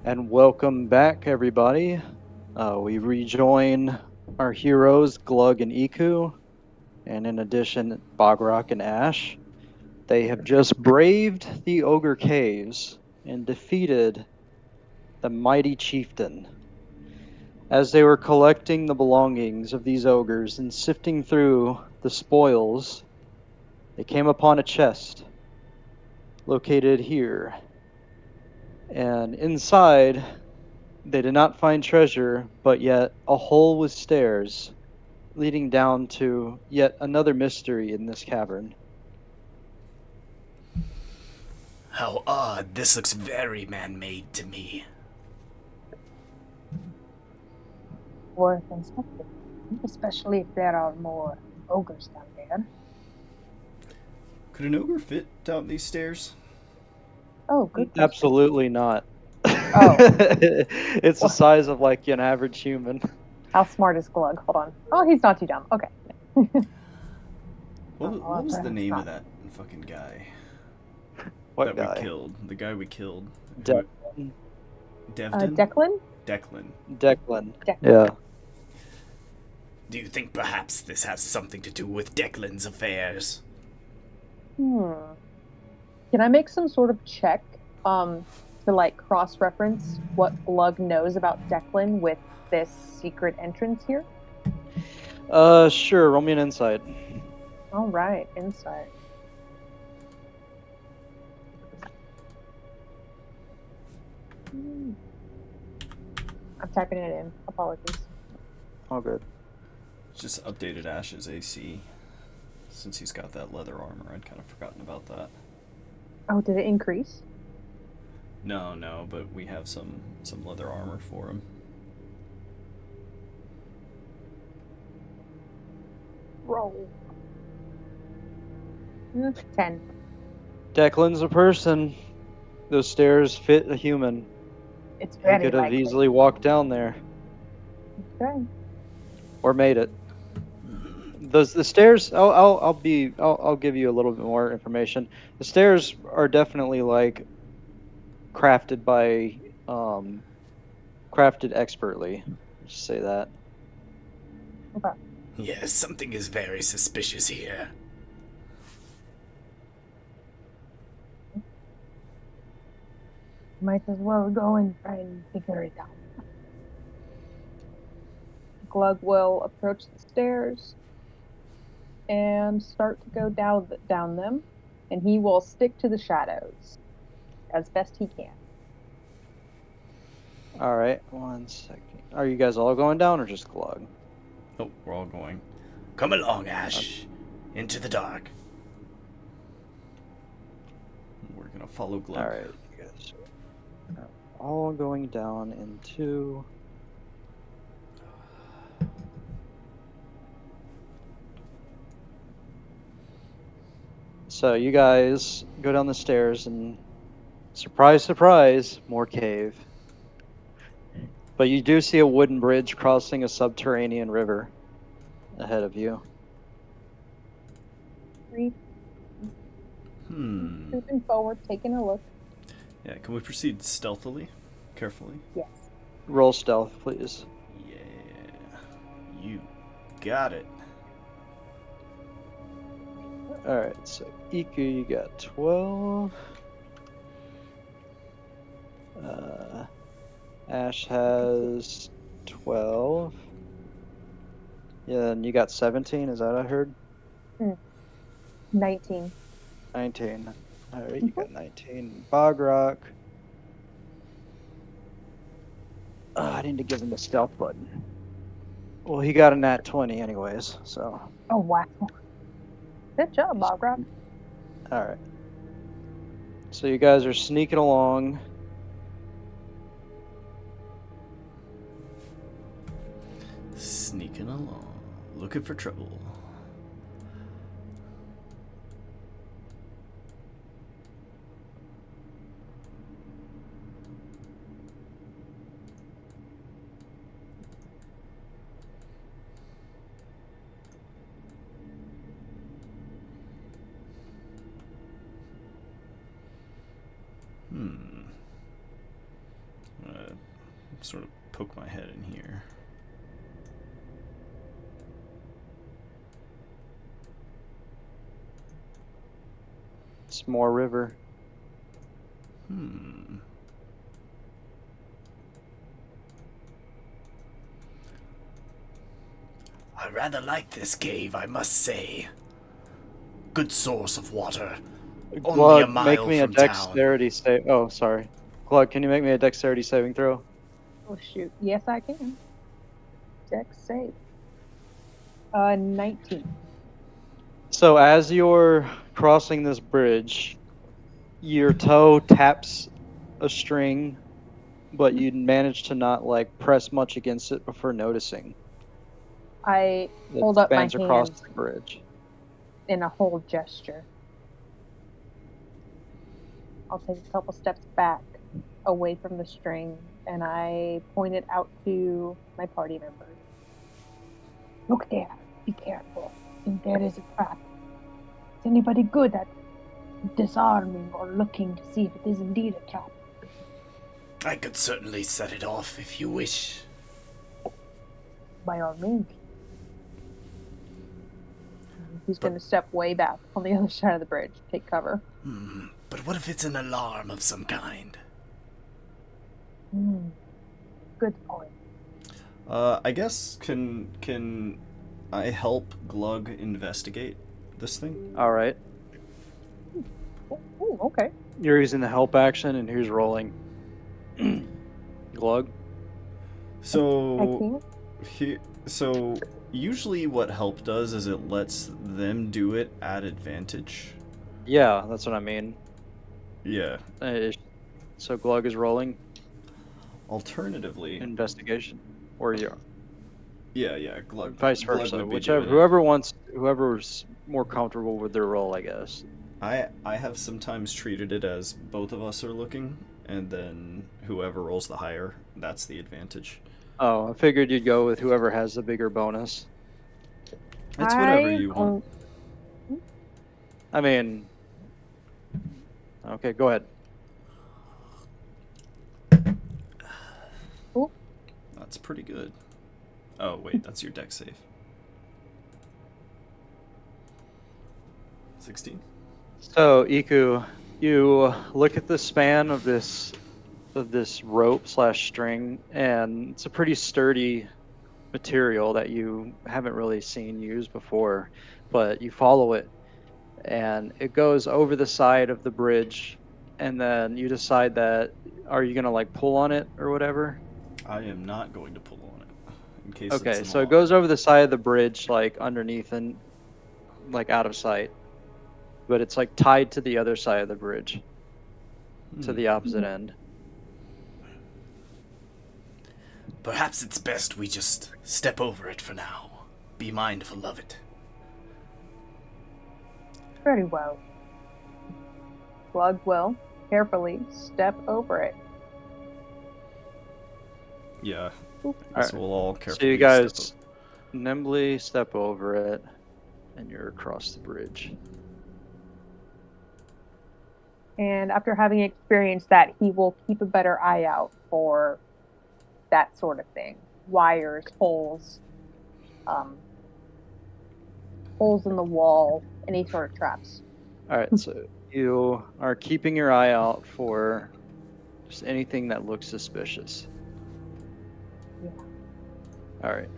And welcome back, everybody. We rejoin our heroes, Glug and Iku, and in addition, Bogrok and Ash. They have just braved the Ogre Caves and defeated the mighty chieftain. As they were collecting the belongings of these ogres and sifting through the spoils, they came upon a chest located here. And inside, they did not find treasure, but yet a hole with stairs leading down to yet another mystery in this cavern. How odd. This looks very man-made to me. Worth inspecting, especially if there are more ogres down there. Could an ogre fit down these stairs? Oh, good question. Absolutely not. Oh. It's the size of like an average human. How smart is Glug? Hold on. Oh, he's not too dumb. Okay. What was the perhaps name not. of that fucking guy What that guy? we killed? The guy we killed. Declan. Devdin? Declan? Declan. Declan. Declan. Yeah. Do you think perhaps this has something to do with Declan's affairs? Hmm. Can I make some sort of check to like cross-reference what Glug knows about Declan with this secret entrance here? Sure. Roll me an insight. All right, insight. I'm typing it in. Apologies. All good. Just updated Ash's AC. Since he's got that leather armor, I'd kind of forgotten about that. Oh, did it increase? No, but we have some leather armor for him. Roll. 10. Declan's a person. Those stairs fit a human. It's He very could have likely. easily walked down there Okay. or made it. The stairs. I'll give you a little bit more information. The stairs are definitely like crafted by crafted expertly. Just say that. Okay. Yes, something is very suspicious here. Might as well go and try and figure it out. Glug will approach the stairs and start to go down them, and he will stick to the shadows as best he can. All right, 1 second. Are you guys all going down or just Glug? Oh, we're all going. Come along, Ash. Into the dark. We're gonna follow Glug. All right, you guys are all going down into. So you guys go down the stairs and surprise, surprise, more cave. But you do see a wooden bridge crossing a subterranean river ahead of you. Moving forward, taking a look. Yeah, can we proceed stealthily? Carefully? Yes. Roll stealth, please. Yeah. You got it. All right, so Iku, you got 12. Ash has 12. Yeah, and you got 17. Is that what I heard? 19. 19. All right, you got 19. Bogrok. I need to give him the stealth button. Well, he got a nat 20 anyways, so. Oh, wow. Good job, Bogrok. All right. So you guys are sneaking along. Sneaking along. Looking for trouble. sort of poke my head in here. S'more River. I rather like this cave, I must say. Good source of water. Only a Glug, mile make me a from town. dexterity save. Oh, sorry. Glug, can you make me a dexterity saving throw? Oh shoot. Yes, I can. Dex save. 19. So as you're crossing this bridge, your toe taps a string, but you manage to not like press much against it before noticing I it hold up my spans across hand the bridge. in a whole gesture. I'll take a couple steps back away from the string and I point it out to my party members. Look there. Be careful. I think there is a trap. Is anybody good at disarming or looking to see if it is indeed a trap? I could certainly set it off if you wish. By all means. He's going to step way back on the other side of the bridge, take cover. But what if it's an alarm of some kind? Good point. I guess can I help Glug investigate this thing? All right. Oh, okay. You're using the help action, and who's rolling? Glug. So so usually what help does is it lets them do it at advantage. Yeah, that's what I mean. Yeah. So Glug is rolling Alternatively, investigation, or you yeah, Glug. vice Glug versa, would be whichever, doing it. whoever's more comfortable with their role, I guess. I have sometimes treated it as both of us are looking, and then whoever rolls the higher, that's the advantage. Oh, I figured you'd go with whoever has the bigger bonus. It's whatever you want. I mean, okay, go ahead. Cool. That's pretty good. Oh wait, that's your deck save. 16. So Iku, you look at the span of this rope / string, and it's a pretty sturdy material that you haven't really seen used before, but you follow it and it goes over the side of the bridge, and then you decide that, are you gonna like pull on it or whatever? I am not going to pull on it in case it's Okay, an so it alarm. goes over the side of the bridge, like underneath and like out of sight, but it's like tied to the other side of the bridge, to the opposite end. Perhaps it's best we just step over it for now. Be mindful of it. Very well. Glug will carefully step over it. Yeah. All Guess right. we'll all So carefully you step guys nimbly step over it, and you're across the bridge. And after having experienced that, he will keep a better eye out for that sort of thing. Wires, holes, holes in the wall, any sort of traps. All right, so you are keeping your eye out for just anything that looks suspicious. Yeah. All right.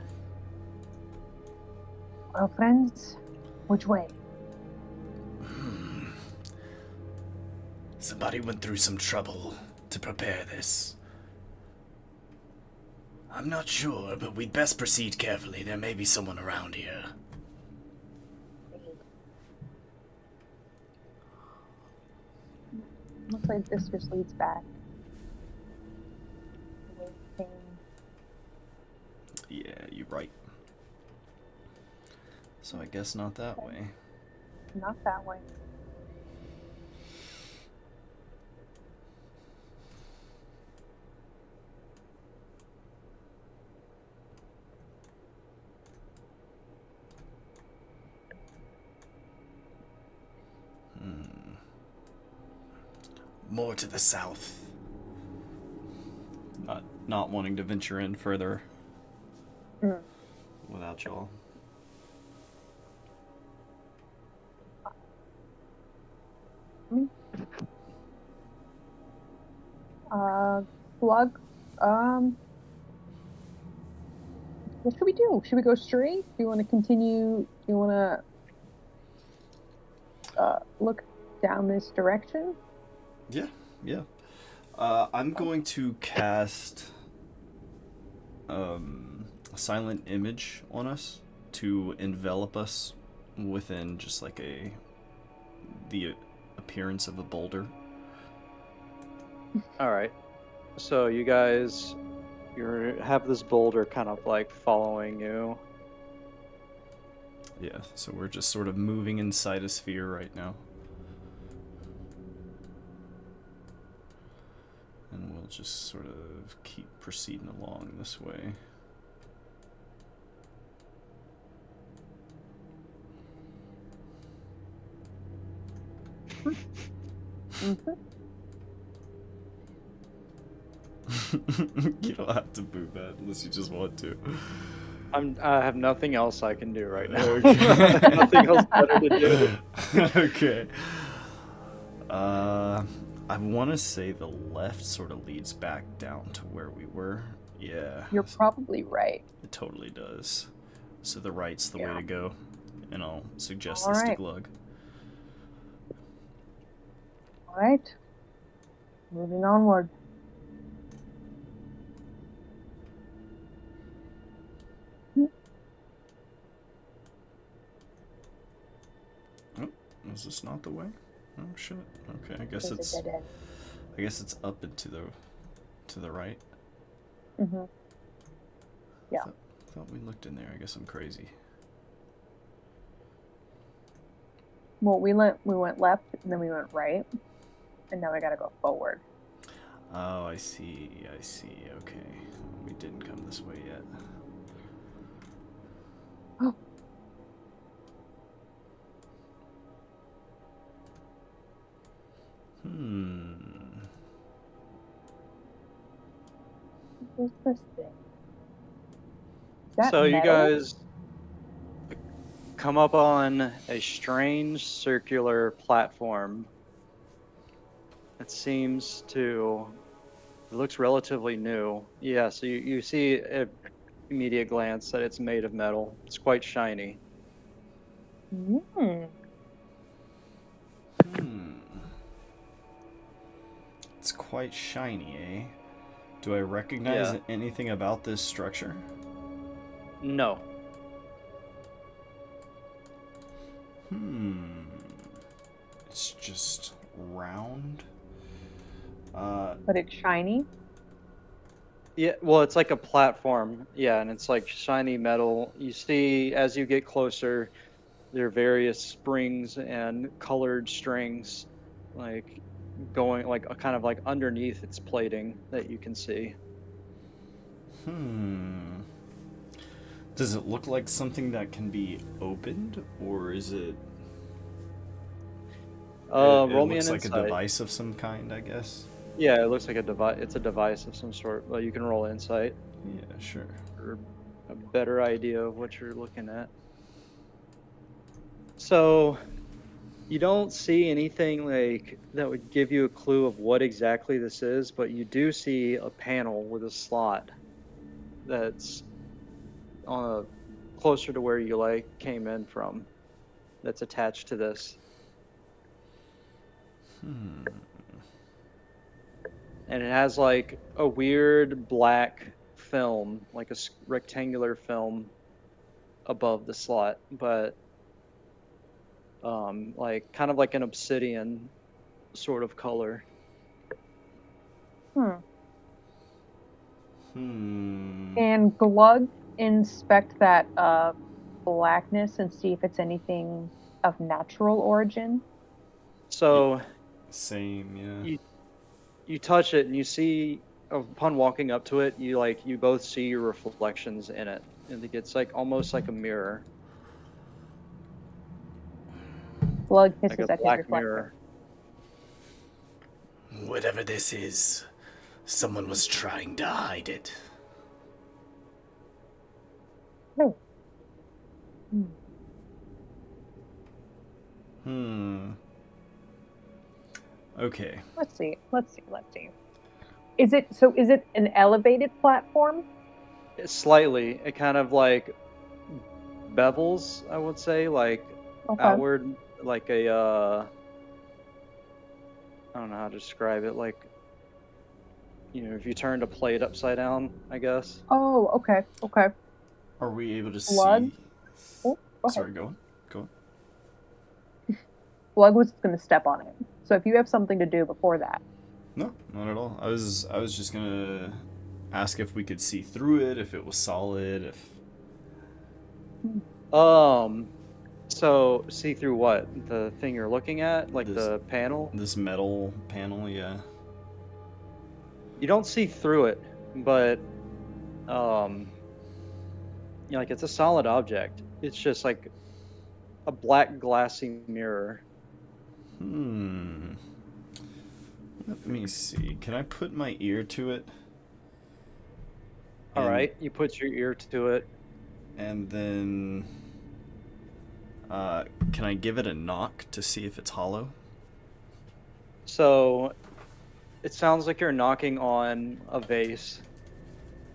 Well, friends, which way? Somebody went through some trouble to prepare this. I'm not sure, but we'd best proceed carefully. There may be someone around here. Looks like this just leads back. Yeah, you're right. So I guess not that way. Not that way. More to the south. not wanting to venture in further Mm. without y'all. Glug, what should we do? Should we go straight? Do you want to continue? Do you want to look down this direction? Yeah. I'm going to cast a silent image on us to envelop us within just like the appearance of a boulder. All right. So you guys, you have this boulder kind of like following you. Yeah, so we're just sort of moving inside a sphere right now. And we'll just sort of keep proceeding along this way. Mm-hmm. You don't have to move that unless you just want to. I have nothing else I can do right now. Okay. Nothing else better to do. Okay. I want to say the left sort of leads back down to where we were. Yeah. You're probably right. It totally does. So the right's the way Yeah. to go. And I'll suggest All this to right. Glug. All right. Moving onward. Is this not the way? Oh shit. Okay, I guess There's it's a dead end. up and to the right. Mm-hmm. Yeah. Thought we looked in there. I guess I'm crazy. Well, we went left and then we went right, and now we gotta go forward. Oh, I see. Okay. We didn't come this way yet. Oh. What's this thing? Is that So you metal? guys come up on a strange circular platform. It seems to. It looks relatively new. Yeah, so you see at immediate glance that it's made of metal. It's quite shiny. Mm. It's quite shiny, eh? Do I recognize Yeah. anything about this structure? No. It's just round. But it's shiny. Yeah, well, it's like a platform. Yeah, and it's like shiny metal. You see, as you get closer, there are various springs and colored strings, like going like a kind of like underneath its plating that you can see. Does it look like something that can be opened, or is it? It Roll me looks an like a insight. device of some kind, I guess. Yeah, it looks like a device. It's a device of some sort. Well, you can roll insight Yeah, sure. for a better idea of what you're looking at. So, you don't see anything like that would give you a clue of what exactly this is, but you do see a panel with a slot that's on closer to where you like came in from. That's attached to this. And it has like a weird black film, like a rectangular film above the slot, but like kind of like an obsidian sort of color. And Glug inspect that blackness and see if it's anything of natural origin. So Same, yeah. you touch it and you see, upon walking up to it, you both see your reflections in it, and it gets like almost like a mirror, Glug like hisses a at his black reflection. mirror. Whatever this is, Someone was trying to hide it. No. Okay. Let's see. Is it an elevated platform? Slightly. It kind of like bevels, I would say, like Okay. outward, like a I don't know how to describe it, like, you know, if you turned a plate upside down, I guess. Oh, okay. Are we able to Blood? see? Oh, go Sorry, ahead. go on. Go on. Glug was going to step on it. So if you have something to do before that. No, not at all. I was just gonna ask if we could see through it, if it was solid, if So see through what? The thing you're looking at, like This- the panel? this metal panel, yeah. You don't see through it, but you know, like it's a solid object. It's just like a black glassy mirror. Let me see. Can I put my ear to it? All And- right, you put your ear to it. And then can I give it a knock to see if it's hollow? So it sounds like you're knocking on a vase,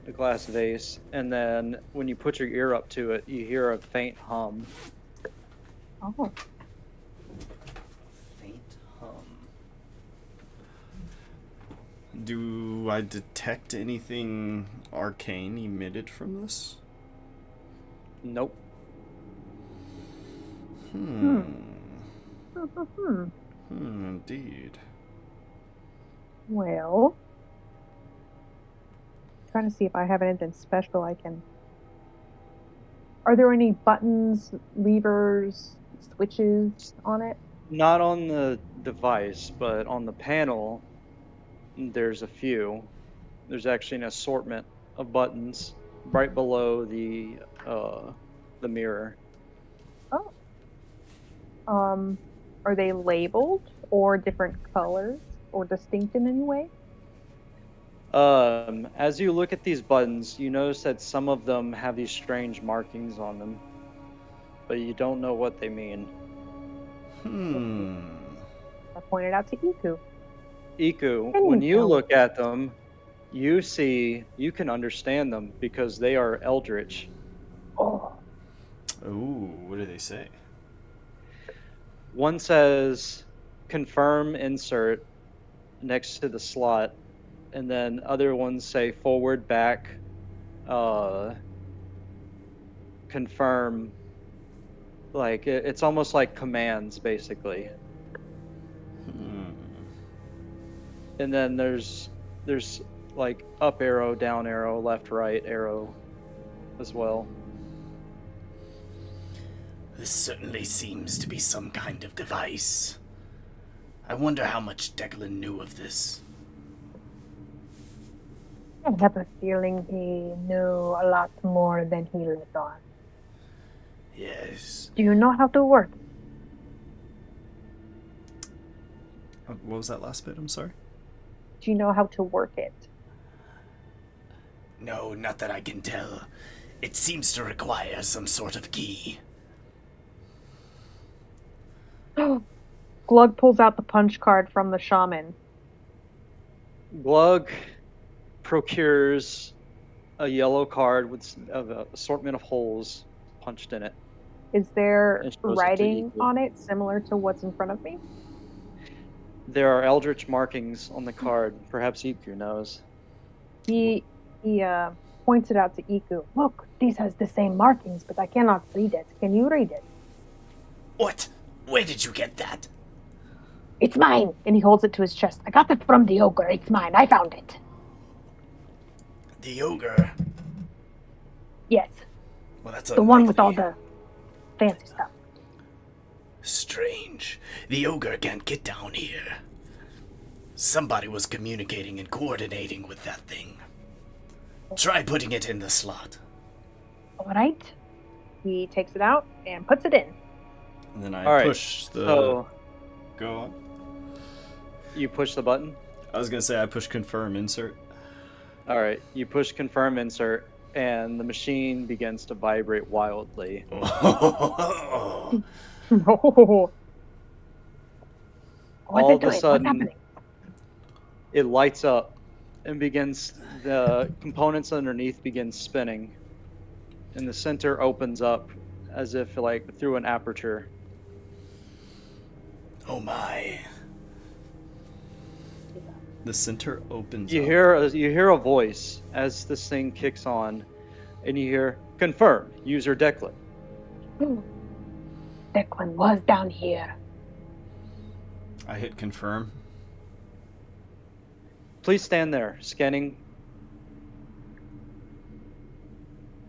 a glass vase, and then when you put your ear up to it, you hear a faint hum. Oh. Faint hum. Do I detect anything arcane emitted from this? Nope. Indeed. Well, trying to see if I have anything special I can. Are there any buttons, levers, switches on it? Not on the device, but on the panel, there's a few. There's actually an assortment of buttons right below the mirror. Oh. Are they labeled or different colors or distinct in any way? As you look at these buttons, you notice that some of them have these strange markings on them, but you don't know what they mean. I pointed out to Iku. Iku, Can when you you tell? look at them, you can understand them because they are eldritch. Oh. Ooh, what do they say? One says confirm insert next to the slot, and then other ones say forward, back, confirm. Like it's almost like commands, basically. And then there's like up arrow, down arrow, left, right arrow as well. This certainly seems to be some kind of device. I wonder how much Declan knew of this. I have a feeling he knew a lot more than he let on. Yes. Do you know how to work? What was that last bit? I'm sorry. Do you know how to work it? No, not that I can tell. It seems to require some sort of key. Glug pulls out the punch card from the shaman. Glug procures a yellow card with an assortment of holes punched in it. Is there And shows it to writing Iku. on it similar to what's in front of me? There are eldritch markings on the card. Perhaps Iku knows. He points it out to Iku. Look, this has the same markings, but I cannot read it. Can you read it? What? Where did you get that? It's mine! And he holds it to his chest. I got it from the ogre. It's mine. I found it. The ogre. Yes, Well, that's the one with all unlikely. the fancy stuff. Strange. The ogre can't get down here. Somebody was communicating and coordinating with that thing. Try putting it in the slot. All right. He takes it out and puts it in. And then I All right, push the. So Go on. you push the button. I was gonna say I push confirm insert. All right, you push confirm insert, and the machine begins to vibrate wildly. No. What's All it of a doing? What's sudden, happening? it lights up and begins. The components underneath begin spinning, and the center opens up as if like through an aperture. Oh my. The center opens You up. hear a voice as this thing kicks on, and you hear confirm user Declan. Declan was down here. I hit confirm. Please stand there, scanning.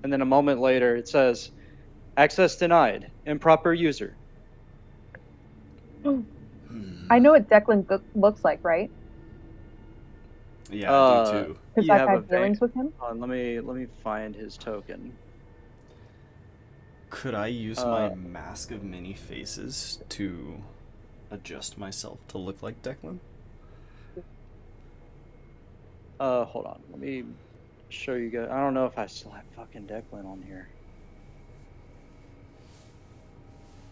And then a moment later, it says, access denied, improper user. I know what Declan looks like, right? Yeah, I do too. Because You I've have a had dealings with him. let me find his token. Could I use my mask of many faces to adjust myself to look like Declan? Hold on, let me show you guys. I don't know if I still have fucking Declan on here.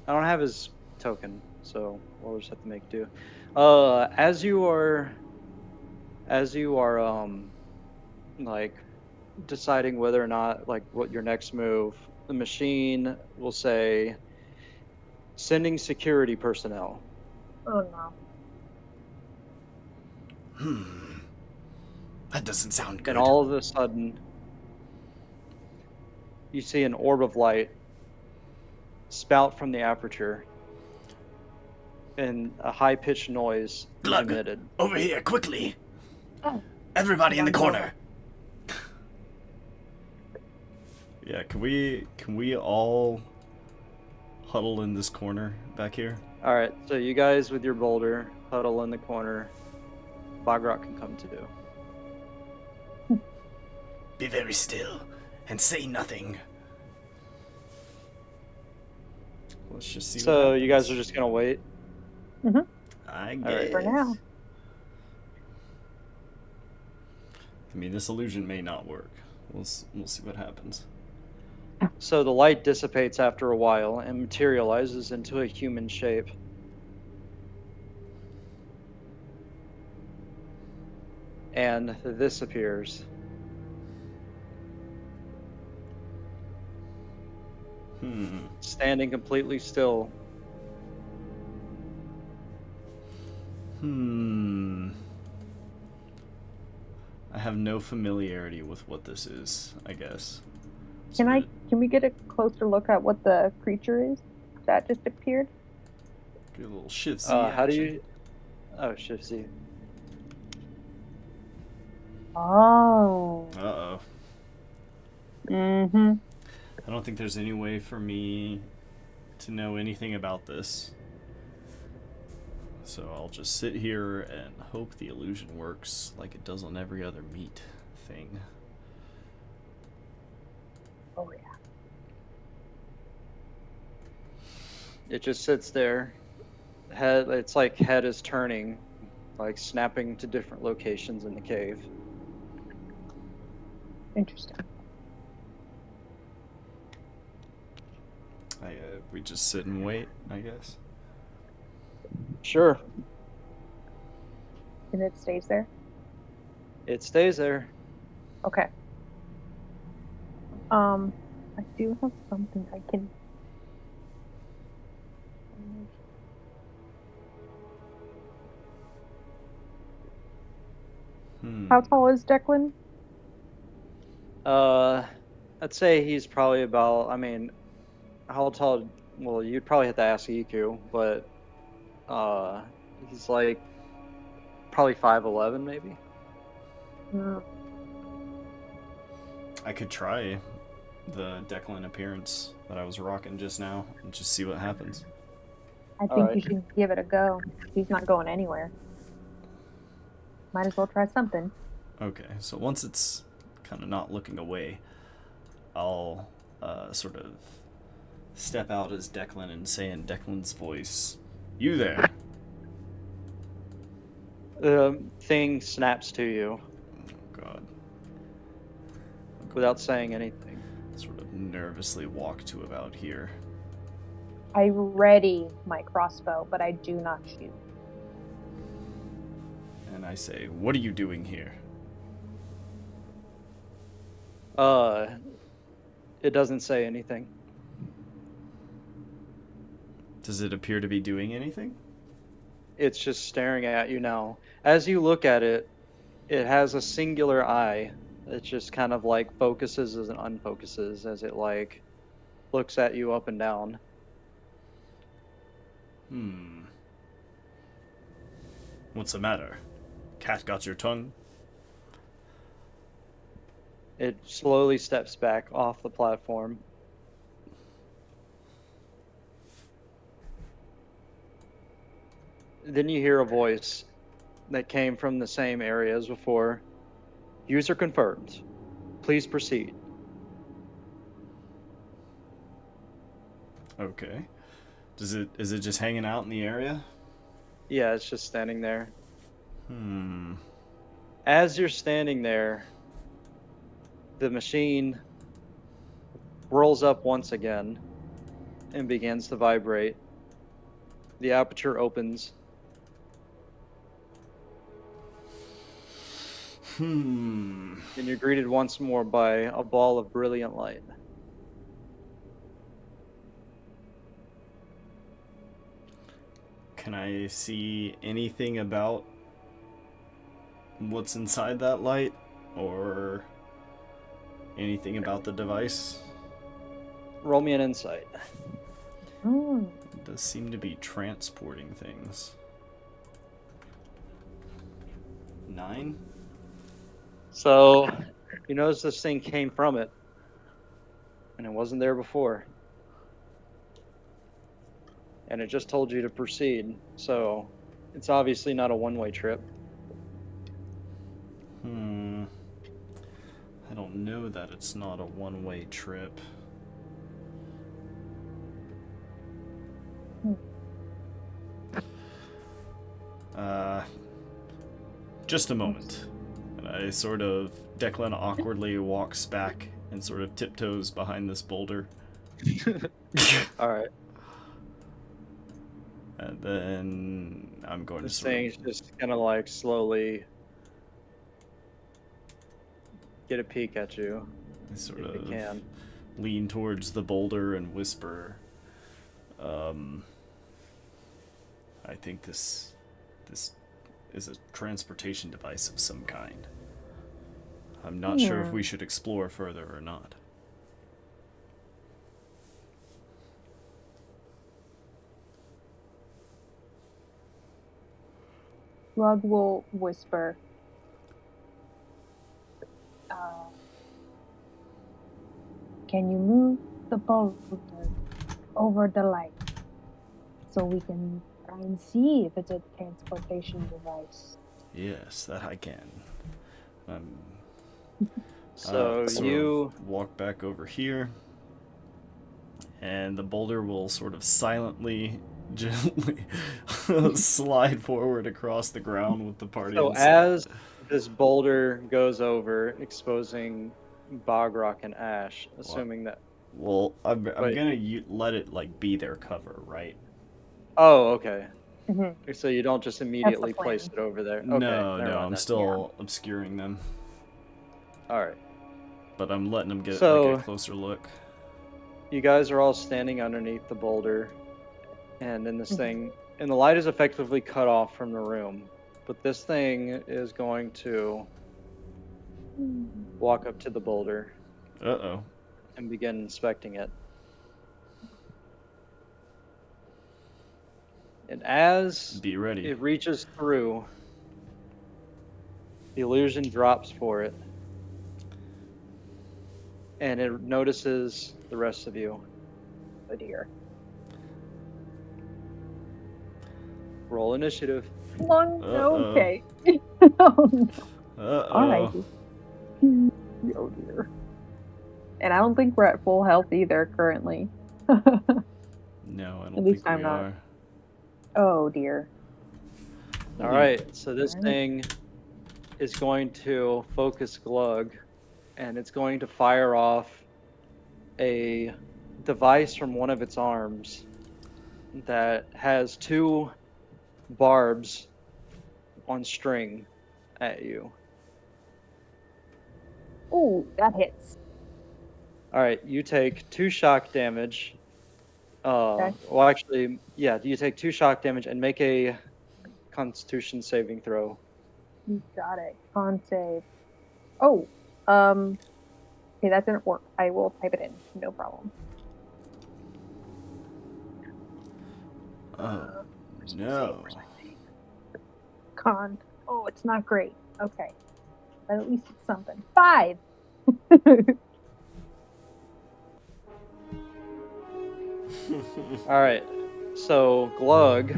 I don't have his token, so we'll just have to make do. As you are like deciding whether or not like what your next move, the machine will say sending security personnel. Oh no. That doesn't sound good. And all of a sudden you see an orb of light spout from the aperture and a high-pitched noise is Glug, emitted. over here, quickly. Oh. Everybody in the corner. Yeah, can we all huddle in this corner back here? All right, so you guys with your boulder huddle in the corner. Bogrok can come too. Be very still and say nothing. Let's just see. So what you guys happens. are just gonna wait. I All guess. right. For now. I mean, this illusion may not work. We'll see what happens. So the light dissipates after a while and materializes into a human shape. And this appears. Standing completely still. I have no familiarity with what this is, I guess. Can we get a closer look at what the creature is that just appeared? Get a little shift Z How do action. you? Oh, shift Z. Oh. Uh-oh. Mm-hmm. I don't think there's any way for me to know anything about this. So I'll just sit here and hope the illusion works like it does on every other meat thing. Oh yeah. It just sits there. It's like head is turning, like snapping to different locations in the cave. Interesting. We just sit and wait, I guess. Sure, And it stays there? it stays there. Okay. I do have something I can. How tall is Declan? I'd say he's probably about. I mean, how tall? Well, you'd probably have to ask EQ, but he's like probably 5'11", maybe. No. I could try the Declan appearance that I was rocking just now and just see what happens. I think you Alright. should give it a go. He's not going anywhere. Might as well try something. Okay, so once it's kind of not looking away, I'll sort of step out as Declan and say in Declan's voice, "You there." The thing snaps to you Oh God. without saying anything. Sort of nervously walk to about here. I ready my crossbow, but I do not shoot. And I say, "What are you doing here?" It doesn't say anything. Does it appear to be doing anything? It's just staring at you now. As you look at it, it has a singular eye. It just kind of like focuses and unfocuses as it like looks at you up and down. What's the matter? Cat got your tongue? It slowly steps back off the platform. Then you hear a voice that came from the same area as before. User confirmed. Please proceed. Okay. Is it just hanging out in the area? Yeah, it's just standing there. Hmm. As you're standing there, the machine rolls up once again and begins to vibrate. The aperture opens. Hmm. And you're greeted once more by a ball of brilliant light. Can I see anything about what's inside that light? Or anything about the device? Roll me an insight. It does seem to be transporting things. 9? So, you notice this thing came from it, and it wasn't there before. And it just told you to proceed, so it's obviously not a one-way trip. I don't know that it's not a one-way trip. Just a moment. And I sort of, Declan awkwardly walks back and sort of tiptoes behind this boulder. All right. And then I'm going This to sort thing's just gonna like slowly get a peek at you, sort if it of can. lean towards the boulder and whisper, I think this is a transportation device of some kind. I'm not sure if we should explore further or not. Slug will whisper, can you move the boulder over the light so we can try and see if it's a transportation device? Yes, that I can. So sort you of walk back over here, and the boulder will sort of silently, gently slide forward across the ground with the party. so inside. as this boulder goes over, exposing Bogrock and Ash, assuming that. Well, I'm Wait. gonna let it like be their cover, right? Oh, okay. Mm-hmm. So you don't just immediately plan. place it over there. Okay. No, never mind I'm then. still obscuring them, All right. but I'm letting them get So- like a closer look. You guys are all standing underneath the boulder, and in this thing, and the light is effectively cut off from the room. But this thing is going to walk up to the boulder Uh-oh. and begin inspecting it. And as Be ready. it reaches through, the illusion drops for it, and it notices the rest of you. Oh dear. Roll initiative. Come on. Uh-oh. Okay. Oh, no. Uh-oh. Alrighty. Oh dear. And I don't think we're at full health either currently. No, I don't At least think I'm we not. are. Oh dear. All right, so this Alright. thing is going to focus Glug, and it's going to fire off a device from one of its arms that has two barbs on string at you. Ooh, that hits. All right, you take 2 shock damage. Okay. Well, actually, yeah, you take 2 shock damage and make a Constitution saving throw. You got it. Con save. Oh, okay, that didn't work. I will type it in. No problem. Oh, no. Con. Oh, it's not great. Okay. But at least it's something. 5! All right, so Glug,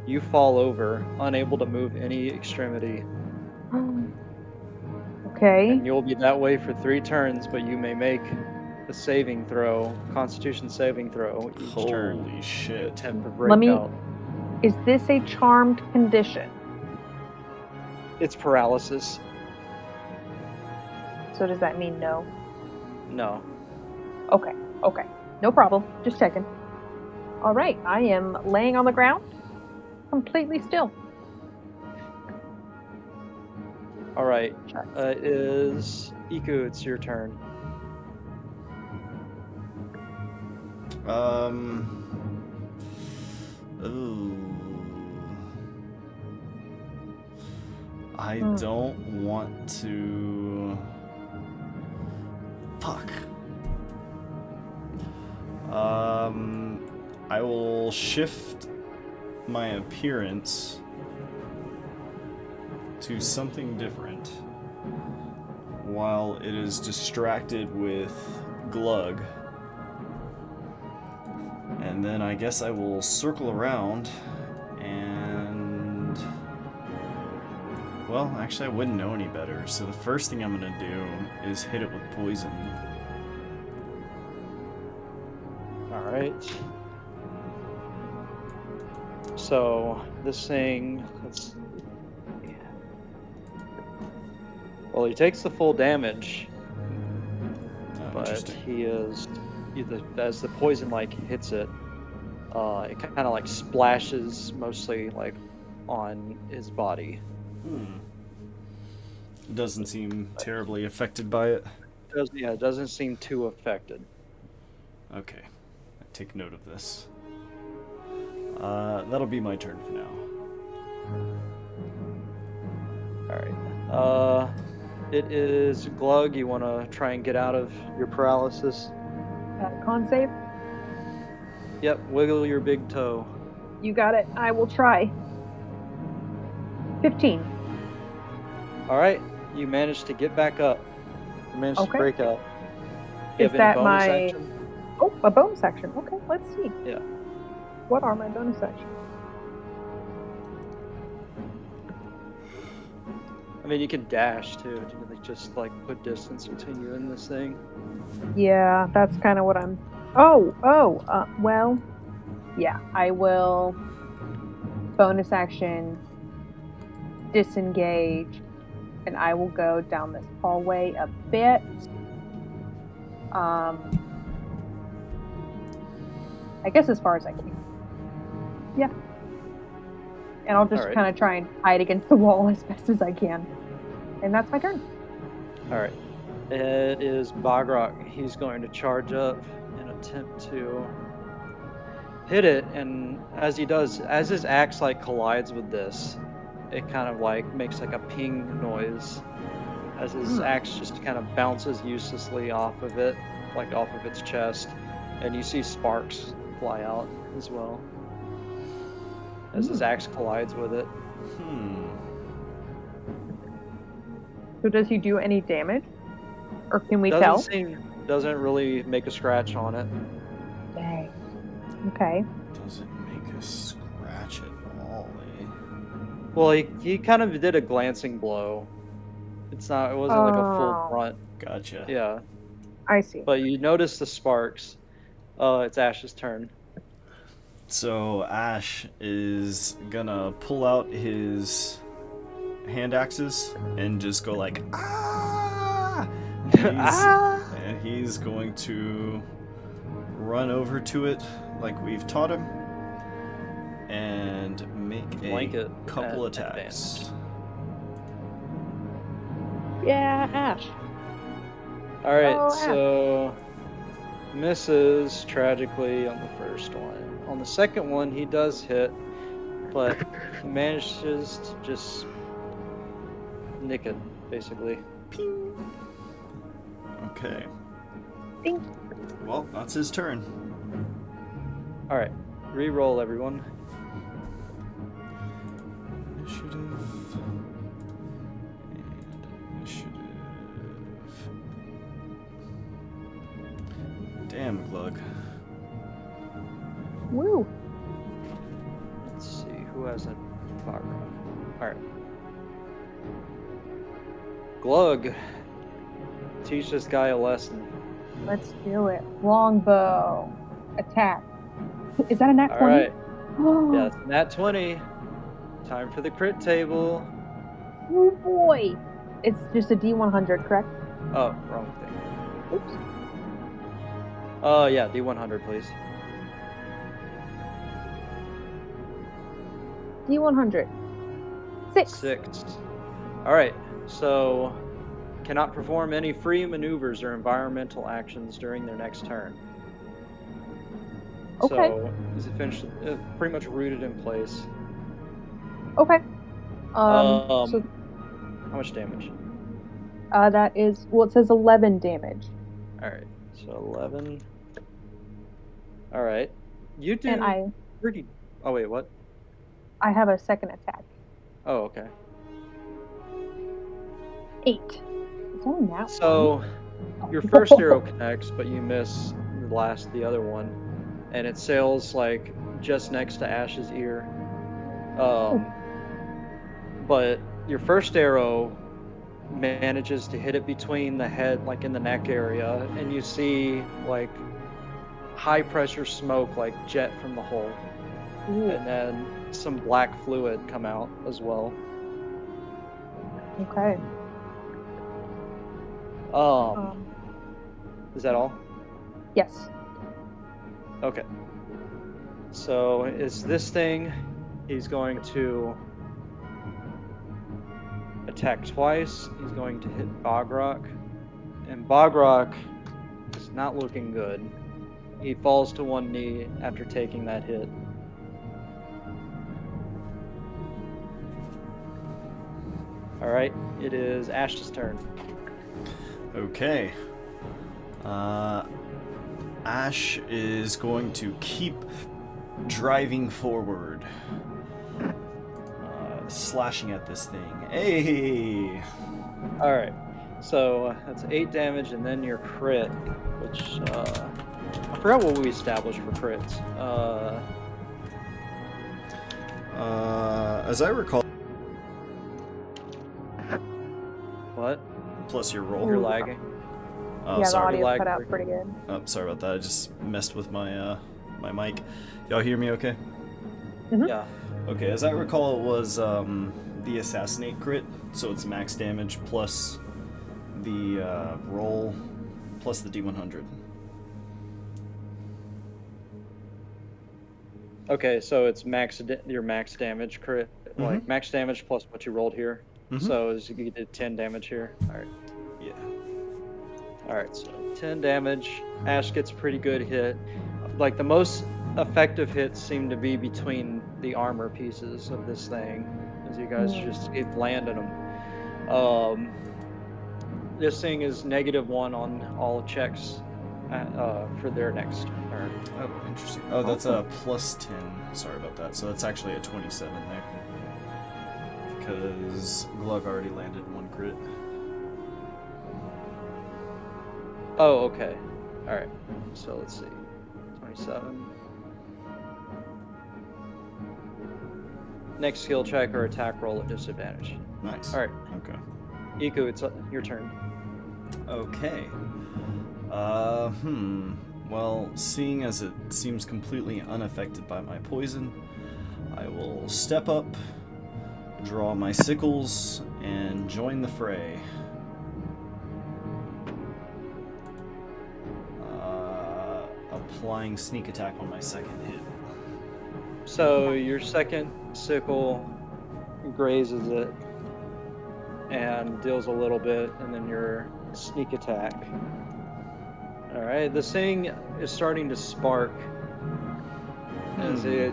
you fall over, unable to move any extremity, Okay. and you'll be that way for 3 turns. But you may make a saving throw, Constitution saving throw each turn. Holy To shit. attempt to Let break me- out. Is this a charmed condition? It's paralysis. So does that mean no? No. Okay. Okay. No problem. Just checking. All right. I am laying on the ground, completely still. All right. Shucks. Is Iku? It's your turn. Ooh. I Hmm. don't want to. Fuck. I will shift my appearance to something different while it is distracted with Glug. And then I guess I will circle around and... Well, actually I wouldn't know any better, so the first thing I'm gonna do is hit it with poison. Alright. So, this thing, let's see. Well, he takes the full damage, Oh, but interesting. he is, as the poison, hits it, it kind of, splashes mostly, on his body. Doesn't seem terribly affected by it. It doesn't seem too affected. Okay, I take note of this. That'll be my turn for now. Alright. It is Glug. You want to try and get out of your paralysis? Con save. Yep, wiggle your big toe. You got it. I will try. 15. Alright, you managed to get back up. You managed to Okay. break out. You Is have any that bonus my- action? Oh, a bonus action. Okay, let's see. Yeah. What are my bonus actions? I mean, you can dash too. To just put distance between you and this thing. Yeah, that's kind of what I'm. Well, yeah, I will bonus action disengage, and I will go down this hallway a bit. I guess as far as I can. Yeah. And I'll just Alright. kind of try and hide against the wall as best as I can. And that's my turn. Alright. It is Bogrok. He's going to charge up and attempt to hit it, and as he does, as his axe collides with this, it kind of makes a ping noise as his axe just kind of bounces uselessly off of it, off of its chest, and you see sparks fly out as well as his axe collides with it. So does he do any damage? Or can we tell? Doesn't really make a scratch on it. Dang. Okay. Doesn't make a scratch at all, eh? Well, he kind of did a glancing blow. It wasn't a full Oh. brunt. Gotcha. Yeah. I see. But you notice the sparks. It's Ash's turn. So Ash is gonna pull out his hand axes and just go like, ah! And he's going to run over to it like we've taught him and make Blanket a couple at attacks. advantage. Yeah, Ash. All right, Oh, Ash. so misses tragically on the first one. On the second one, he does hit, but he manages to just nick it, basically. Okay. Ding. Well, that's his turn. All right, re-roll, everyone. Initiative. And initiative. Damn, Glug. Woo. Let's see who has a fire. All right. Glug, teach this guy a lesson. Let's do it. Longbow. Attack. Is that a nat 20? All right. Yes, nat 20. Time for the crit table. Oh boy. It's just a D100, correct? Oh, wrong thing. Oops. Yeah, D100, please. D100. 6. 6. All right. So, cannot perform any free maneuvers or environmental actions during their next turn. Okay. So, he's eventually pretty much rooted in place. Okay. So How much damage? that is, well, it says 11 damage. All right. So 11. All right. You do And pretty. Oh wait, what? I have a second attack. Oh, okay. 8. It's only that So one. your first arrow connects, but you miss the other one, and it sails like just next to Ash's ear. But your first arrow manages to hit it between the head, like in the neck area, and you see like high pressure smoke like jet from the hole, Ooh. and then some black fluid come out as well. Okay. Is that all? Yes. Okay. So is this thing, he's going to attack twice. He's going to hit Bogrock. And Bogrock is not looking good. He falls to one knee after taking that hit. Alright, it is Ash's turn. Okay. Ash is going to keep driving forward. Slashing at this thing. Hey! Alright, so that's 8 damage and then your crit, which, I forgot what we established for crits. As I recall... What? Plus your roll. You're lagging. Oh, yeah, sorry. the audio cut lag. out pretty good. Oh, sorry about that. I just messed with my my mic. Y'all hear me okay? Mhm. Yeah. Okay, as I recall, it was the assassinate crit, so it's max damage plus the roll plus the D100. Okay, so it's your max damage crit, like max damage plus what you rolled here. So you did 10 damage here. All right. Yeah. All right, so 10 damage. Ash gets a pretty good hit. Like the most effective hits seem to be between the armor pieces of this thing, as you guys just keep landing them. This thing is -1 on all checks for their next turn. Oh, interesting. Oh, that's a plus 10. Sorry about that. So that's actually a 27 there. Because Glug already landed 1 crit. Oh, okay. All right. So let's see. 27. Next skill check or attack roll at disadvantage. Nice. All right. Okay. Iku, it's your turn. Okay. Well, seeing as it seems completely unaffected by my poison, I will step up, draw my sickles, and join the fray. Applying sneak attack on my second hit. So your second sickle grazes it and deals a little bit, and then your sneak attack. All right, this thing is starting to spark as it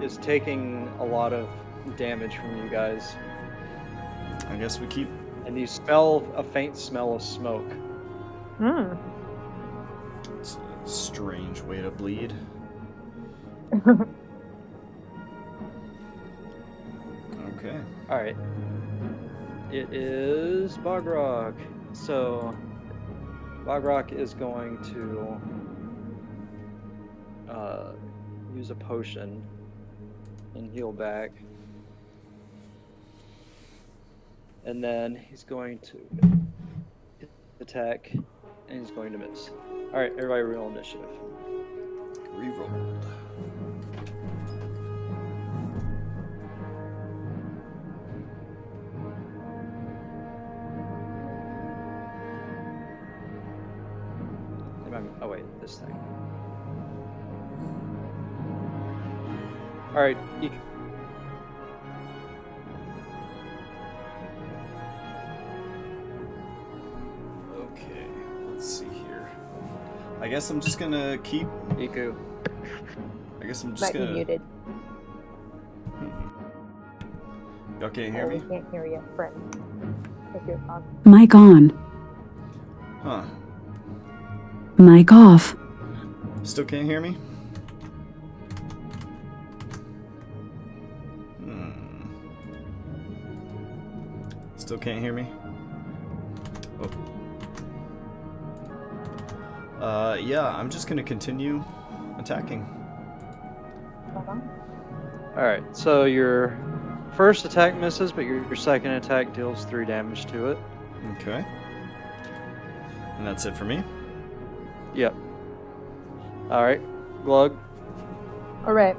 is taking a lot of damage from you guys. I guess we keep... And you smell a faint smell of smoke. Hmm. It's a strange way to bleed. Okay. All right. It is Bogrok. So Bogrok is going to use a potion and heal back. And then he's going to attack, and he's going to miss. All right, everybody roll initiative. Rerolled. Oh wait, this thing. All right, Okay, let's see here. I guess I'm just gonna keep... Iku. I guess I'm just Might be gonna... muted. Y'all can't hear Oh, me? we can't hear you, friend. If you're on. Mic on. Huh. Mic off. Still can't hear me? Still can't hear me? Oh. Yeah, I'm just gonna continue attacking. All right, so your first attack misses, but your second attack deals 3 damage to it. Okay. And that's it for me? Yep. All right, Glug. All right.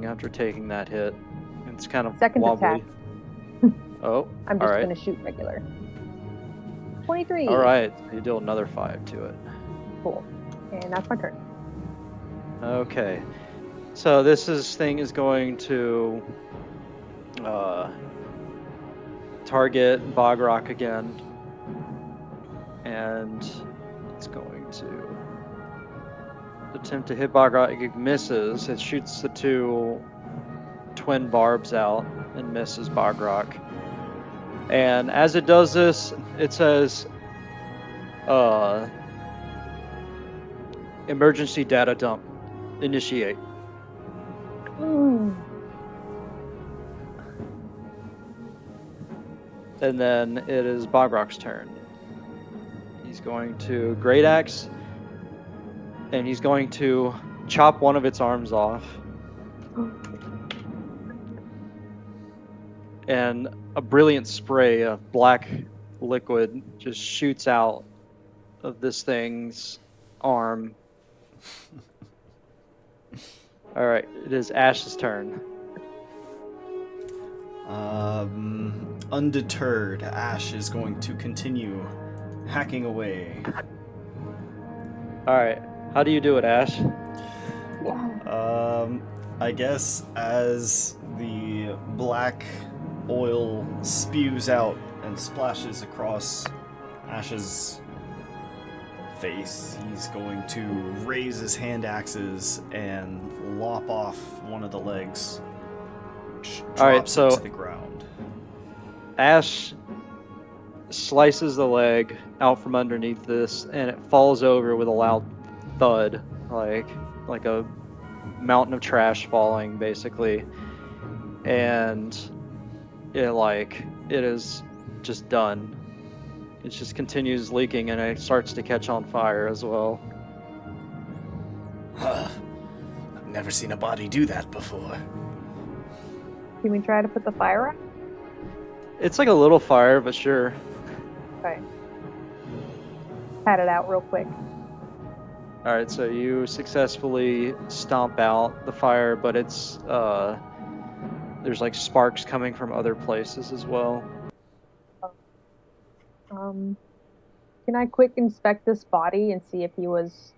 After taking that hit, it's kind of Second wobbly. attack. Oh, I'm all just right. gonna shoot regular. 23. All right, you deal another 5 to it. Cool. And that's my turn. Okay, so this thing is going to target Bogrok again, and it's going to attempt to hit Bogrok. It misses. It shoots the 2 twin barbs out and misses Bogrok. And as it does this, it says, emergency data dump. Initiate. And then it is Bogrok's turn. He's going to Great Axe, and he's going to chop one of its arms off. And a brilliant spray of black liquid just shoots out of this thing's arm. All right, it is Ash's turn. Undeterred, Ash is going to continue hacking away. All right, how do you do it, Ash? I guess as the black oil spews out and splashes across Ash's face, he's going to raise his hand axes and lop off one of the legs, which drops All right, it so to the ground. Ash slices the leg out from underneath this, and it falls over with a loud thud, like a mountain of trash falling, basically. And it is just done. It just continues leaking, and it starts to catch on fire as well. Huh. I've never seen a body do that before. Can we try to put the fire out? It's like a little fire, but sure. Okay. Pat it out real quick. All right, so you successfully stomp out the fire, but it's there's like sparks coming from other places as well. Can I quick inspect this body and see if he was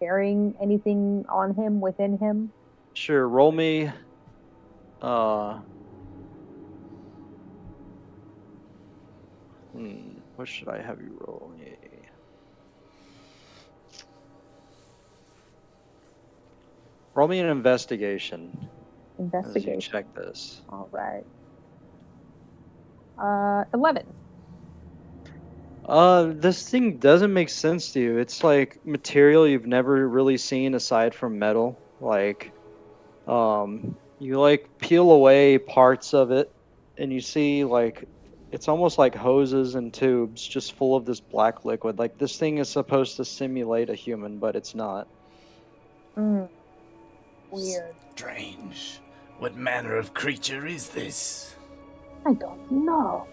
carrying anything on him, within him? Sure, roll me. What should I have you roll? Roll me an investigation. As you Investigation. check this. All right. 11. This thing doesn't make sense to you. It's like material you've never really seen aside from metal. Like, you like peel away parts of it, and you see like it's almost like hoses and tubes just full of this black liquid. Like this thing is supposed to simulate a human, but it's not. Weird. Strange. What manner of creature is this? I don't know.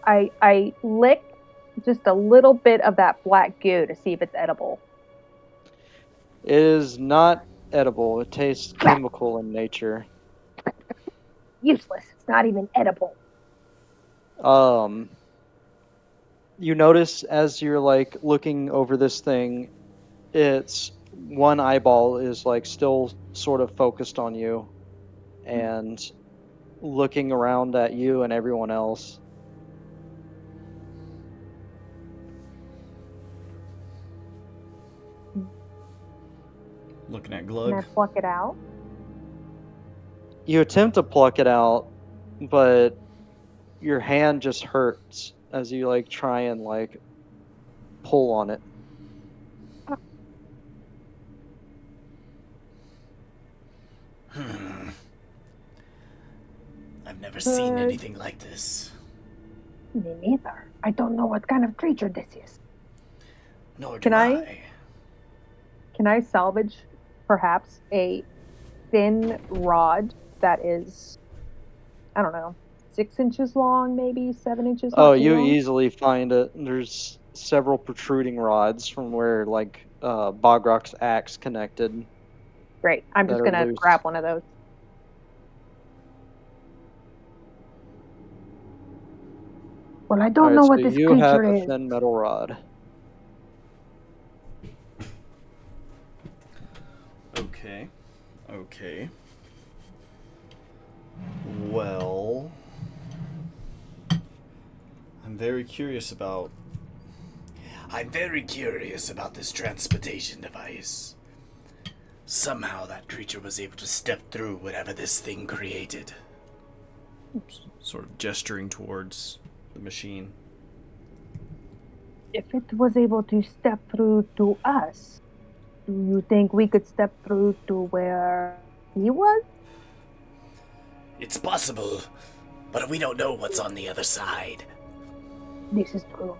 I lick just a little bit of that black goo to see if it's edible. It is not edible. It tastes chemical in nature. Useless. It's not even edible. You notice as you're like looking over this thing, its one eyeball is like still sort of focused on you and looking around at you and everyone else. Looking at Can I Glug. pluck it out? You attempt to pluck it out, but your hand just hurts as you like try and like pull on it. I've never seen anything like this. Me neither. I don't know what kind of creature this is. Nor do Can I salvage perhaps a thin rod that is, I don't know, 6 inches long, maybe 7 inches long? Oh, you easily find it. There's several protruding rods from where like Bogrock's axe connected. Great. I'm just that are going to loose. grab one of those. Well, I don't Alright, know so what this you have creature a is. thin metal rod. Okay. Okay. Well, I'm very curious about this transportation device. Somehow that creature was able to step through whatever this thing created. sort of gesturing towards the machine. If it was able to step through to us, do you think we could step through to where he was? It's possible, but we don't know what's on the other side. This is true.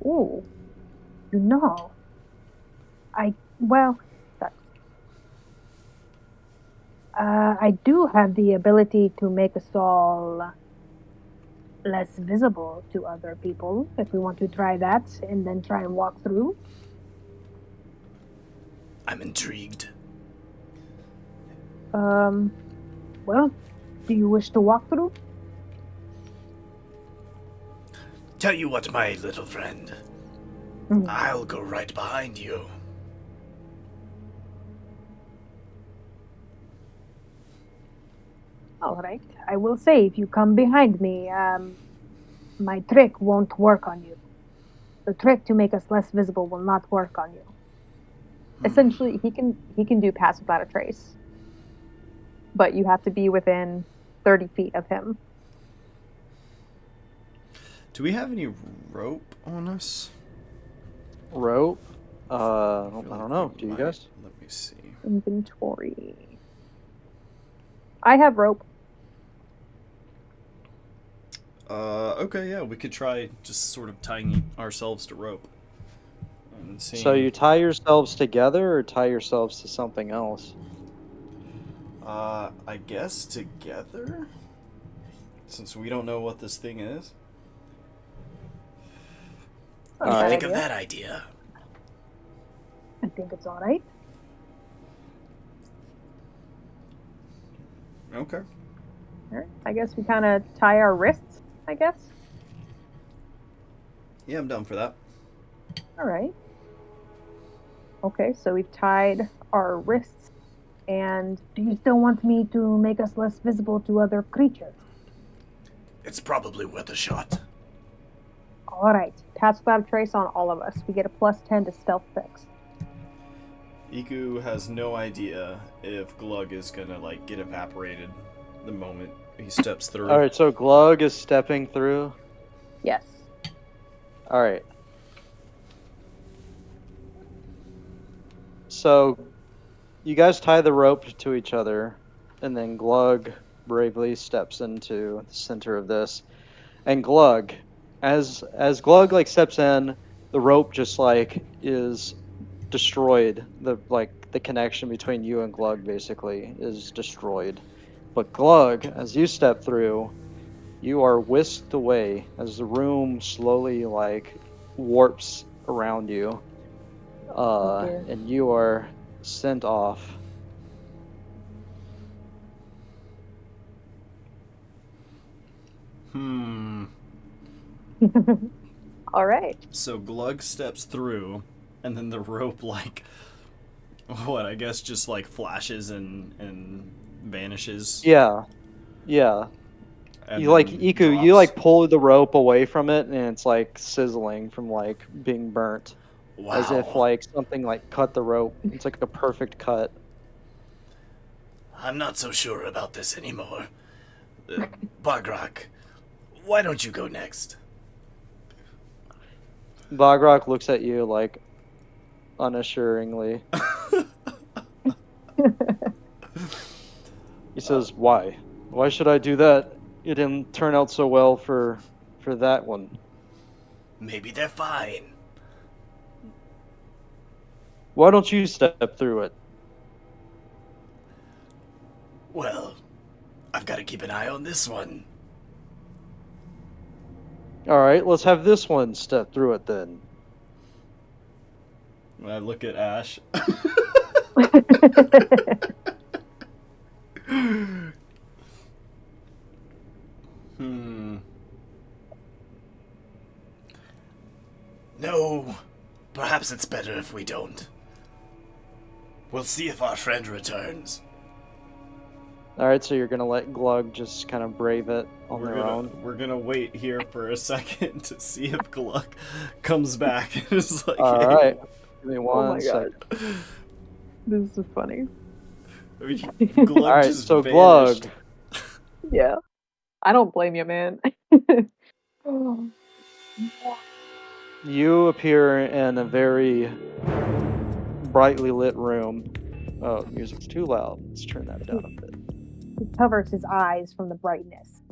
Ooh. No. I do have the ability to make us all less visible to other people, if we want to try that and then try and walk through. I'm intrigued. Well, do you wish to walk through? Tell you what, my little friend. I'll go right behind you. All right. I will say, if you come behind me, my trick won't work on you. The trick to make us less visible will not work on you. Essentially, he can do pass without a trace, but you have to be within 30 feet of him. Do we have any rope on us? Rope? I feel don't like know. we Do you might. guys? Let me see. Inventory. I have rope. Okay, yeah, we could try just sort of tying ourselves to rope. And seeing, So you tie yourselves together or tie yourselves to something else? I guess together? Since we don't know what this thing is. What do you Bad think of idea. that idea? I think it's all right. Okay. All right. I guess we kind of tie our wrists, I guess. Yeah, I'm down for that. All right. Okay, so we've tied our wrists. And do you still want me to make us less visible to other creatures? It's probably worth a shot. All right. Pass without a trace on all of us. We get a +10 to stealth checks. Iku has no idea if Glug is gonna like get evaporated the moment he steps through. All right, so Glug is stepping through. Yes. All right. So you guys tie the rope to each other, and then Glug bravely steps into the center of this. And Glug, as Glug like steps in, the rope just like is destroyed. The connection between you and Glug basically is destroyed. But Glug, as you step through, you are whisked away as the room slowly like warps around you. dear. And you are sent off. All right. So Glug steps through, and then the rope like what I guess just like flashes and vanishes. Yeah, yeah. And You like then Iku, you drops. like pull the rope away from it, and it's like sizzling from like being burnt, as if Wow. like something like cut the rope. It's like a perfect cut. I'm not so sure about this anymore. Bograk, why don't you go next? Bogrok looks at you like unassuringly. He says, "Why? Why should I do that? It didn't turn out so well for that one. Maybe they're fine. Why don't you step through it?" Well, I've got to keep an eye on this one. All right, let's have this one step through it then. When I look at Ash. No, perhaps it's better if we don't. We'll see if our friend returns. All right, so you're gonna let Glug just kind of brave it on their own. We're gonna wait here for a second to see if Glug comes back and is like, All hey. right, give me Oh one my second. This is funny. Glug All right, just so vanished. Glug, Yeah. I don't blame you, man. you appear in a very brightly lit room. Oh, music's too loud. Let's turn that down a bit. He covers his eyes from the brightness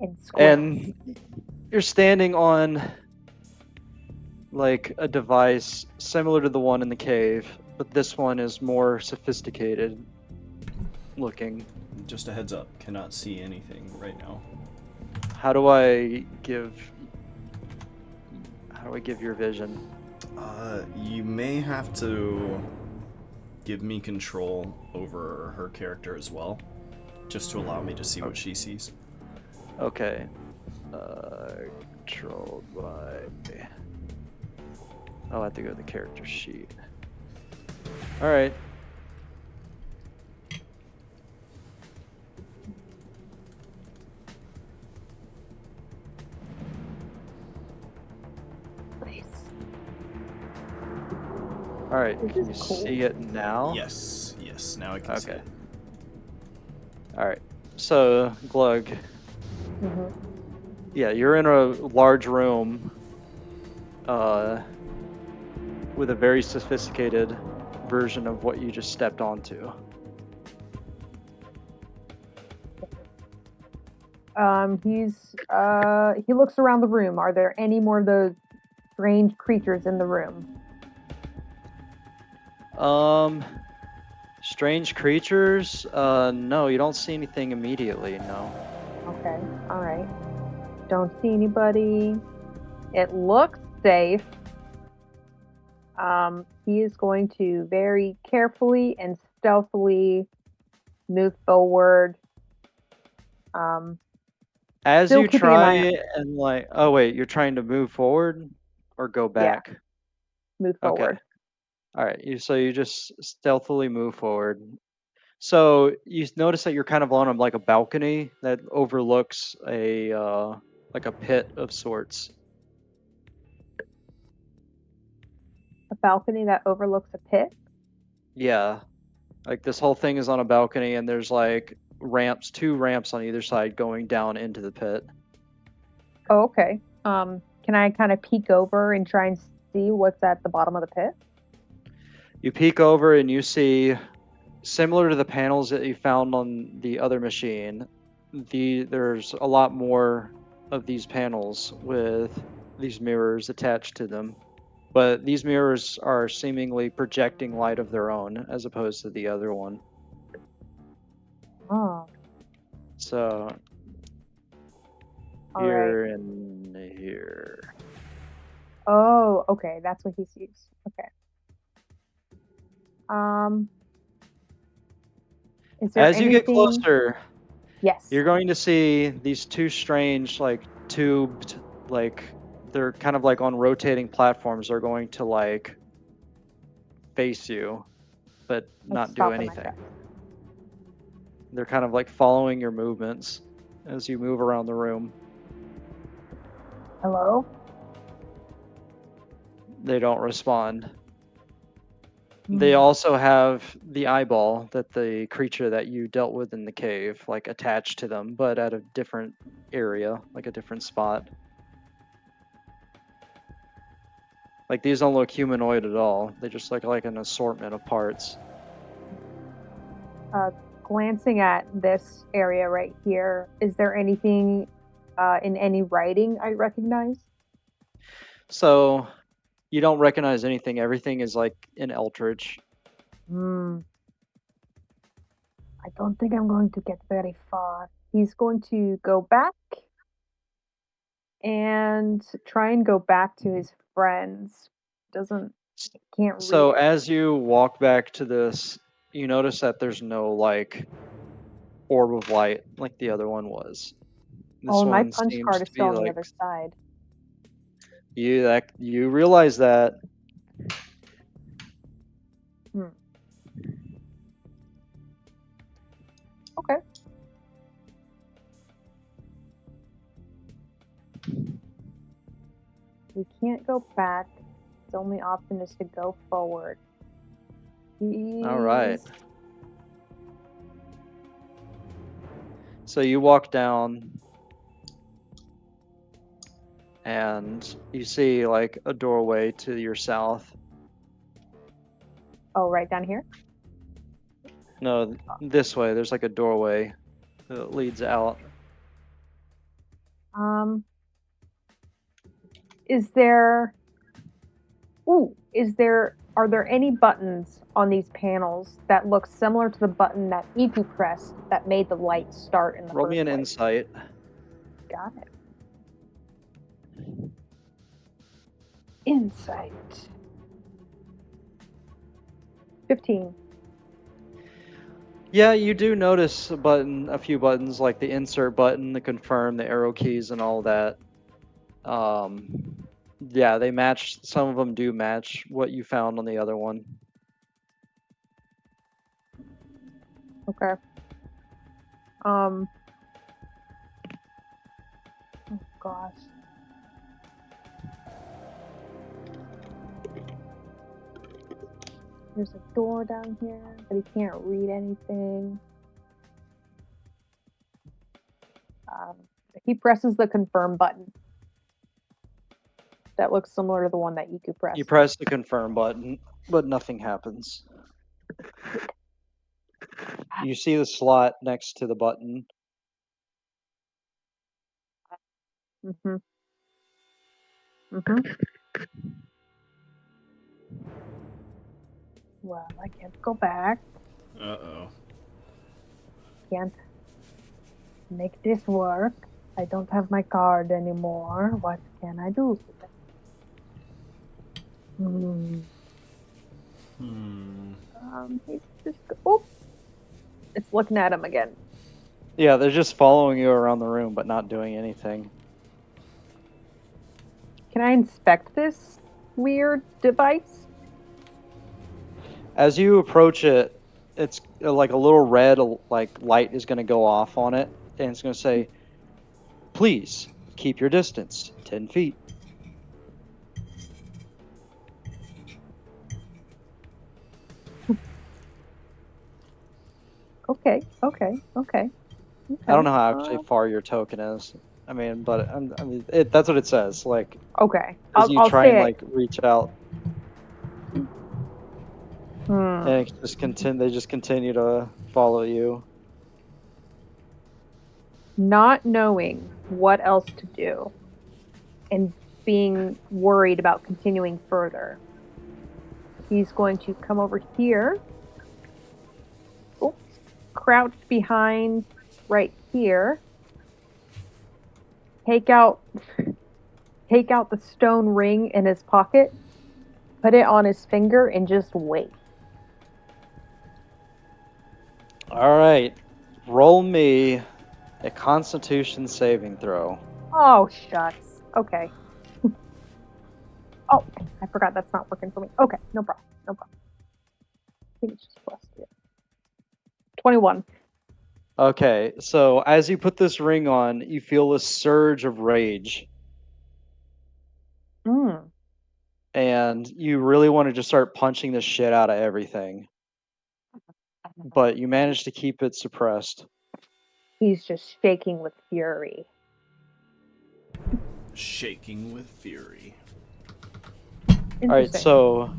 and squints. And you're standing on like a device similar to the one in the cave, but this one is more sophisticated looking. Just a heads up, cannot see anything right now. How do I give your vision? You may have to give me control over her character as well, just to allow me to see what she sees. Okay. Controlled by... I'll have to go to the character sheet. Alright. All right, This can you is cool. see it now? Yes, now I can see Okay. it. All right. So, Glug, Hmm. yeah, you're in a large room with a very sophisticated version of what you just stepped onto. He looks around the room. Are there any more of those strange creatures in the room? Strange creatures? No, you don't see anything immediately, no. Okay, all right. Don't see anybody. It looks safe. He is going to very carefully and stealthily move forward. Um, As Still you keeping an try eye on. and like, oh wait, you're trying to move forward or go Yeah, back? move Okay. forward. All right. You just stealthily move forward. So you notice that you're kind of on like a balcony that overlooks a like a pit of sorts. A balcony that overlooks a pit. Yeah. Like this whole thing is on a balcony and there's like ramps, two ramps on either side going down into the pit. Oh, okay. Can I kind of peek over and try and see what's at the bottom of the pit? You peek over and you see, similar to the panels that you found on the other machine, there's a lot more of these panels with these mirrors attached to them. But these mirrors are seemingly projecting light of their own as opposed to the other one. Oh, So all right. here and here. Oh, okay. That's what he sees. Okay. Um, is there As you get anything? closer, Yes. you're going to see these two strange, like tubed, like they're kind of like on rotating platforms. They're going to like face you, but I not do stop in my anything. tracks. They're kind of like following your movements as you move around the room. Hello? They don't respond. They Hmm. also have the eyeball that the creature that you dealt with in the cave, like attached to them, but at a different area, like a different spot. Like these don't look humanoid at all. They just look like an assortment of parts. Glancing at this area right here, is there anything in any writing I recognize? So you don't recognize anything. Everything is like in Eldritch. Hmm. I don't think I'm going to get very far. He's going to go back and try and go back to his friends. Doesn't can't So read it. as you walk back to this, you notice that there's no like orb of light like the other one was. This Oh, my one punch seems card is to still be on the like other side. you realize that. Hmm. Okay. We can't go back. His only option is to go forward. All right. He's So you walk down and you see like a doorway to your south. right down here. No, this way. There's like a doorway that leads out. Um, is there? Ooh, Are there any buttons on these panels that look similar to the button that Iku pressed that made the light start in the Roll me first an place? insight. Got it. Insight. 15. Yeah, you do notice a few buttons like the insert button, the confirm, the arrow keys, and all that. Yeah, they match. Some of them do match what you found on the other one. Okay. Oh gosh. There's a door down here, but he can't read anything. He presses the confirm button. That looks similar to the one that Iku pressed. You press the confirm button, but nothing happens. You see the slot next to the button. Mm-hmm. Mm-hmm. Well, I can't go back. Uh-oh. Can't make this work. I don't have my card anymore. What can I do? He's just it's looking at him again. Yeah, they're just following you around the room, but not doing anything. Can I inspect this weird device? As you approach it, it's like a little red like light is going to go off on it, and it's going to say, "Please keep your distance, 10 feet." Okay. I don't know how actually far your token is. I mean, but that's what it says. Like, Okay. as you I'll try say and it. like reach out, Hmm. and it just they just continue to follow you. Not knowing what else to do and being worried about continuing further, he's going to come over here. Oops. Crouch behind right here. Take out the stone ring in his pocket, put it on his finger, and just wait. All right, roll me a Constitution saving throw. Oh, shucks. Okay. Oh, I forgot that's not working for me. Okay, no problem. I think it's just +2. 21. Okay, so as you put this ring on, you feel a surge of rage, and you really want to just start punching the shit out of everything. But you manage to keep it suppressed. He's just shaking with fury. Shaking with fury. All right, so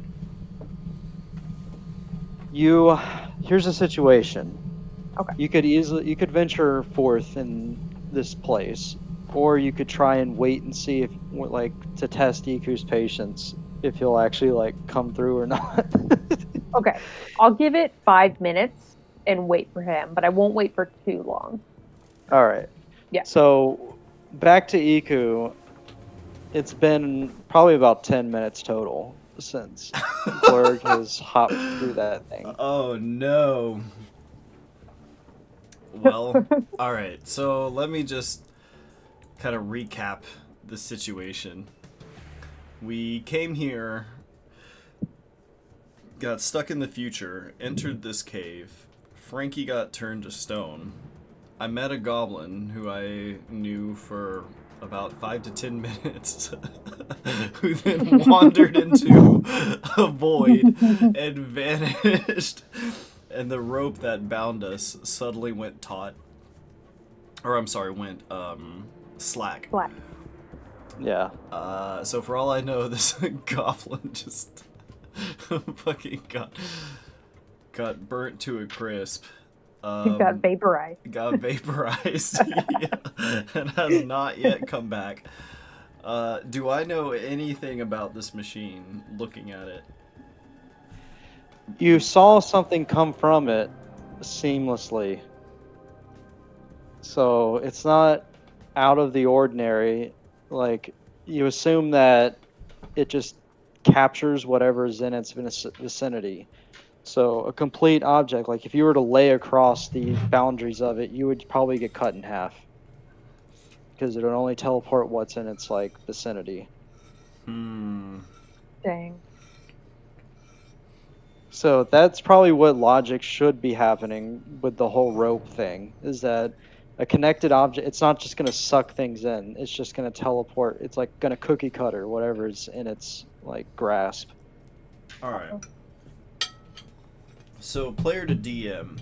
here's the situation. Okay. You could venture forth in this place, or you could try and wait and see if to test Iku's patience, if he'll actually come through or not. Okay, I'll give it 5 minutes and wait for him, but I won't wait for too long. All right. Yeah. So back to Iku. It's been probably about 10 minutes total since Blurg has hopped through that thing. Oh no. Well, alright, so let me just kind of recap the situation. We came here, got stuck in the future, entered this cave. Frankie got turned to stone. I met a goblin who I knew for about 5 to 10 minutes, who then wandered into a void and vanished. And the rope that bound us suddenly went taut. Or I'm sorry, went slack. Black. Yeah. So for all I know, this goblin just fucking got burnt to a crisp. He got vaporized. Got vaporized, yeah, and has not yet come back. Do I know anything about this machine looking at it? You saw something come from it seamlessly. So it's not out of the ordinary. Like, you assume that it just captures whatever's in its vicinity. So a complete object, like if you were to lay across the boundaries of it, you would probably get cut in half. Because it would only teleport what's in its vicinity. Dang. So that's probably what logic should be happening with the whole rope thing, is that a connected object, it's not just going to suck things in, it's just going to teleport. It's like going to cookie cutter whatever's in its grasp. All right. So, player to DM,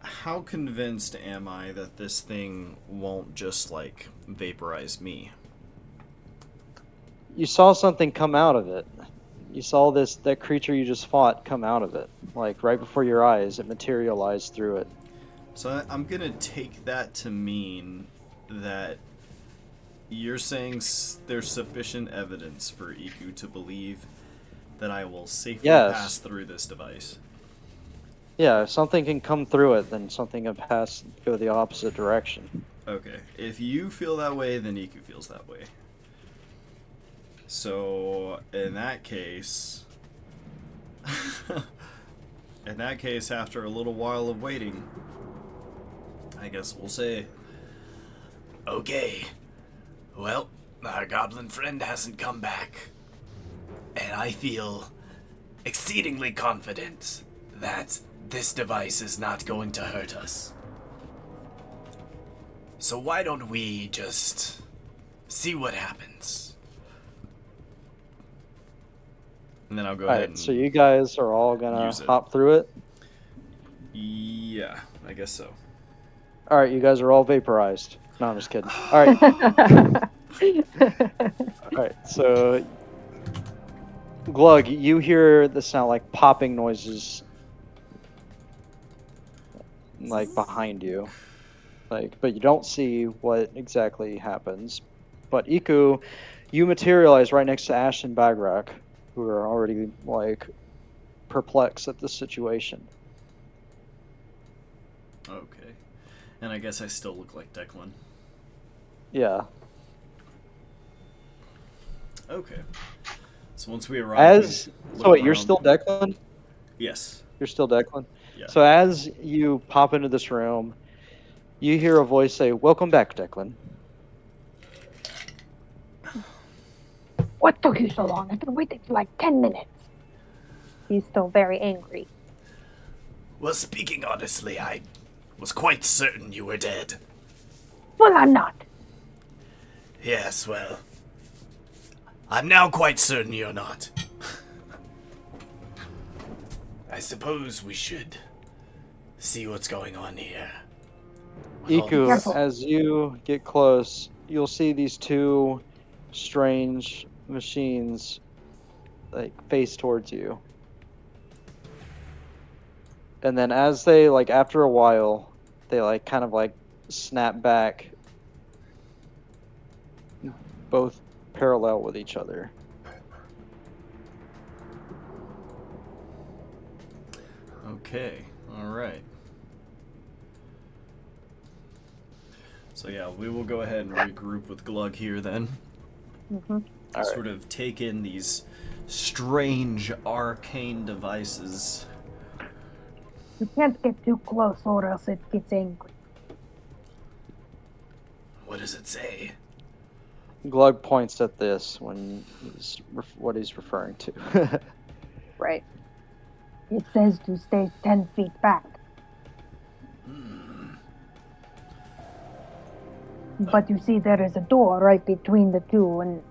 how convinced am I that this thing won't just, like, vaporize me? You saw something come out of it. You saw that creature you just fought come out of it. Like, right before your eyes, it materialized through it. So I'm gonna take that to mean that you're saying there's sufficient evidence for Iku to believe that I will safely Yes. pass through this device. Yeah, if something can come through it, then something can go the opposite direction. Okay, if you feel that way, then Iku feels that way. So, in that case, after a little while of waiting, I guess we'll say, Okay. Well, our goblin friend hasn't come back. And I feel exceedingly confident that this device is not going to hurt us. So why don't we just see what happens? and then I'll go ahead Alright, and so you guys are all gonna use it. hop through it. Yeah, I guess so. Alright, you guys are all vaporized. No, I'm just kidding. Alright, alright, so Glug, you hear the sound like popping noises like behind you. But you don't see what exactly happens. But Iku, you materialize right next to Ash and Bagrak, who are already like perplexed at the situation. Okay. And I guess I still look like Declan. Yeah. Okay. So once we arrive, So wait, you're still Declan? Yes. You're still Declan? Yeah. So as you pop into this room, you hear a voice say, "Welcome back, Declan." What took you so long? I've been waiting for like 10 minutes. He's still very angry. Well, speaking honestly, I was quite certain you were dead. Well, I'm not. Yes, well, I'm now quite certain you're not. I suppose we should see what's going on here. Iku, Careful. as you get close, you'll see these two strange machines like face towards you. And then as they like after a while, they like kind of like snap back, both parallel with each other. Okay. All right. So yeah, we will go ahead and regroup with Glug here then. Mm-hmm. All Sort of take in these strange arcane devices. You can't get too close or else it gets angry. What does it say? Glug points at this when what he's referring to. Right. It says to stay 10 feet back. But you see, there is a door right between the two, and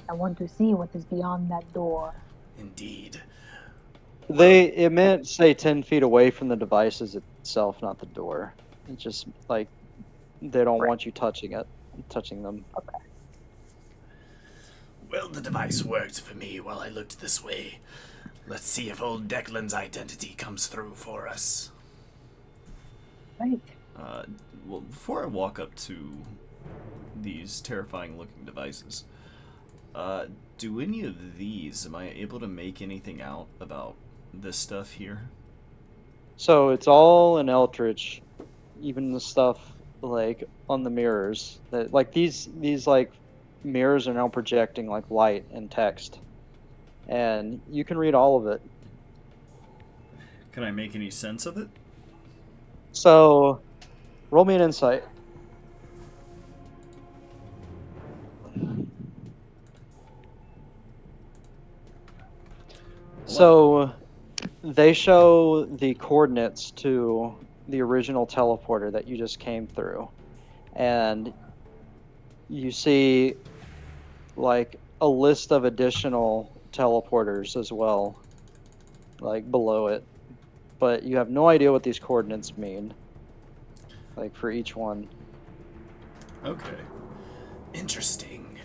I want to see what is beyond that door. Indeed. It meant say 10 feet away from the devices itself, not the door. It's just like they don't Right. want you touching them. Okay. Well, the device worked for me while I looked this way. Let's see if old Declan's identity comes through for us. Right. Well, before I walk up to these terrifying-looking devices, do any of these, am I able to make anything out about this stuff here? So it's all in Eldritch, even the stuff like on the mirrors. That like these like mirrors are now projecting like light and text, and you can read all of it. Can I make any sense of it? So roll me an insight. So they show the coordinates to the original teleporter that you just came through. And you see like a list of additional teleporters as well. like below it, but you have no idea what these coordinates mean. Like for each one. Okay. Interesting.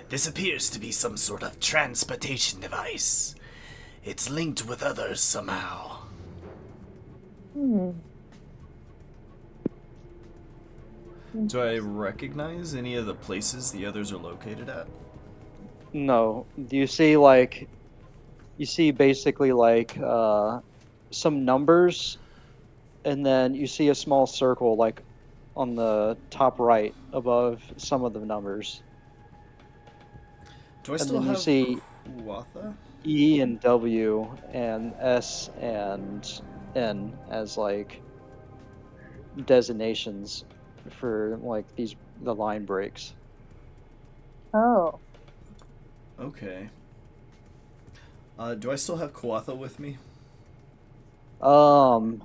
This appears to be some sort of transportation device. It's linked with others somehow. Hmm. Do I recognize any of the places the others are located at? No, do you see like you see basically like some numbers, and then you see a small circle like on the top right above some of the numbers. Do I And still then you have see Kuatha? E and W and S and N as like designations for like the line breaks. Oh. Okay. Do I still have Kuatha with me? No,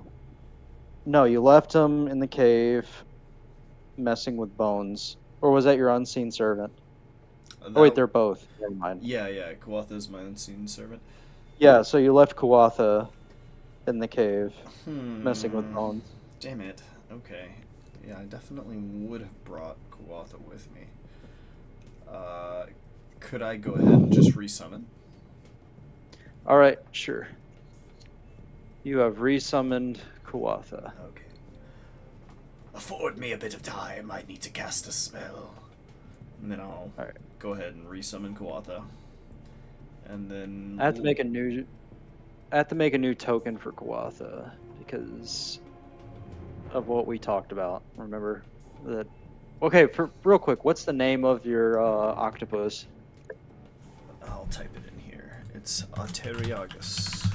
you left him in the cave messing with bones. Or was that your unseen servant? Oh wait, That, they're both. Never mind. yeah, Kuatha is my unseen servant. Yeah, so you left Kuatha in the cave messing with Hmm. bones. Damn it. Okay. Yeah, I definitely would have brought Kuatha with me. Could I go ahead and just resummon? Alright, sure. You have resummoned Kuatha. Okay. Afford me a bit of time. I need to cast a spell. And then I'll Alright. go ahead and resummon Kuatha. And then I have to make a new token for Kuatha because of what we talked about. Remember that? Okay, for real quick, what's the name of your octopus? I'll type it in here. It's Ateriagus.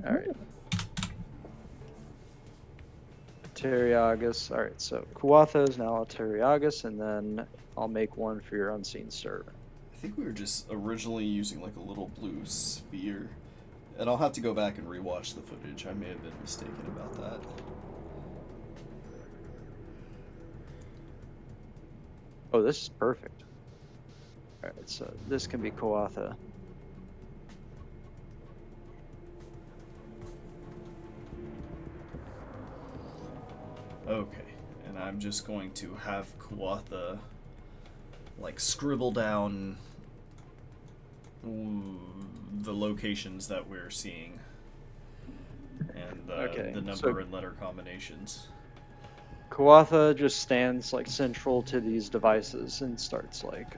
All right, Teriagus. All right, so Kuatha is now Teriagus, and then I'll make one for your unseen servant. I think we were just originally using like a little blue sphere. And I'll have to go back and rewatch the footage. I may have been mistaken about that. Oh, this is perfect. All right, so this can be Kuatha. Okay, and I'm just going to have Kuatha like scribble down the locations that we're seeing and Okay, the number so and letter combinations. Kuatha just stands like central to these devices and starts like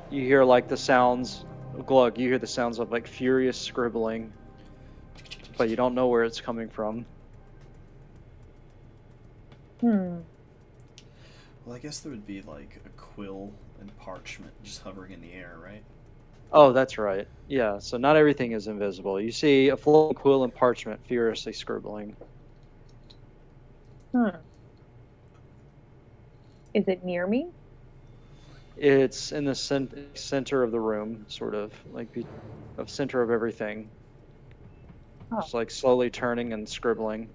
you hear like the sounds Glug, you hear the sounds of like furious scribbling, but you don't know where it's coming from. Hmm. Well, I guess there would be like a quill and parchment just hovering in the air, right? Oh, that's right. Yeah, so not everything is invisible. You see a floating quill and parchment furiously scribbling. Hmm. Is it near me? It's in the center of the room, sort of like of center of everything. Oh. Just like slowly turning and scribbling.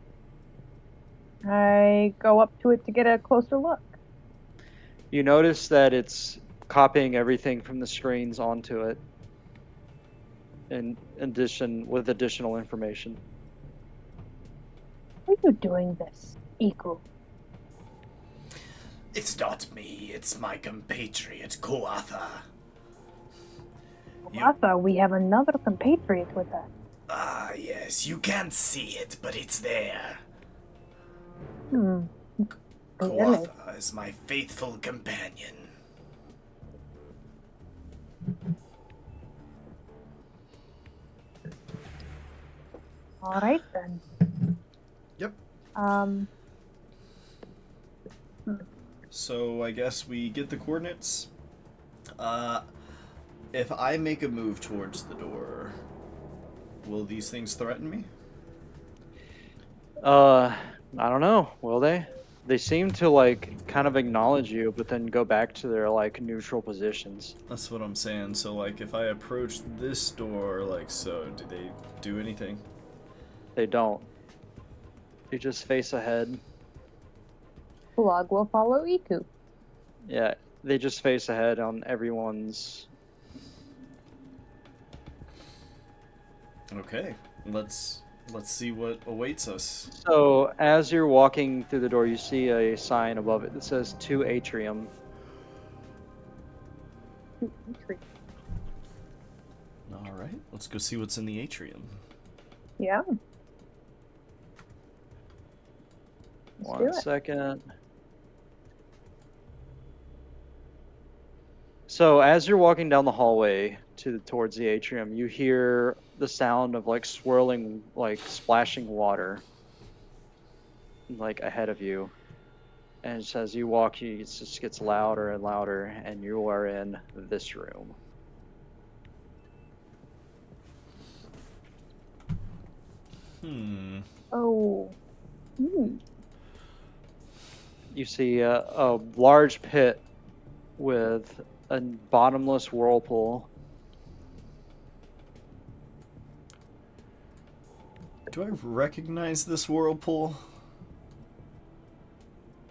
I go up to it to get a closer look. You notice that it's copying everything from the screens onto it, in addition with additional information. Why are you doing this, Iku? It's not me, it's my compatriot, Kuatha. I thought we have another compatriot with us. Ah, yes, you can't see it, but it's there. Hmm. Really? Kuatha is my faithful companion. All right then. Yep. So I guess we get the coordinates. If I make a move towards the door, will these things threaten me? I don't know. Will they? They seem to like kind of acknowledge you, but then go back to their like neutral positions. That's what I'm saying. So like if I approach this door like so, do they do anything? They don't. They just face ahead. Glug will follow Iku. Yeah, they just face ahead on everyone's. Okay. let's see what awaits us. So as you're walking through the door, you see a sign above it that says "To Atrium." All right, let's go see what's in the atrium. Yeah. One do it. second. So as you're walking down the hallway towards the atrium, you hear the sound of like swirling, like splashing water, like ahead of you. And just as you walk, it just gets louder and louder, and you are in this room. Oh. You see a large pit with a bottomless whirlpool. Do I recognize this whirlpool?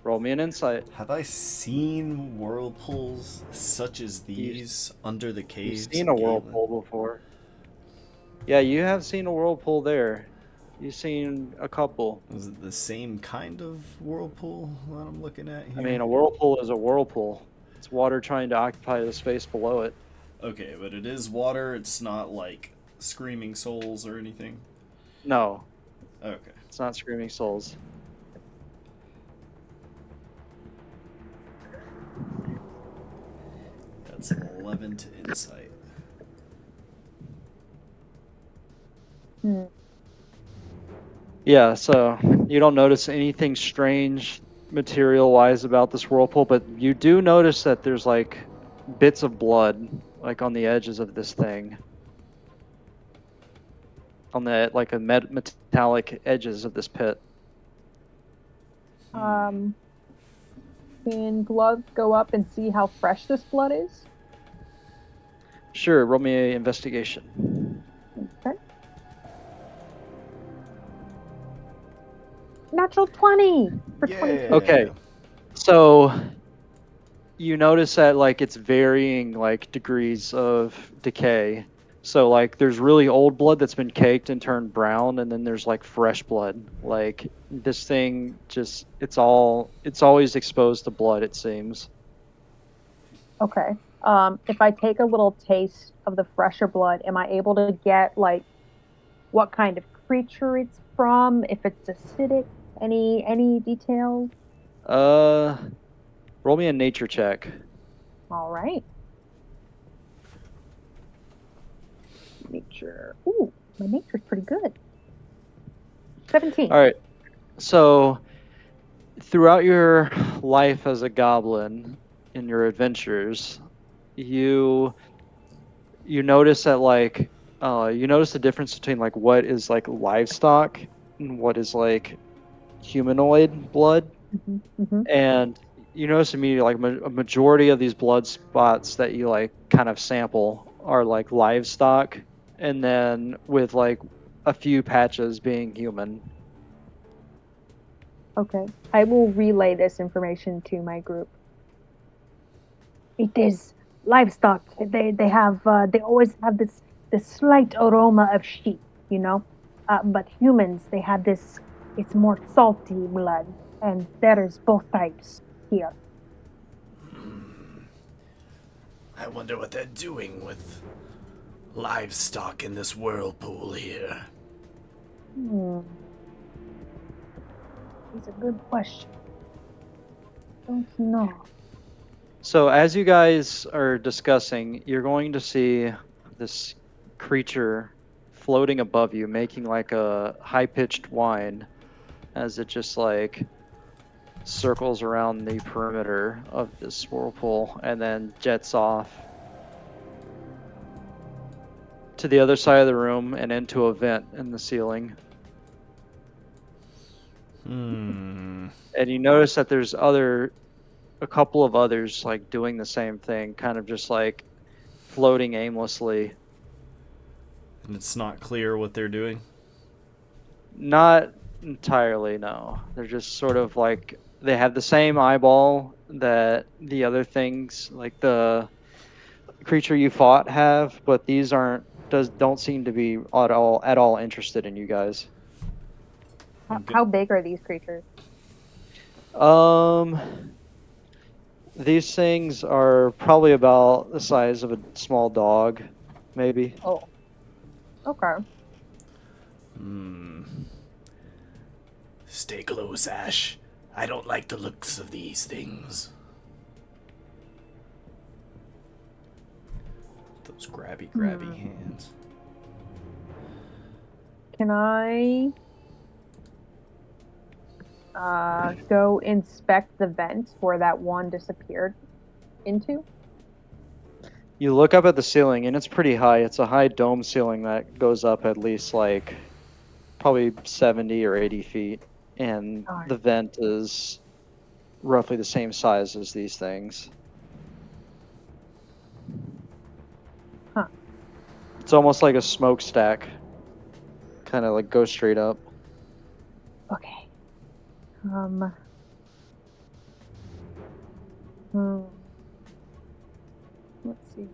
Roll me an insight. Have I seen whirlpools such as these under the caves? You've seen a of Galen? whirlpool before. Yeah, you have seen a whirlpool there. You've seen a couple. Is it the same kind of whirlpool that I'm looking at here? I mean, a whirlpool is a whirlpool. It's water trying to occupy the space below it. Okay, but it is water. It's not like Screaming Souls or anything. No, Okay. it's not Screaming Souls. That's an 11 to insight. Yeah, so you don't notice anything strange material-wise about this whirlpool, but you do notice that there's like bits of blood like on the edges of this thing. On the like a metallic edges of this pit. Can Glug go up and see how fresh this blood is? Sure, roll me an investigation. Okay. Natural 20 for 22. Okay. So you notice that like it's varying like degrees of decay. So like there's really old blood that's been caked and turned brown, and then there's like fresh blood. Like this thing just it's always exposed to blood, it seems. Okay. If I take a little taste of the fresher blood, am I able to get like what kind of creature it's from? If it's acidic, any details? Roll me a nature check. All right. Nature. Ooh, my nature's pretty good. 17. All right. So throughout your life as a goblin in your adventures, you notice that like you notice the difference between like what is like livestock and what is like humanoid blood. And you notice immediately like a majority of these blood spots that you like kind of sample are like livestock, and then with like a few patches being human. Okay. I will relay this information to my group. It is livestock. They have they always have this slight aroma of sheep, you know. But humans, they have this. It's more salty blood, and there is both types here. I wonder what they're doing with livestock in this whirlpool here. It's a good question. Don't know. So as you guys are discussing, you're going to see this creature floating above you, making like a high-pitched whine as it just like circles around the perimeter of this whirlpool and then jets off to the other side of the room and into a vent in the ceiling. And you notice that there's a couple of others like doing the same thing, kind of just like floating aimlessly. And it's not clear what they're doing? Not entirely, no. They're just sort of like, they have the same eyeball that the other things, like the creature you fought, have, but these aren't don't seem to be at all interested in you guys. How big are these creatures? These things are probably about the size of a small dog, maybe. Oh. Okay. Stay close, Ash. I don't like the looks of these things. Those grabby hands. Can I go inspect the vent where that one disappeared into? You look up at the ceiling, and it's pretty high. It's a high dome ceiling that goes up at least like probably 70 or 80 feet, and Darn. the vent is roughly the same size as these things. Huh. It's almost like a smokestack, kind of like go straight up. Okay. Let's see.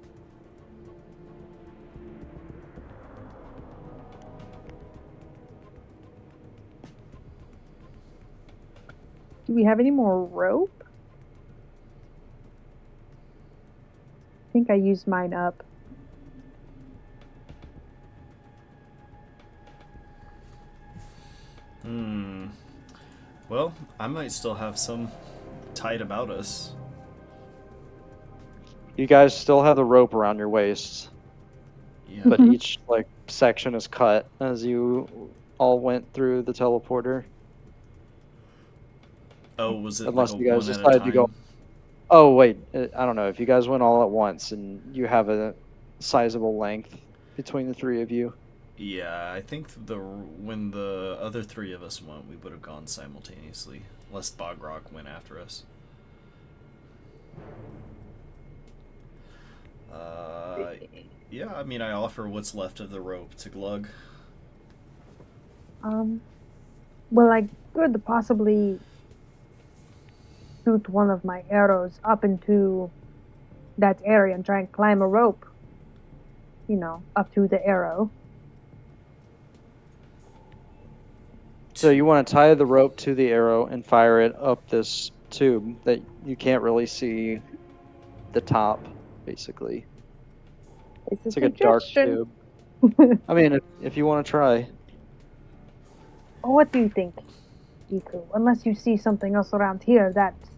Do we have any more rope? I think I used mine up. Well, I might still have some tied about us. You guys still have the rope around your waists, Yeah. but each like section is cut as you all went through the teleporter. Oh, was it Unless like a you guys one at a decided time? to go. Oh wait, I don't know if you guys went all at once and you have a sizable length between the three of you. Yeah, I think when the other three of us went, we would have gone simultaneously, unless Bogrock went after us. Yeah, I mean, I offer what's left of the rope to Glug. Well, I could possibly shoot one of my arrows up into that area and try and climb a rope. You know, up to the arrow. So you want to tie the rope to the arrow and fire it up this tube that you can't really see the top, basically. It's like a dark tube. I mean, if you want to try. Well, what do you think, Iku? Unless you see something else around here that's...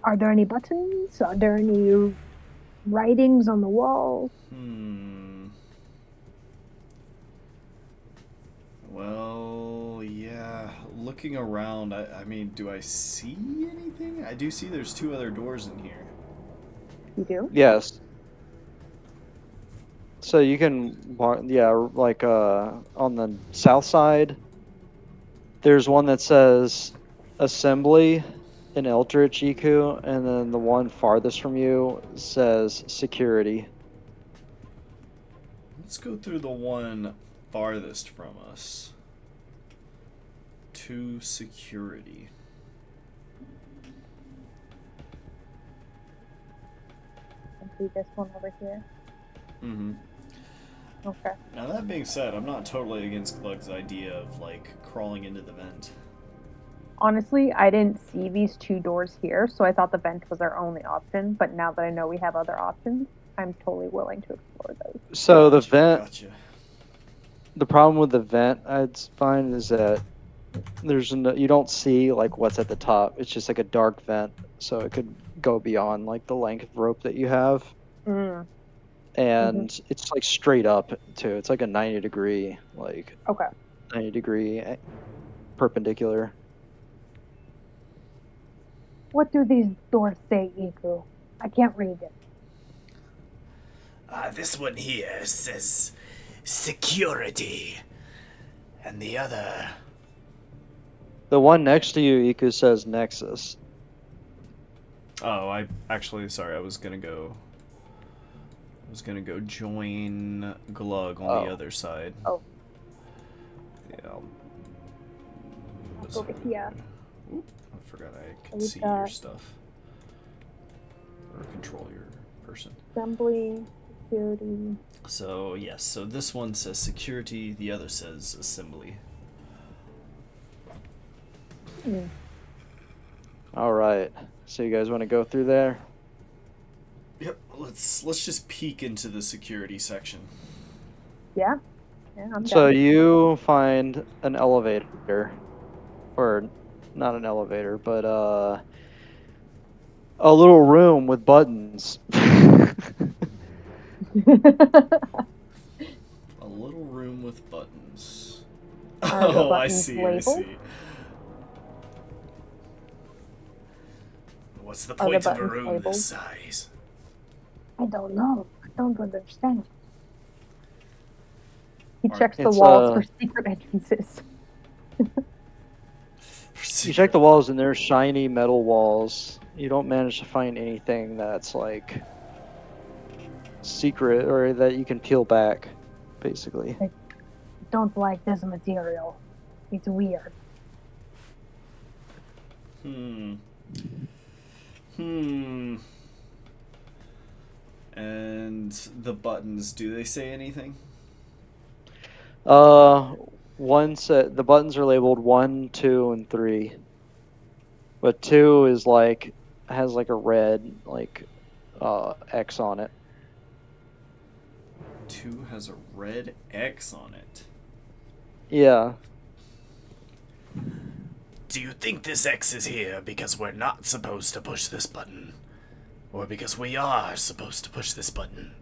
Are there any buttons? Are there any writings on the wall? Well, yeah. Looking around, I mean, do I see anything? I do see there's two other doors in here. You do? Yes. So you can walk, yeah, like on the south side, there's one that says assembly in Eldritch Iku, and then the one farthest from you says security. Let's go through the one farthest from us. To security. I see this one over here. Mm-hmm. Okay. Now that being said, I'm not totally against Glug's idea of, like, crawling into the vent. Honestly, I didn't see these two doors here, so I thought the vent was our only option. But now that I know we have other options, I'm totally willing to explore those. So the vent, Gotcha. the problem with the vent I'd find is that you don't see like what's at the top. It's just like a dark vent, so it could go beyond like the length of rope that you have. And it's like straight up too. It's like a 90-degree, like 90-degree perpendicular. What do these doors say, Iku? I can't read it. This one here says security. And the other... The one next to you, Iku, says Nexus. Oh, I was gonna go join Glug on the other side. Oh. Yeah. Over here. Oop, I forgot I can see your stuff. Or control your person. Assembly, security. So, yes, so this one says security, the other says assembly. Hmm. All right. So you guys want to go through there? Yep, let's just peek into the security section. Yeah. Yeah, I'm So down. you find an elevator, or not an elevator, but a little room with buttons. A little room with buttons. Are the Oh, I buttons see, labeled? I see. What's the Are the point of a buttons room labeled? this size? I don't know. I don't understand. He Alright. checks the It's, walls for secret entrances. You check the walls and they're shiny metal walls. You don't manage to find anything that's like secret or that you can peel back, basically. I don't like this material. It's weird. Hmm. And the buttons, do they say anything? One set the buttons are labeled 1, 2, and 3. But 2 is like has like a red like X on it. 2 has a red X on it. Yeah. Do you think this X is here because we're not supposed to push this button? Or because we are supposed to push this button?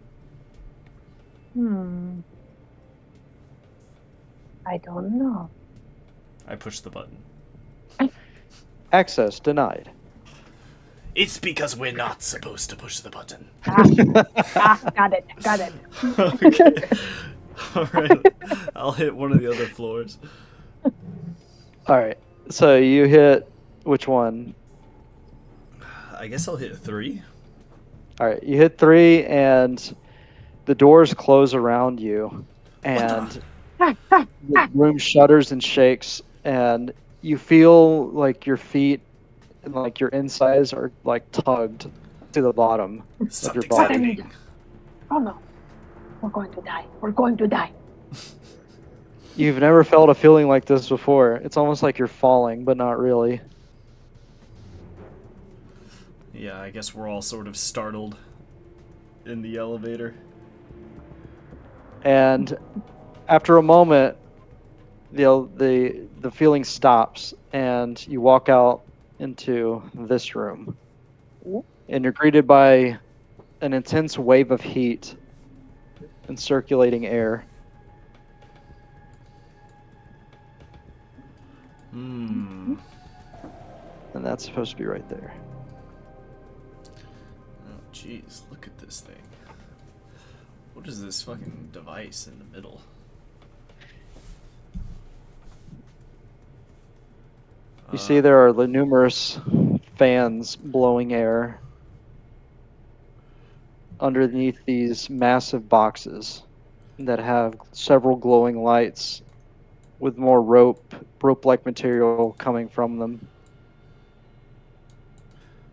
I don't know. I push the button. Access denied. It's because we're not supposed to push the button. Got it. Got it. Okay. Alright. I'll hit one of the other floors. All right. So you hit which one? I guess I'll hit 3. All right. You hit 3 and the doors close around you and the room shudders and shakes and you feel like your feet and like your insides are like tugged to the bottom of your Something's body. happening. Oh no. We're going to die. We're going to die. You've never felt a feeling like this before. It's almost like you're falling, but not really. Yeah, I guess we're all sort of startled in the elevator. And after a moment, the feeling stops, and you walk out into this room, and you're greeted by an intense wave of heat and circulating air. Hmm. And that's supposed to be right there. Oh, jeez, look at this thing. What is this fucking device in the middle? You see there are the numerous fans blowing air underneath these massive boxes that have several glowing lights with more rope-like material coming from them.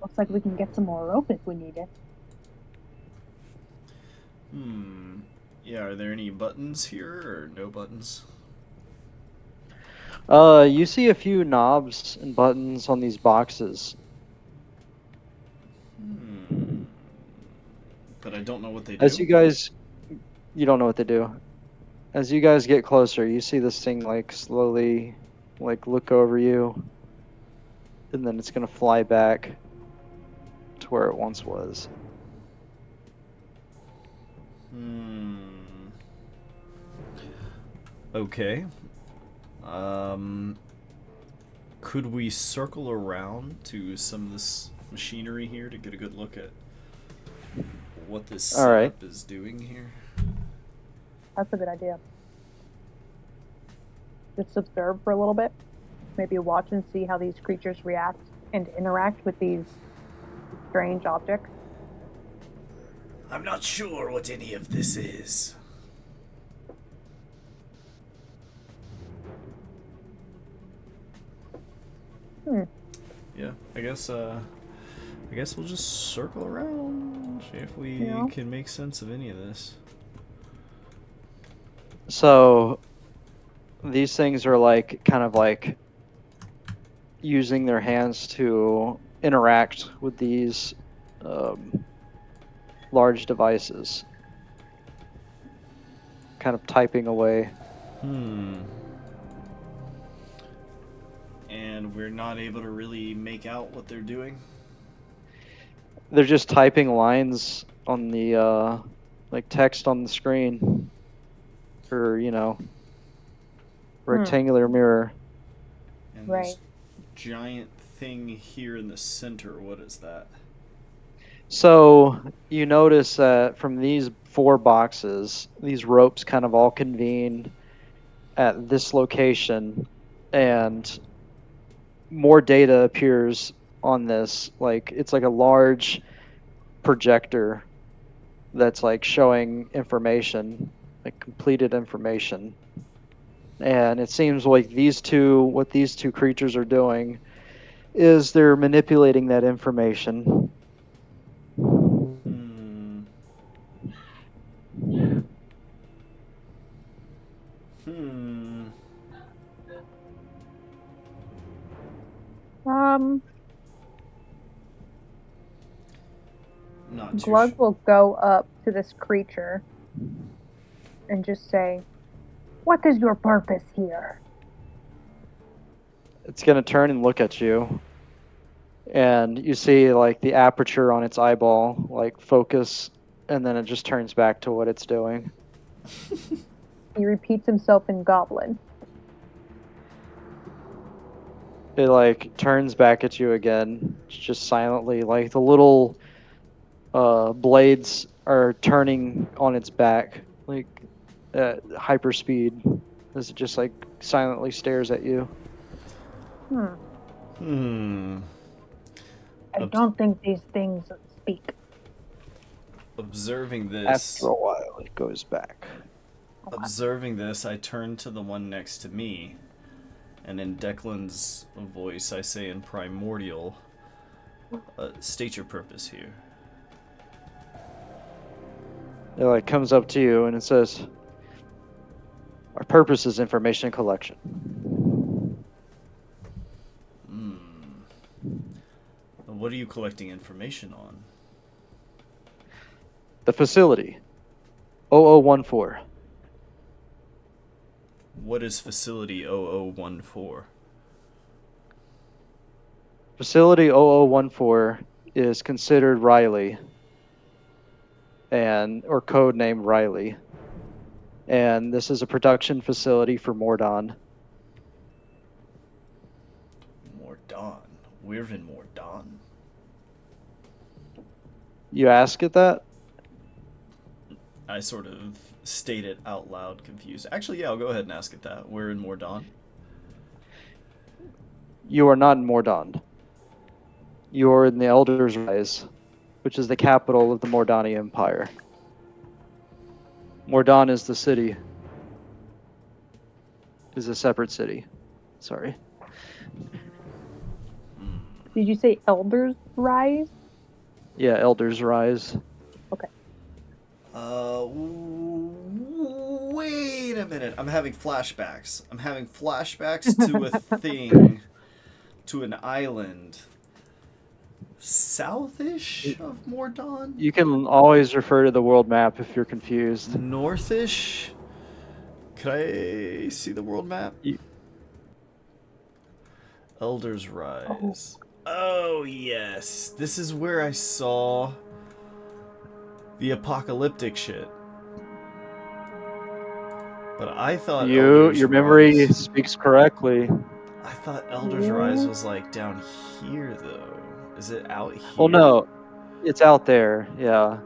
Looks like we can get some more rope if we need it. Hmm. Yeah, are there any buttons here or no buttons? You see a few knobs and buttons on these boxes. Hmm. But I don't know what they do. As you don't know what they do. As you guys get closer, you see this thing like slowly like look over you, and then it's gonna fly back to where it once was. Okay. Could we circle around to some of this machinery here to get a good look at what this All right. setup is doing here? That's a good idea. Just observe for a little bit. Maybe watch and see how these creatures react and interact with these strange objects. I'm not sure what any of this is. Yeah, I guess I guess we'll just circle around, see if we Yeah. can make sense of any of this. So these things are like kind of like using their hands to interact with these large devices, kind of typing away. And we're not able to really make out what they're doing. They're just typing lines on the like text on the screen, or rectangular mirror. And Right. this giant thing here in the center, what is that? So you notice that from these 4 boxes, these ropes kind of all convene at this location, and more data appears on this. Like it's like a large projector that's like showing information, like completed information. And it seems like what these two creatures are doing is they're manipulating that information. Hmm. Hmm. Um, Not too Glug will go up to this creature and just say, "What is your purpose here?" It's going to turn and look at you. And you see like the aperture on its eyeball like focus, and then it just turns back to what it's doing. He repeats himself in Goblin. It like turns back at you again, just silently. Like the little blades are turning on its back, like at hyper speed, as it just like silently stares at you. Hmm. I don't think these things speak. Observing this. After a while, it goes back. Observing this, I turn to the one next to me, and in Declan's voice, I say in Primordial, state your purpose here. It like comes up to you and it says, "Our purpose is information collection." What are you collecting information on? The facility, 0014. What is Facility 0014? Facility 0014 is considered Riley, or code name Riley. And this is a production facility for Mordon. Mordon. We're in Mordon. You ask it that? I sort of state it out loud, confused. Actually, yeah, I'll go ahead and ask it that. We're in Mordon. You are not in Mordon. You are in the Elder's Rise, which is the capital of the Mordani Empire. Mordon is the city. Is a separate city. Sorry. Did you say Elders Rise? Yeah, Elder's Rise. Okay. Wait a minute. I'm having flashbacks. I'm having flashbacks to a thing, to an island, southish of Mordon? You can always refer to the world map if you're confused. Northish? Could I see the world map? Elder's Rise. Oh, yes. This is where I saw the apocalyptic shit. But I thought Elder's Your memory Rise, speaks correctly. I thought Elder's Rise was like down here though. Is it out here? Well, no, it's out there. Yeah.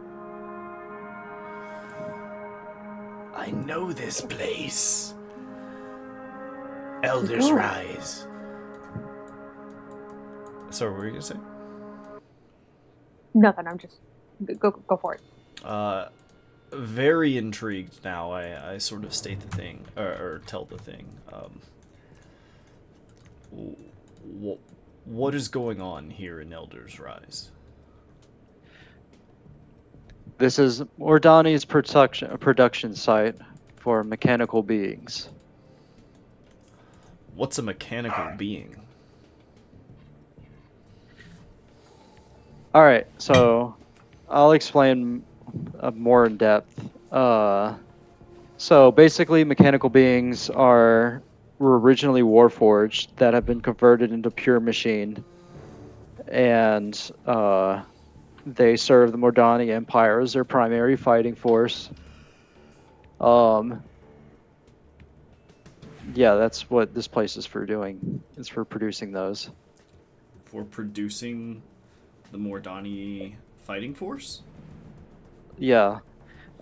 I know this place. Elder's Rise. Sorry, what were you gonna say? Nothing. I'm just go for it. Very intrigued now. I sort of state the thing, or tell the thing. What is going on here in Elder's Rise? This is Mordani's production site for mechanical beings. What's a mechanical being? All right, so I'll explain more in depth. So basically, mechanical beings were originally warforged that have been converted into pure machine, and they serve the Mordani Empire as their primary fighting force. Yeah, that's what this place is for doing. It's for producing those. For producing the Mordani fighting force? Yeah.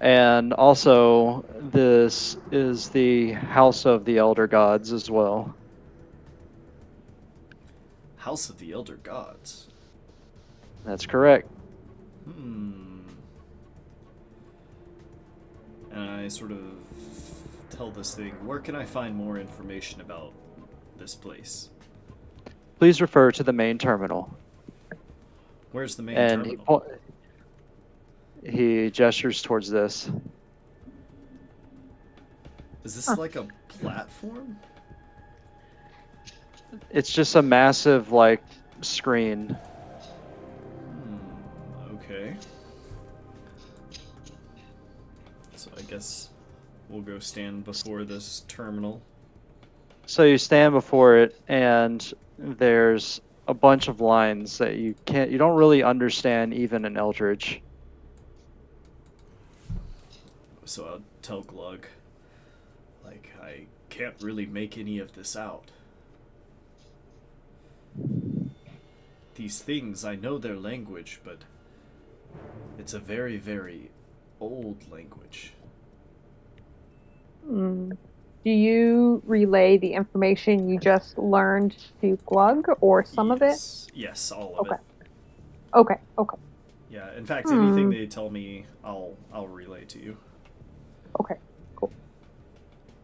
And also, this is the House of the Elder Gods as well. House of the Elder Gods. That's correct. And I sort of tell this thing, where can I find more information about this place? Please refer to the main terminal. Where's the main And terminal? he gestures towards this. Is this like a platform? It's just a massive, like, screen. Okay. So I guess we'll go stand before this terminal. So you stand before it, and there's a bunch of lines that you don't really understand even in Eldritch. So I'll tell Glug, like, I can't really make any of this out. These things, I know their language, but it's a very, very old language. Do you relay the information you just learned to Glug, or some of it? Yes, all of it. Okay. Yeah, in fact, anything they tell me, I'll relay to you. Okay, cool.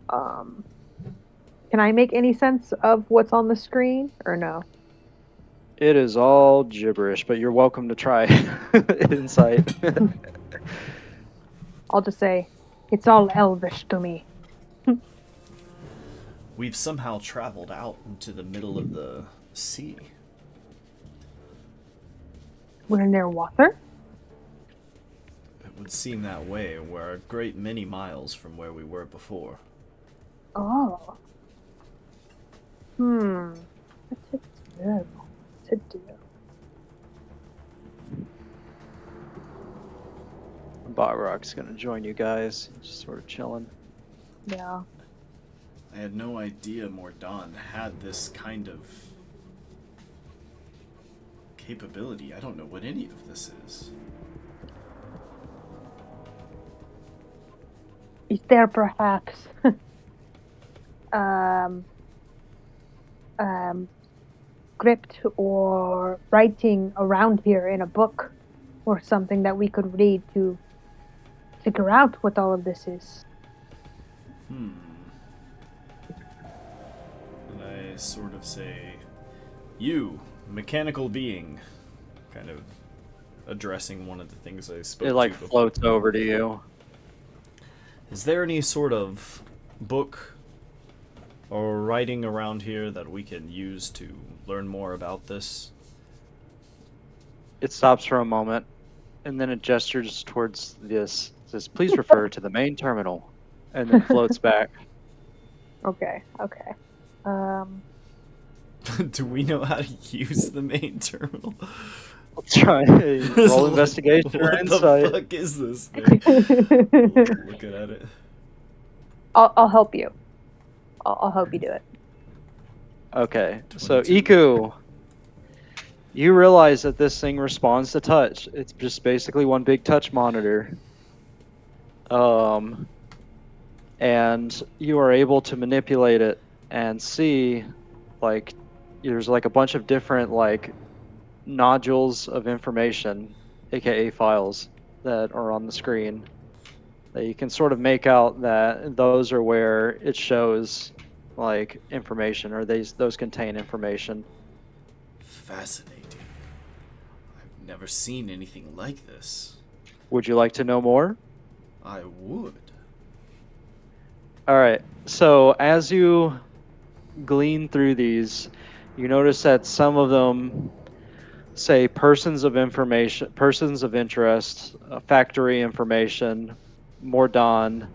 Can I make any sense of what's on the screen, or no? It is all gibberish, but you're welcome to try insight. I'll just say, it's all Elvish to me. We've somehow traveled out into the middle of the sea. We're near water? It would seem that way. We're a great many miles from where we were before. Oh. What to do? Bogrock's gonna join you guys, just sort of chilling. Yeah. I had no idea Mordan had this kind of capability. I don't know what any of this is. Is there perhaps script or writing around here in a book or something that we could read to figure out what all of this is? And I sort of say, you, mechanical being, kind of addressing one of the things I spoke It to like before. floats over to you. Is there any sort of book or writing around here that we can use to learn more about this? It stops for a moment, and then it gestures towards this. It says, "Please refer to the main terminal," and then floats back. Okay. Do we know how to use the main terminal? Let's try roll investigation or What insight. the fuck is this thing? Looking at it. I'll help you. I'll help you do it. Okay, so 22. Iku, you realize that this thing responds to touch. It's just basically one big touch monitor. And you are able to manipulate it and see, like, there's like a bunch of different like nodules of information, aka files, that are on the screen. That you can sort of make out that those are where it shows like information, or those contain information. Fascinating. I've never seen anything like this. Would you like to know more? I would. All right. So as you glean through these, you notice that some of them say persons of information, persons of interest, factory information, Mordon,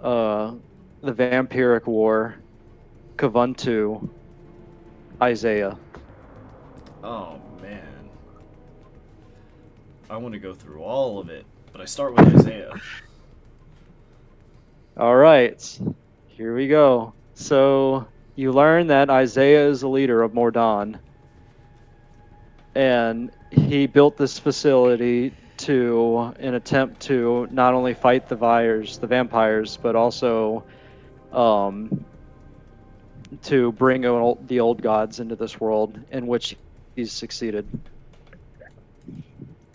the Vampiric War, Kavuntu, Isaiah. Oh man. I want to go through all of it, but I start with Isaiah. All right, here we go. So you learn that Isaiah is the leader of Mordon, and he built this facility to an attempt to not only fight the vampires, but also um, to bring the old gods into this world, in which he's succeeded.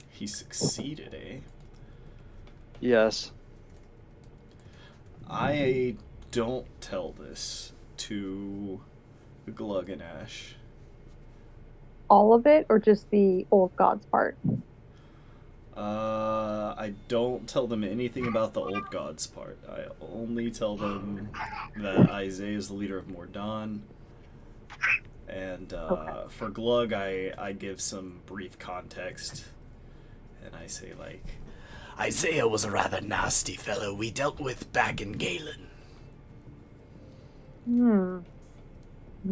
He succeeded, eh? Yes. I don't tell this to Glug and Ash. All of it, or just the old gods part? I don't tell them anything about the old gods part. I only tell them that Isaiah is the leader of Mordon. And for Glug, I give some brief context. And I say, like, Isaiah was a rather nasty fellow we dealt with back in Galen.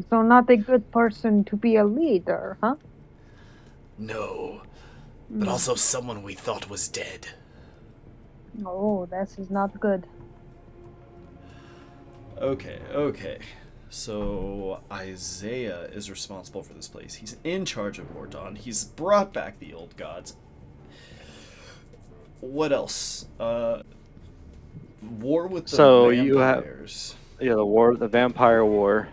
So not a good person to be a leader, huh? No, but also someone we thought was dead. Oh, this is not good. Okay. So Isaiah is responsible for this place. He's in charge of Mordon. He's brought back the old gods. What else? War with the So you have- vampires. The Vampire War.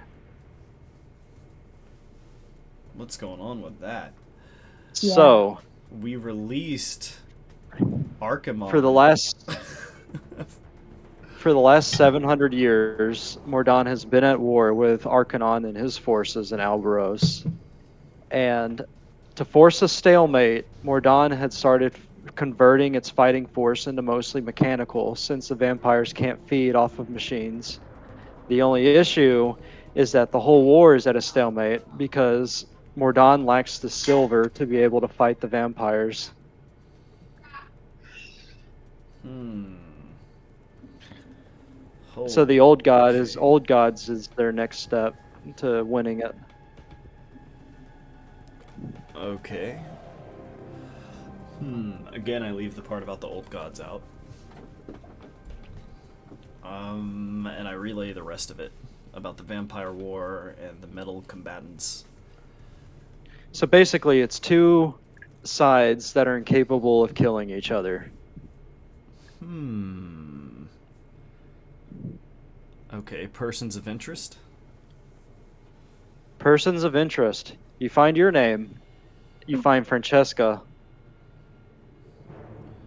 What's going on with that? Yeah. So We released Archimon. for the last 700 years, Mordon has been at war with Arcanon and his forces in Albaros. And to force a stalemate, Mordon had started converting its fighting force into mostly mechanical, since the vampires can't feed off of machines. The only issue is that the whole war is at a stalemate because Mordon lacks the silver to be able to fight the vampires. So the old gods is their next step to winning it. Okay. Again, I leave the part about the old gods out. And I relay the rest of it about the vampire war and the metal combatants. So basically, it's two sides that are incapable of killing each other. Okay, persons of interest? Persons of interest. You find your name. You find Francesca.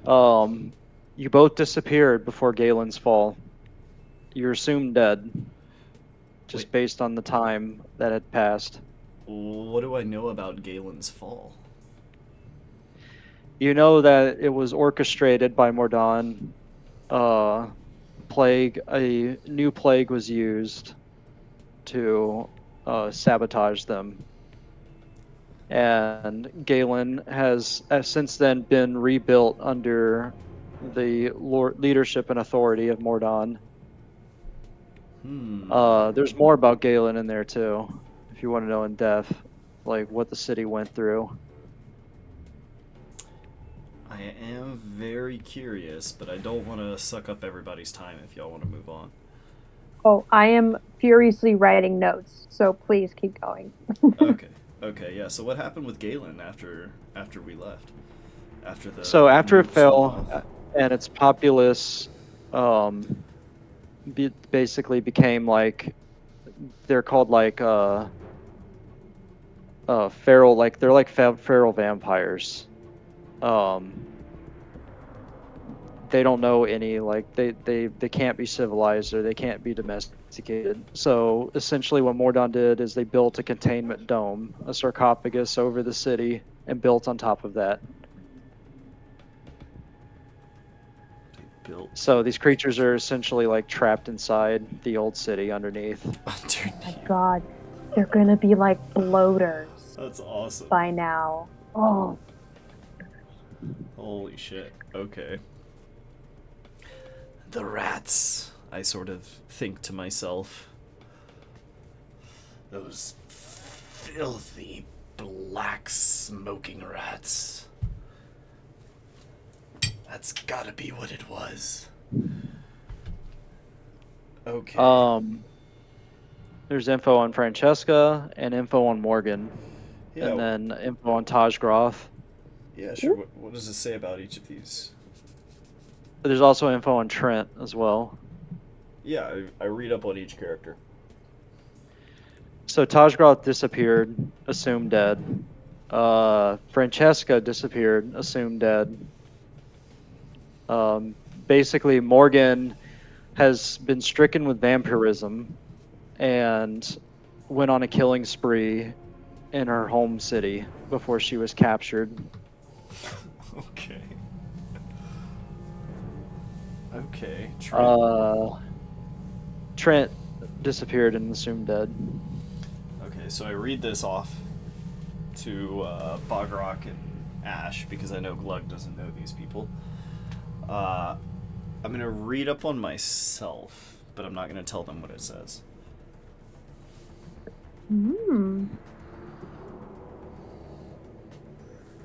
You both disappeared before Galen's fall. You're assumed dead, just Wait. based on the time that had passed. What do I know about Galen's fall? You know that it was orchestrated by Mordon. A new plague was used to sabotage them. And Galen has since then been rebuilt under the leadership and authority of Mordon. There's more about Galen in there too, if you want to know in depth, like what the city went through. I am very curious, but I don't want to suck up everybody's time if y'all want to move on. Oh, I am furiously writing notes, so please keep going. Okay, yeah. So what happened with Galen after we left? After After it nukes went fell off? and its populace basically became like, they're called like feral, like they're like feral vampires. They don't know any, like they can't be civilized or they can't be domesticated. So essentially what Mordon did is they built a containment dome, a sarcophagus over the city, and built on top of that. built So these creatures are essentially like trapped inside the old city underneath. My underneath. God, they're gonna be like bloaters That's awesome. by now. Oh, Holy shit. Okay. The rats. I sort of think to myself. Those filthy black smoking rats. That's gotta be what it was. Okay. There's info on Francesca and info on Morgan, Yeah. and then info on Taj Groth. Yeah, sure. What does it say about each of these? But there's also info on Trent as well. Yeah, I read up on each character. So Taj Groth disappeared, assumed dead. Francesca disappeared, assumed dead. Basically, Morgan has been stricken with vampirism and went on a killing spree in her home city before she was captured. Okay. Okay. Trent. Trent disappeared and assumed dead. Okay, so I read this off to Bogrok and Ash because I know Glug doesn't know these people. I'm gonna read up on myself, but I'm not gonna tell them what it says.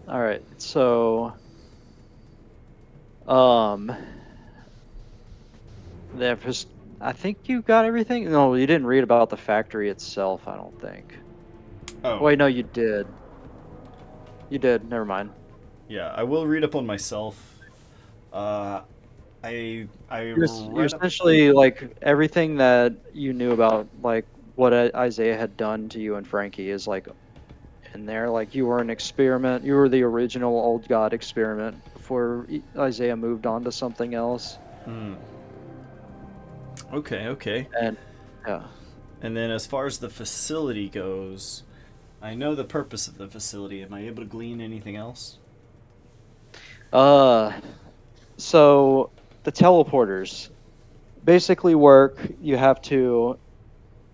All right, so I think you got everything. No, you didn't read about the factory itself, I don't think. Oh, Wait, no, you did. You did. Never mind. yeah, I will read up on myself. You're read up. essentially like everything that you knew about like what Isaiah had done to you and Frankie is like in there. Like you were an experiment. You were the original old god experiment before Isaiah moved on to something else. Okay. And yeah. And then as far as the facility goes, I know the purpose of the facility. Am I able to glean anything else? So the teleporters basically work. You have to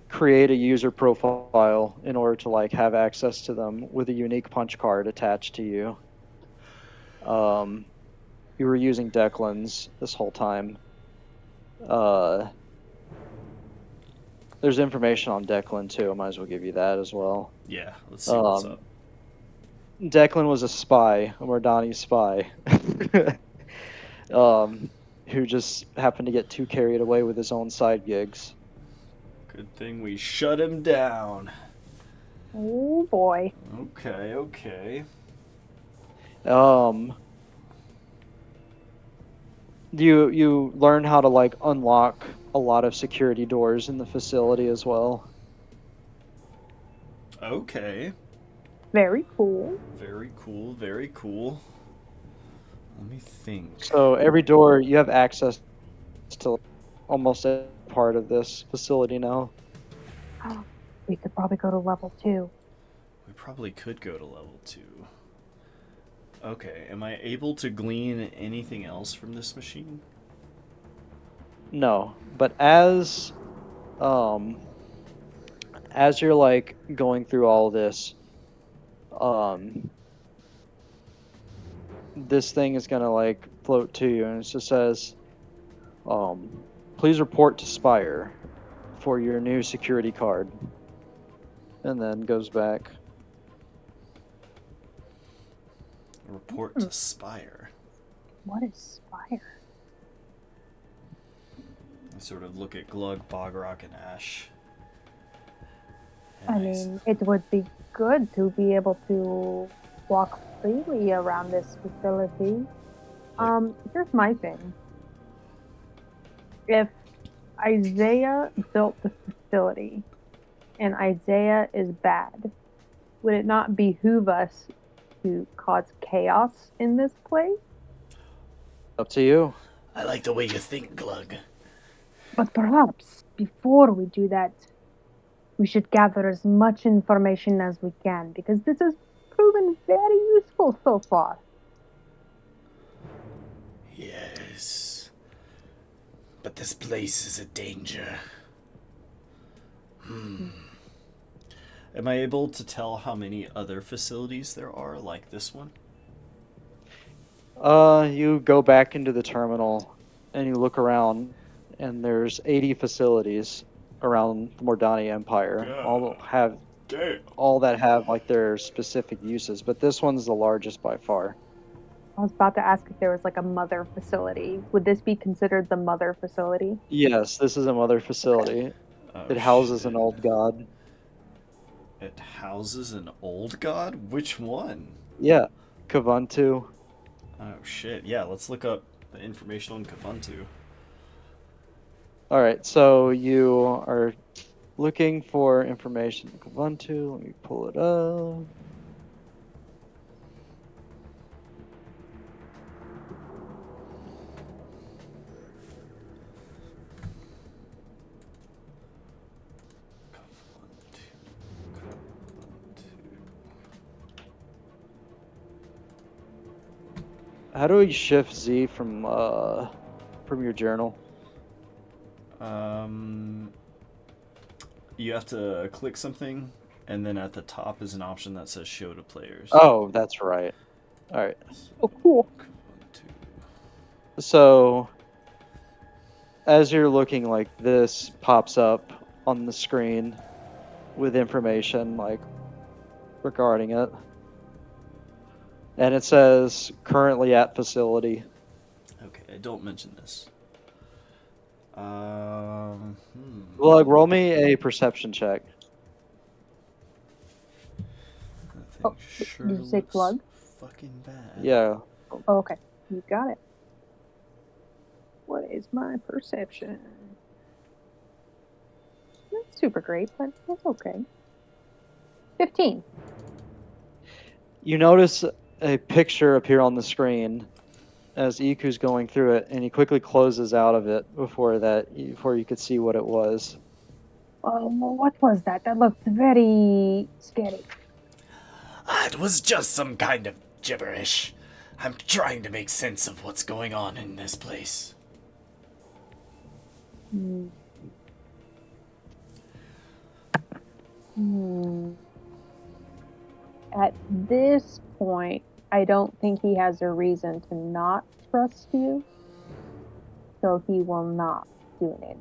create a user profile in order to like have access to them with a unique punch card attached to you. You were using Declan's this whole time. There's information on Declan too. I might as well give you that as well. Yeah, let's see what's up. Declan was a spy, a Mordani spy, who just happened to get too carried away with his own side gigs. Good thing we shut him down. oh boy. Okay. You learn how to like unlock a lot of security doors in the facility as well. Okay. Very cool. Very cool. Let me think. So every door you have access to almost every part of this facility now. We could probably go to level 2. We probably could go to level 2. Okay, am I able to glean anything else from this machine? No, but as you're like going through all this, this thing is gonna like float to you, and it just says, "Please report to Spire for your new security card," and then goes back. Report to Spire. What is Spire? I sort of look at Glug, Bogrok, and Ash. I mean, it would be good to be able to walk freely around this facility. Here's my thing. If Isaiah built the facility and Isaiah is bad, would it not behoove us to cause chaos in this place? Up to you. I like the way you think, Glug. But perhaps before we do that, we should gather as much information as we can, because this has proven very useful so far. Yes. but this place is a danger. Am I able to tell how many other facilities there are like this one? You go back into the terminal and you look around, and there's 80 facilities around the Mordani Empire. All that have like their specific uses, but this one's the largest by far. I was about to ask if there was like a mother facility. Would this be considered the mother facility? Yes, this is a mother facility. Oh, It houses an shit. old god. It houses an old god? Which one? Yeah, Kavuntu. Oh shit, yeah, let's look up the information on Kavuntu. All right, so you are looking for information on Kavuntu. Let me pull it up. How do we shift Z from your journal? You have to click something, and then at the top is an option that says show to players. Oh, that's right. All right. Oh, cool. So, as you're looking, like, this pops up on the screen with information, like, regarding it. And it says, currently at facility. Okay, don't mention this. Glug, roll me a perception check. That thing Oh, sure did you say looks plug? fucking bad. Yeah. Oh, okay. You got it. What is my perception? Not super great, but that's okay. 15. You notice a picture appear on the screen as Iku's going through it, and he quickly closes out of it before you could see what it was. Oh, well, what was that? That looked very scary. It was just some kind of gibberish. I'm trying to make sense of what's going on in this place. At this point, I don't think he has a reason to not trust you, so he will not do it.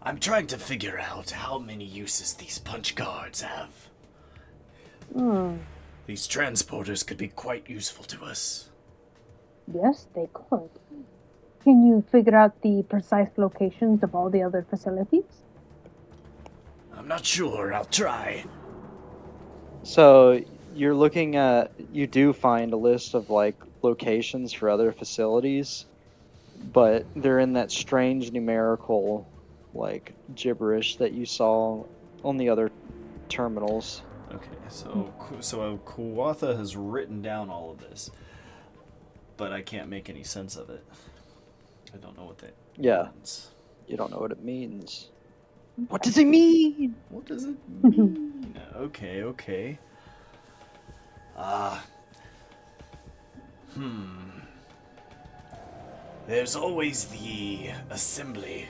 I'm trying to figure out how many uses these punch cards have. These transporters could be quite useful to us. Yes, they could. Can you figure out the precise locations of all the other facilities? I'm not sure. I'll try. So you're looking at, you do find a list of like locations for other facilities, but they're in that strange numerical like gibberish that you saw on the other terminals. Okay, so Kuwatha has written down all of this, but I can't make any sense of it. I don't know what that means. You don't know what it means. What does it mean? What does it mean? Okay. There's always the assembly.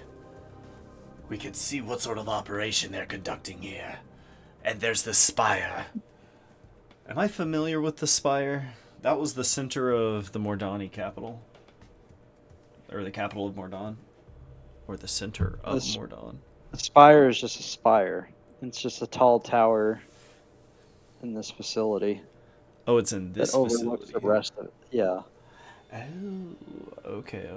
We could see what sort of operation they're conducting here. And there's the spire. Am I familiar with the Spire? That was the center of the Mordani capital. Or the capital of Mordan? Or the center of Mordan? The spire is just a spire. It's just a tall tower in this facility. Oh, it's in this that overlooks facility. the rest of it. Yeah. Oh, okay.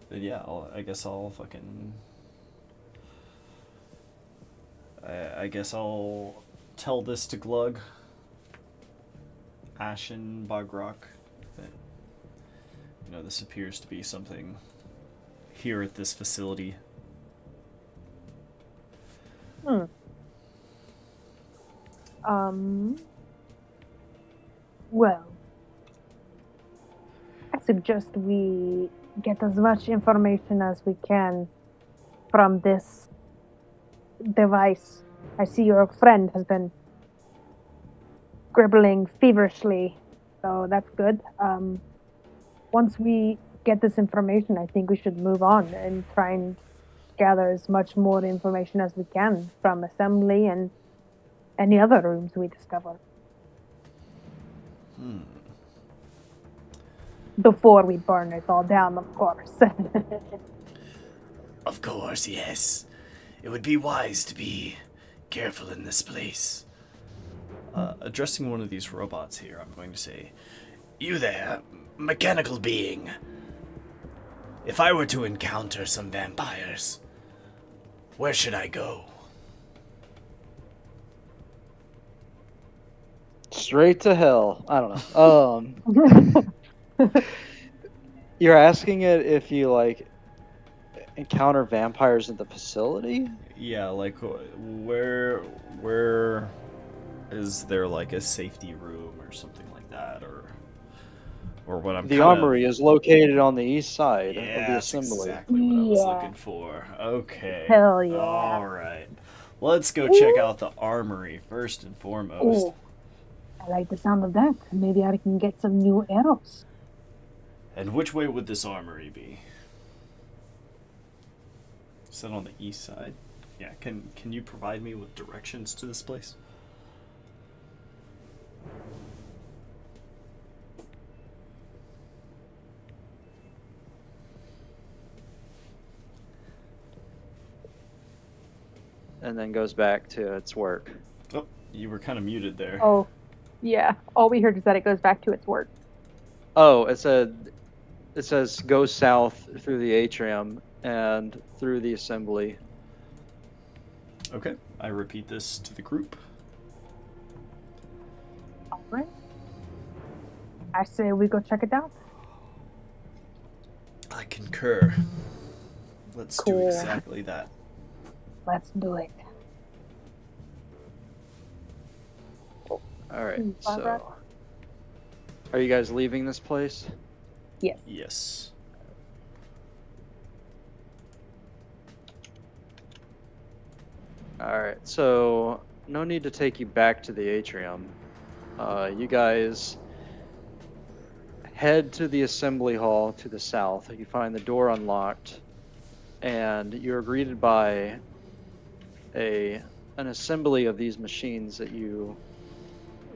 Then yeah, I guess I'll tell this to Glug, Ashen, Bogrok, that this appears to be something here at this facility. Well, I suggest we get as much information as we can from this device. I see your friend has been scribbling feverishly, so that's good. once we get this information, I think we should move on and try and gather as much more information as we can from assembly and any other rooms we discover. Before we burn it all down, of course. Of course, yes. It would be wise to be careful in this place. Addressing one of these robots here, I'm going to say, You there, mechanical being. If I were to encounter some vampires, where should I go? Straight to hell. I don't know. You're asking it if you like encounter vampires in the facility? yeah, like where is there like a safety room or something like that, or what I'm The kind armory is located on the east side Yeah, of the that's assembly. exactly what I was Yeah. looking for. Okay. Hell yeah. All right. Let's go check out the armory first and foremost. Oh, I like the sound of that. Maybe I can get some new arrows. And which way would this armory be? Is that on the east side? Yeah. Can you provide me with directions to this place? And then goes back to its work. Oh, you were kind of muted there. Oh, yeah. All we heard is that it goes back to its work. Oh, it says go south through the atrium and through the assembly. Okay. I repeat this to the group. All right. I say we go check it out. I concur. Let's do Cool. exactly that. Let's do it. All right. Barbara? So, are you guys leaving this place? Yes. Yes. All right. So, no need to take you back to the atrium. You guys head to the assembly hall to the south. You find the door unlocked, and you're greeted by an assembly of these machines that you,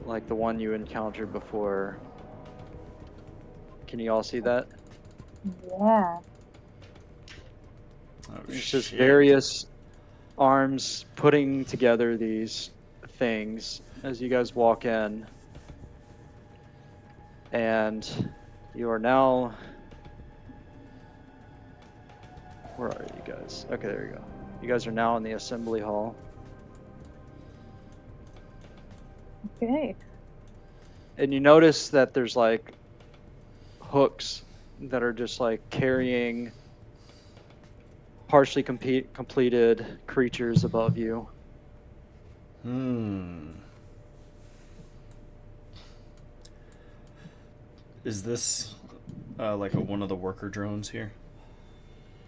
like the one you encountered before. Can you all see that? Yeah. Oh, It's just shit. various arms putting together these things as you guys walk in. And you are now... Where are you guys? Okay, there you go. You guys are now in the assembly hall. Okay. And you notice that there's like hooks that are just like carrying partially completed creatures above you. Is this like one of the worker drones here?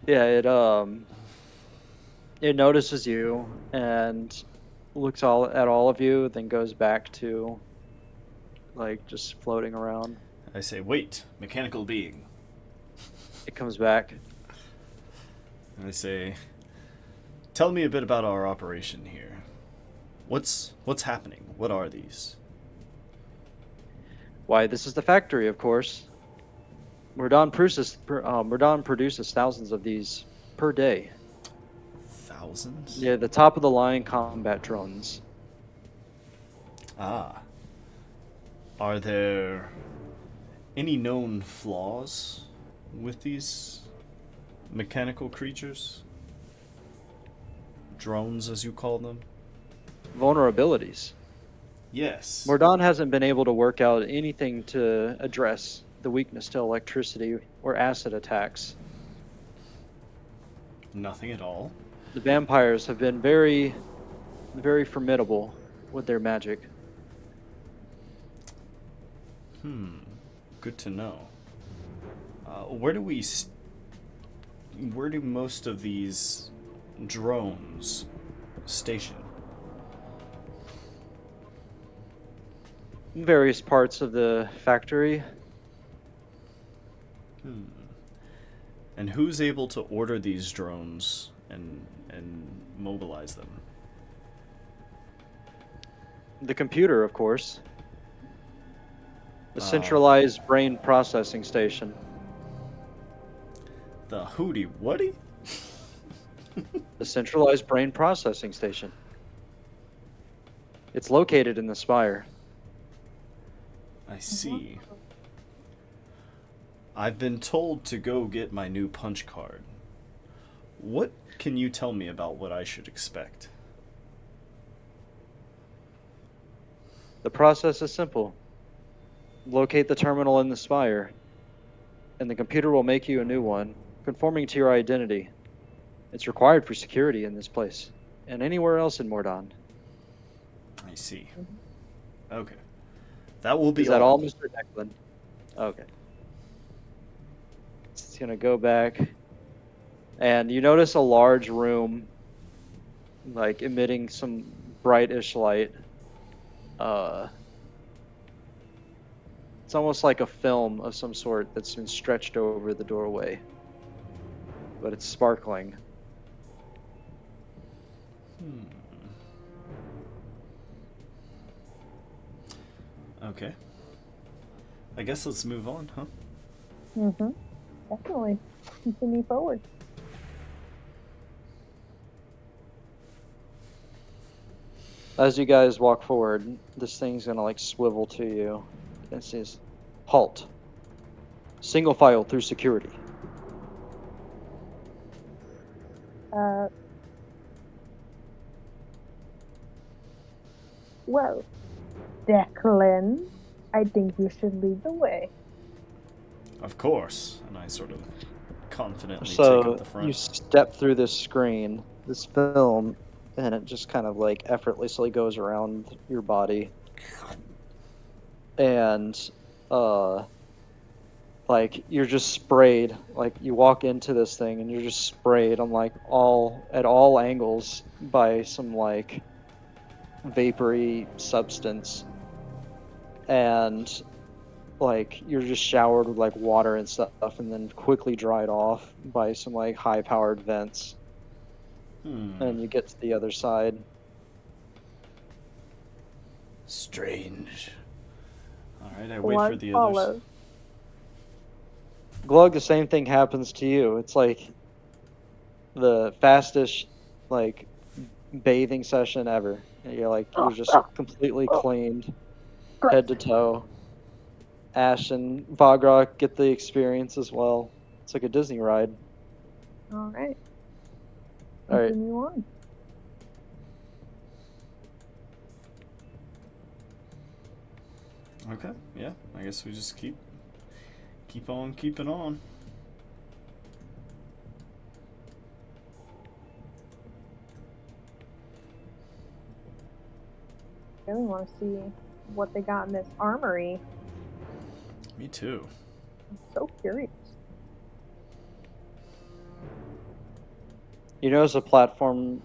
Yeah, it notices you and looks at all of you, then goes back to like just floating around. I say, wait, mechanical being. It comes back. And I say, tell me a bit about our operation here. What's happening? What are these? Why, this is the factory, of course. Mordon produces thousands of these per day. Thousands? Yeah, the top of the line combat drones. Ah. Are there any known flaws with these mechanical creatures? Drones, as you call them? Vulnerabilities. Yes. Mordon hasn't been able to work out anything to address the weakness to electricity or acid attacks. Nothing at all. The vampires have been very, very formidable with their magic. Good to know. Where do most of these drones station? In various parts of the factory. And who's able to order these drones and mobilize them? The computer, of course. The centralized brain processing station. The Hootie Whatty? The centralized brain processing station. It's located in the spire. I see. I've been told to go get my new punch card. What can you tell me about what I should expect? The process is simple. Locate the terminal in the spire, and the computer will make you a new one, conforming to your identity. It's required for security in this place, and anywhere else in Mordon. I see. Okay. That will be Is that all, Mr. Declan? Okay. It's gonna go back, and you notice a large room, like emitting some brightish light. It's almost like a film of some sort that's been stretched over the doorway, but it's sparkling. Okay. I guess let's move on, huh? Mm-hmm. Definitely. Continue forward. As you guys walk forward, this thing's gonna like swivel to you. It says, "Halt. Single file through security." Well, Declan, I think you should lead the way. Of course. And I sort of confidently take So up the front. you step through this screen, this film, and it just kind of like effortlessly goes around your body. And like you're just sprayed. Like you walk into this thing and you're just sprayed on like at all angles by some like vapory substance. And like you're just showered with like water and stuff, and then quickly dried off by some like high powered vents. And you get to the other side. Strange. Alright, I wait for Blood the follows. others. Glug, the same thing happens to you. It's like the fastest like bathing session ever. You're just completely cleaned, head to toe. Ash and Vagrok get the experience as well. It's like a Disney ride. All right. All right. Continue on. Okay, yeah. I guess we just keep on keeping on. I really want to see what they got in this armory. Me too. I'm so curious. You notice a platform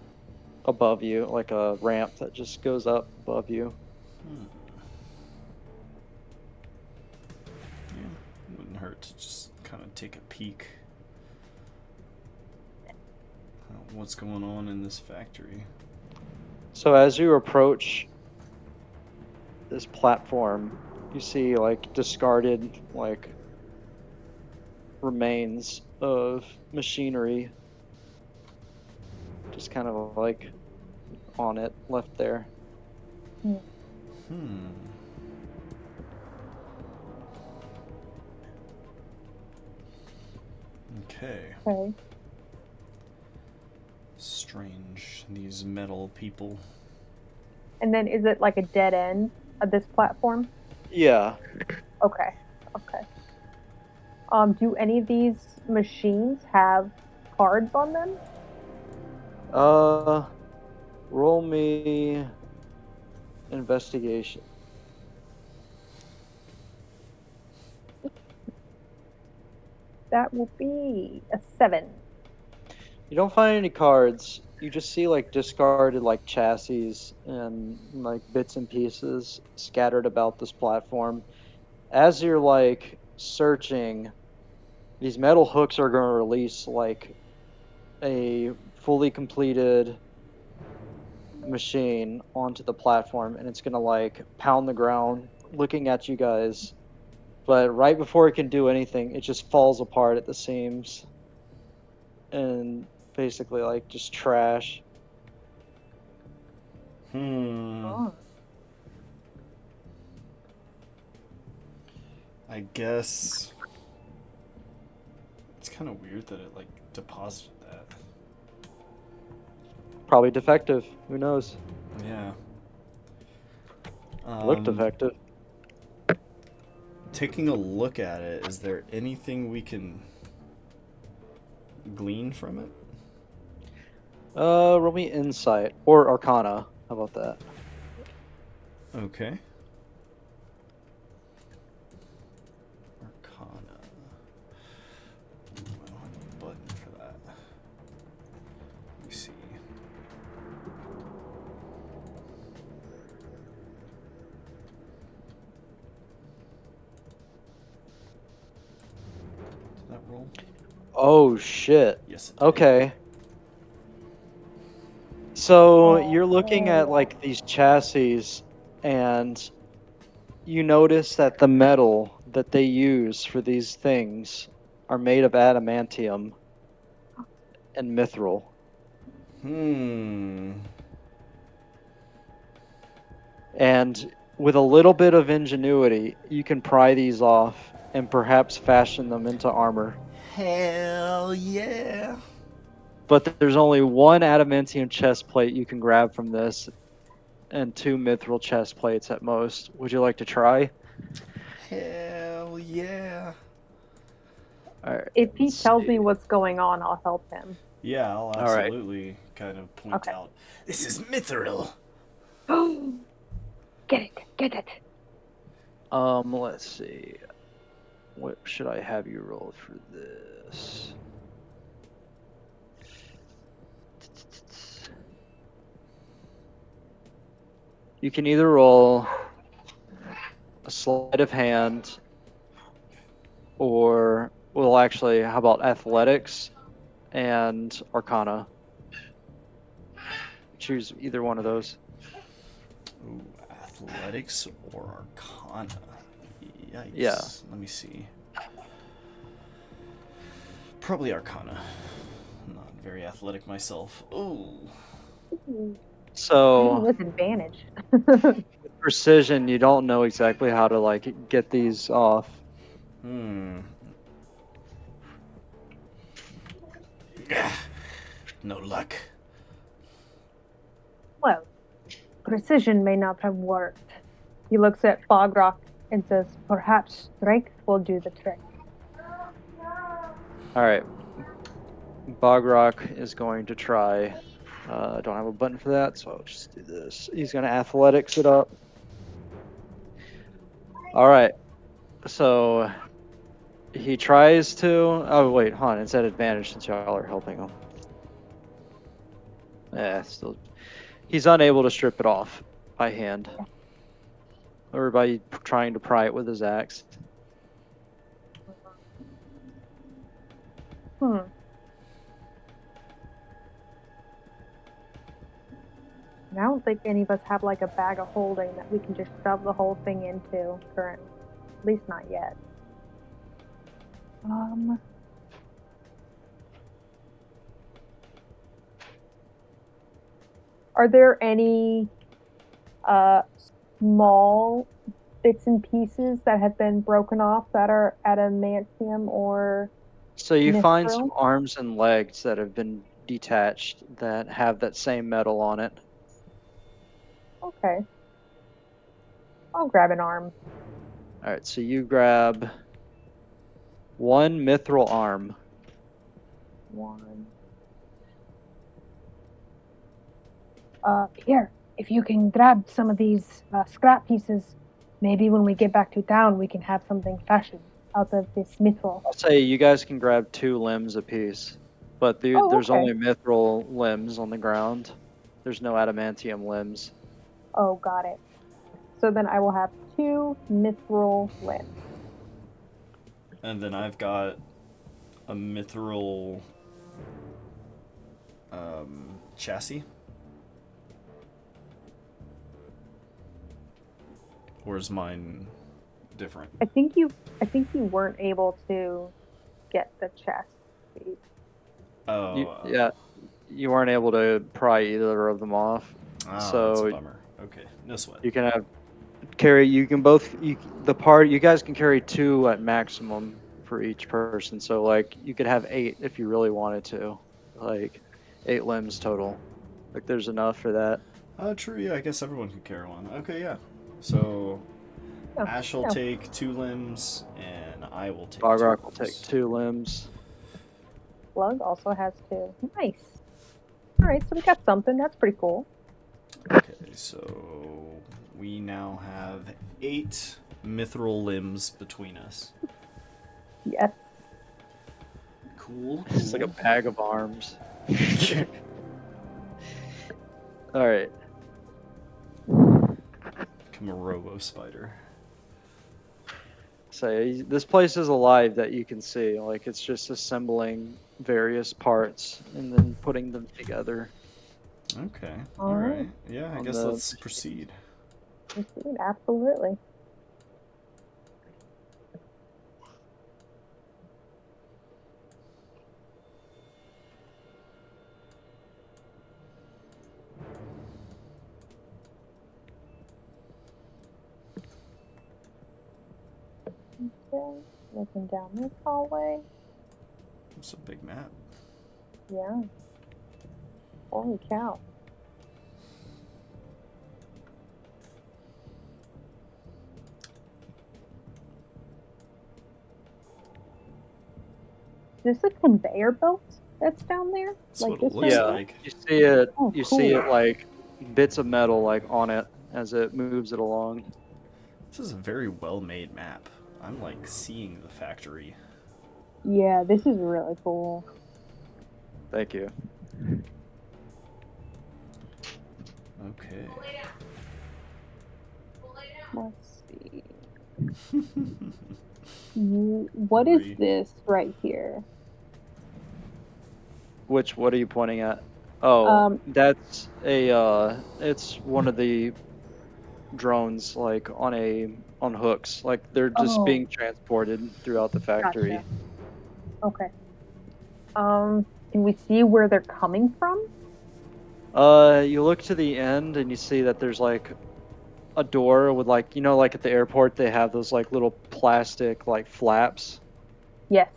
above you, like a ramp that just goes up above you. Yeah, wouldn't hurt to just kind of take a peek at what's going on in this factory. So as you approach this platform, you see like discarded like remains of machinery just kind of like on it, left there. Okay. Okay. Strange, these metal people. And then is it like a dead end of this platform? Yeah. Okay. Okay. Do any of these machines have cards on them? Roll me investigation. That will be a 7. You don't find any cards. You just see like discarded like chassis and like bits and pieces scattered about this platform. As you're like searching, these metal hooks are going to release like a fully completed machine onto the platform, and it's going to like pound the ground looking at you guys. But right before it can do anything, it just falls apart at the seams and basically like just trash. Oh. I guess it's kind of weird that it like deposited that. Probably defective. Who knows? Yeah. Look defective. Taking a look at it, is there anything we can glean from it? Roll me insight or arcana. How about that? Okay. Arcana. Ooh, I don't have a button for that. Let me see. Did that roll? Oh shit. Yes, it did. Okay. So you're looking at like these chassis, and you notice that the metal that they use for these things are made of adamantium and mithril. And with a little bit of ingenuity, you can pry these off and perhaps fashion them into armor. Hell yeah. But there's only one adamantium chest plate you can grab from this, and 2 mithril chest plates at most. Would you like to try? Hell yeah. All right. If he let's tells see. me what's going on, I'll help him. Yeah, I'll All right. absolutely kind of point Okay. out. This is mithril. Get it. Let's see. What should I have you roll for this? You can either roll a sleight of hand, or, well, actually, how about athletics and arcana? Choose either one of those. Ooh, athletics or arcana? Yikes. Yeah. Let me see. Probably arcana. I'm not very athletic myself. Ooh. So With advantage. with precision, you don't know exactly how to like get these off. No luck. Well, precision may not have worked. He looks at Bogrock and says, perhaps strength will do the trick. All right. Bogrock is going to try. I don't have a button for that, so I'll just do this. He's going to athletics it up. All right. So he tries to. Oh, wait, hold on. It's at advantage since y'all are helping him. Still. He's unable to strip it off by hand or by trying to pry it with his axe. I don't think any of us have like a bag of holding that we can just shove the whole thing into currently. At least not yet. Are there any small bits and pieces that have been broken off that are adamantium or So you find mithril? some arms and legs that have been detached that have that same metal on it. Okay. I'll grab an arm. All right, so you grab one mithril arm. One. Here, if you can grab some of these scrap pieces, maybe when we get back to town, we can have something fashioned out of this mithril. I'll say you guys can grab 2 limbs apiece, but there's okay. only mithril limbs on the ground. There's no adamantium limbs. Oh, got it. So then I will have 2 mithril limbs. And then I've got a mithril chassis? Or is mine different? I think you weren't able to get the chest. Oh, Yeah, you weren't able to pry either of them off. that's So a bummer. Okay, no sweat. you can carry. You can both. You guys can carry 2 at maximum for each person. So like you could have 8 if you really wanted to, like 8 limbs total. Like there's enough for that. True, yeah, I guess everyone could carry one. Okay, yeah. So, Oh, Ash will no. take 2 limbs, and I will take 2 Bogrock will limbs. take 2 limbs. Slug also has 2. Nice. All right, so we got something. That's pretty cool. Okay, so we now have 8 mithril limbs between us. Yes. Cool. It's like a bag of arms. All right. Become a robo spider. So this place is alive that you can see. Like it's just assembling various parts and then putting them together. Okay. All All right. right. Yeah, I On guess the let's proceed. Indeed, absolutely. Okay, looking down this hallway. It's a big map. Yeah. Holy cow. Is this a conveyor belt that's down there? That's Like what this it looks right Yeah. like. You see it. Oh, You see it cool. like bits of metal like on it as it moves it along. This is a very well-made map. I'm like seeing the factory. Yeah, this is really cool. Thank you. Okay. Let's see. What is Three. this right here? What are you pointing at? Oh, that's it's one of the drones like on hooks. Like they're just Oh. being transported throughout the factory. Gotcha. Okay. Can we see where they're coming from? You look to the end and you see that there's like a door with like like at the airport they have those like little plastic like flaps. Yes.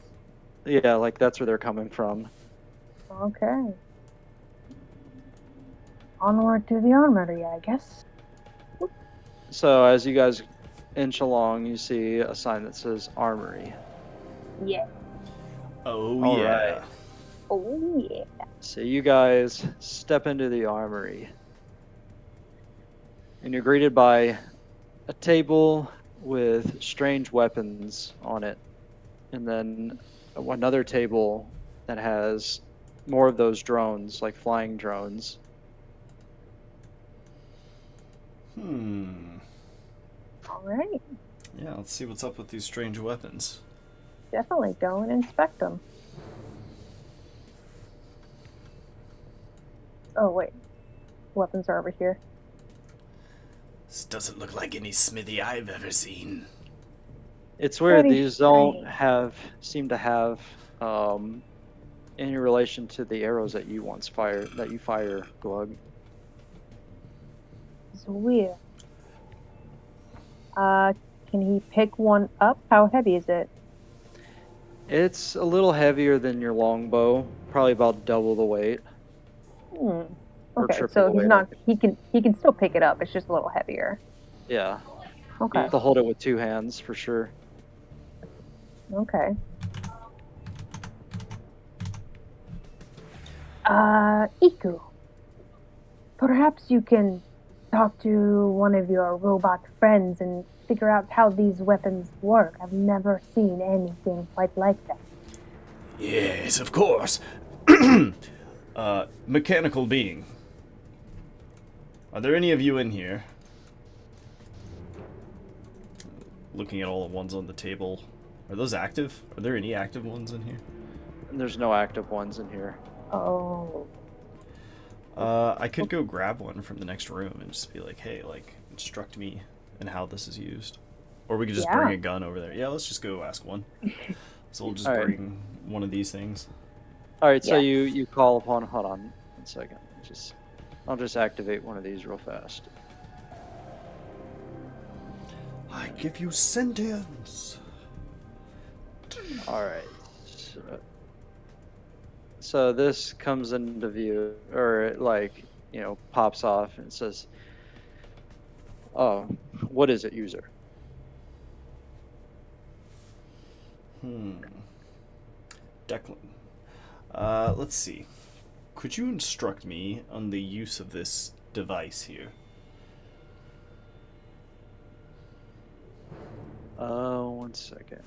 Yeah, like that's where they're coming from. Okay. Onward to the armory, I guess. So as you guys inch along, you see a sign that says Armory. Yeah. Oh All yeah. right. Oh yeah. So you guys step into the armory. And you're greeted by a table with strange weapons on it. And then another table that has more of those drones, like flying drones. All right. Yeah, let's see what's up with these strange weapons. Definitely go and inspect them. Oh wait. Weapons are over here. This doesn't look like any smithy I've ever seen. It's weird. Very These don't strange. seem to have any relation to the arrows that you fire, Glug. It's weird. Can he pick one up? How heavy is it? It's a little heavier than your longbow, probably about double the weight. Or Okay, triple so the he's weight, not. He can still pick it up. It's just a little heavier. Yeah, you Okay. have to hold it with 2 hands for sure. Okay. Iku. Perhaps you can talk to one of your robot friends and figure out how these weapons work. I've never seen anything quite like that. Yes, of course. Mechanical being. Are there any of you in here? Looking at all the ones on the table. Are those active? Are there any active ones in here? There's no active ones in here. Oh. I could go grab one from the next room and just be like, hey, like, instruct me in how this is used. Or we could just bring Yeah. a gun over there. Yeah, let's just go ask one. So we'll just Alright. bring one of these things. All right, so Yes. you call upon. Hold on 1 second. I'll just activate one of these real fast. I give you sentence. All right. So this comes into view, or it, like, pops off and says, "Oh, what is it, user?" Declan. Let's see. Could you instruct me on the use of this device here? 1 second.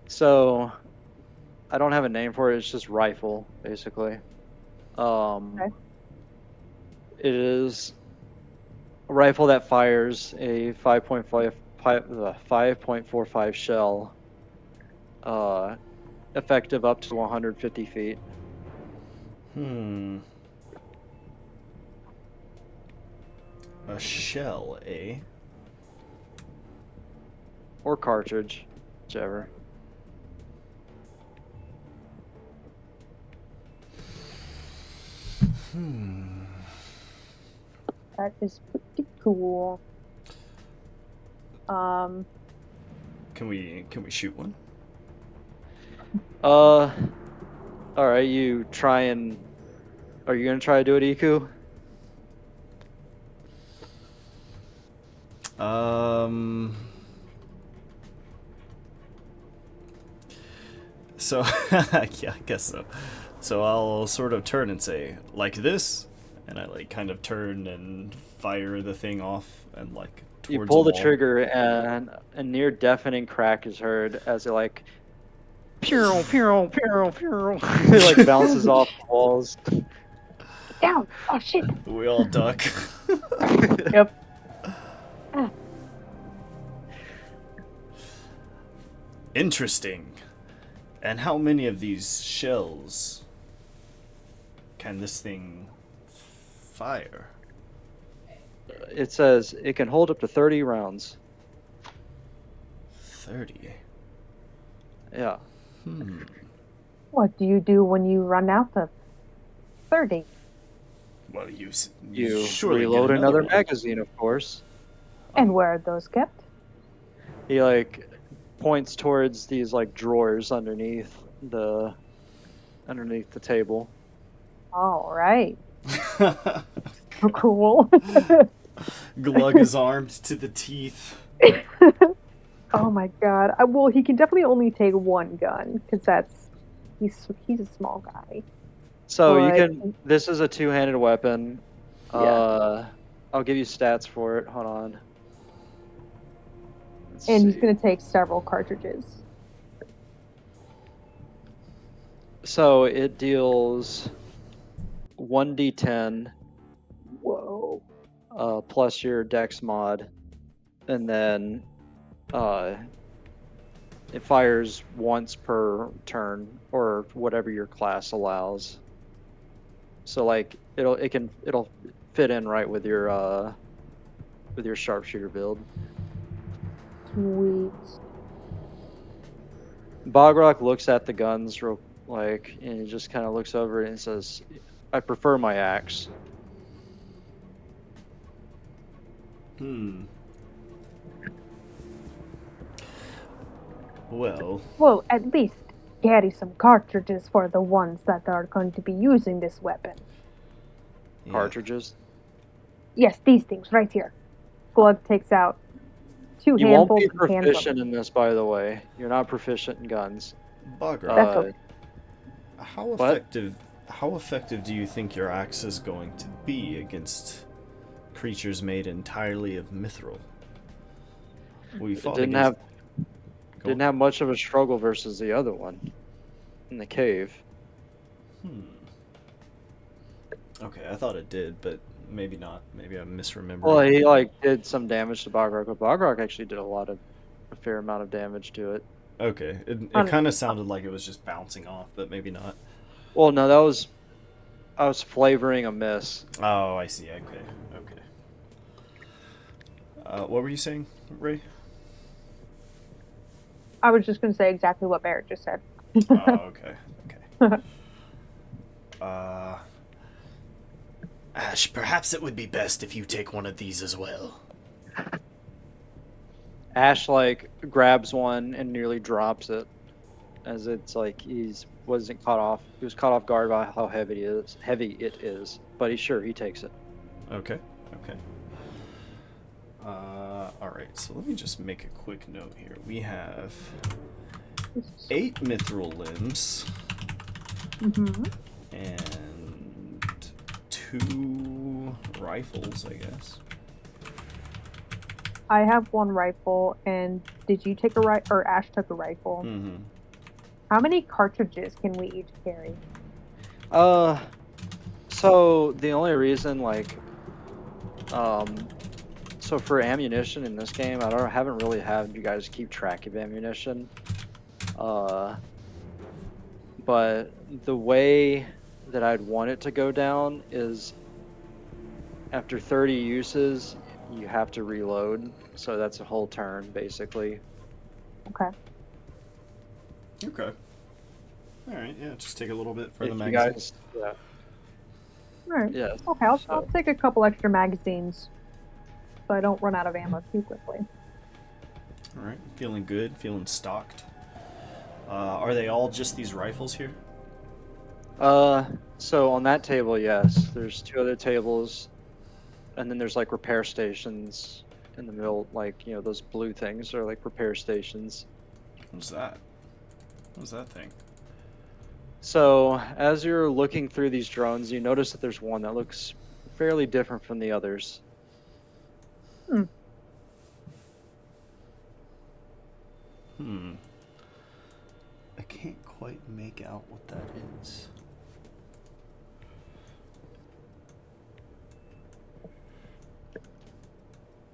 So, I don't have a name for it. It's just rifle, basically. Okay. It is a rifle that fires a 5.45 shell, effective up to 150 feet. A shell, eh? Or cartridge, whichever. That is pretty cool. Can we shoot one? All right, you try and. Are you gonna try to do it, Iku? So, yeah, I guess so. So I'll sort of turn and say, like this, and I like kind of turn and fire the thing off and like towards You pull the wall. trigger, and a near deafening crack is heard as it like, pew pew pew pew, it like bounces off the walls. Down. Oh shit. We all duck. Yep. Ah. Interesting. And how many of these shells can this thing fire? It says it can hold up to 30 rounds. 30. Yeah. What do you do when you run out of 30? Well, you You surely reload get another one. magazine, of course. And where are those kept? He like points towards these like drawers underneath the table. All right. Cool. Glug is armed to the teeth. Oh my god. Well, he can definitely only take one gun because he's a small guy. So you But- can. This is a two-handed weapon. Yeah. I'll give you stats for it. Hold on. Let's And he's see. gonna take several cartridges. So it deals 1d10 Whoa. plus your dex mod, and then it fires once per turn or whatever your class allows. So like it'll fit in right with your sharpshooter build. Sweet. Bogrock looks at the guns and he just kind of looks over it and says, "I prefer my axe." Well, at least carry some cartridges for the ones that are going to be using this weapon. yeah. Cartridges. Yes, these things right here. Glug takes out two You won't handfuls be and hands them. proficient in this, by the way. You're not proficient in guns. Bogrock, That's okay. how effective do you think your axe is going to be against creatures made entirely of mithril? We fought Didn't against... have much of a struggle versus the other one in the cave. Okay, I thought it did, but maybe not. Maybe I'm misremembering. Well, he like did some damage to Bogrok, but Bogrok actually did a fair amount of damage to it. Okay, it kind of sounded like it was just bouncing off, but maybe not. Well, no, I was flavoring a miss. Oh, I see. Okay. What were you saying, Ray? I was just going to say exactly what Barrett just said. Oh, okay. Ash, perhaps it would be best if you take one of these as well. Ash like grabs one and nearly drops it, as it's like he was caught off guard by how heavy it is. But he's sure he takes it. Okay. All right. So let me just make a quick note here. We have 8 mithril limbs and 2 rifles, I guess. I have 1 rifle, and did you take or Ash took a rifle? Mm-hmm. How many cartridges can we each carry? So the only reason so for ammunition in this game, haven't really had you guys keep track of ammunition. But the way that I'd want it to go down is after 30 uses, you have to reload. So that's a whole turn, basically. Okay. All right. Yeah. Just take a little bit for If the you magazine. guys, yeah. Alright. Yes. Okay, I'll take a couple extra magazines so I don't run out of ammo too quickly. All right. Feeling good. Feeling stocked. Are they all just these rifles here? So on that table, yes. There's 2 other tables, and then there's like repair stations in the middle, like those blue things are like repair stations. What's that? What's that thing? So as you're looking through these drones, you notice that there's one that looks fairly different from the others. I can't quite make out what that is.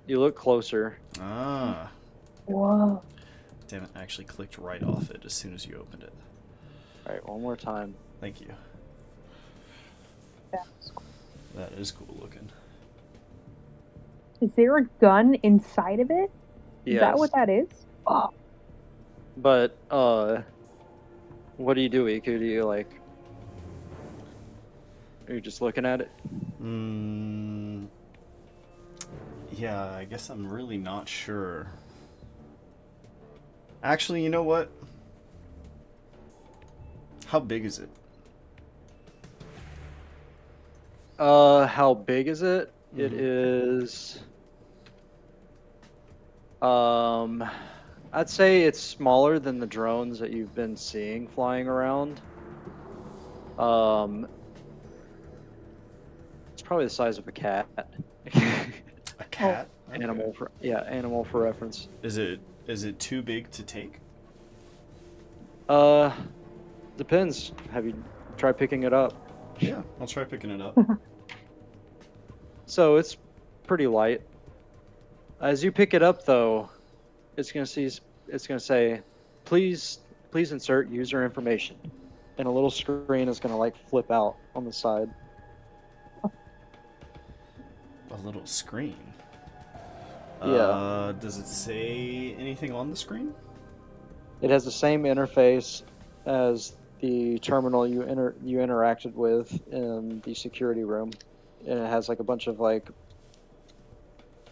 You look closer. Ah. Whoa. Damn it, I actually clicked right off it as soon as you opened it. All right, one more time. Thank you. That's cool. That is cool looking. Is there a gun inside of it? Is Yes. that what that is? Oh. But what do you do, Iku? Do you like? Are you just looking at it? Yeah, I guess I'm really not sure. Actually, you know what? How big is it? How big is it? It is. I'd say it's smaller than the drones that you've been seeing flying around. It's probably the size of a cat. A cat? Okay. Animal for reference. Is it too big to take? Depends. Have you tried picking it up? Yeah, I'll try picking it up. So it's pretty light. As you pick it up, though, it's gonna say, please insert user information, and a little screen is gonna like flip out on the side. A little screen. Yeah. Does it say anything on the screen? It has the same interface as the terminal you interacted with in the security room, and it has like a bunch of like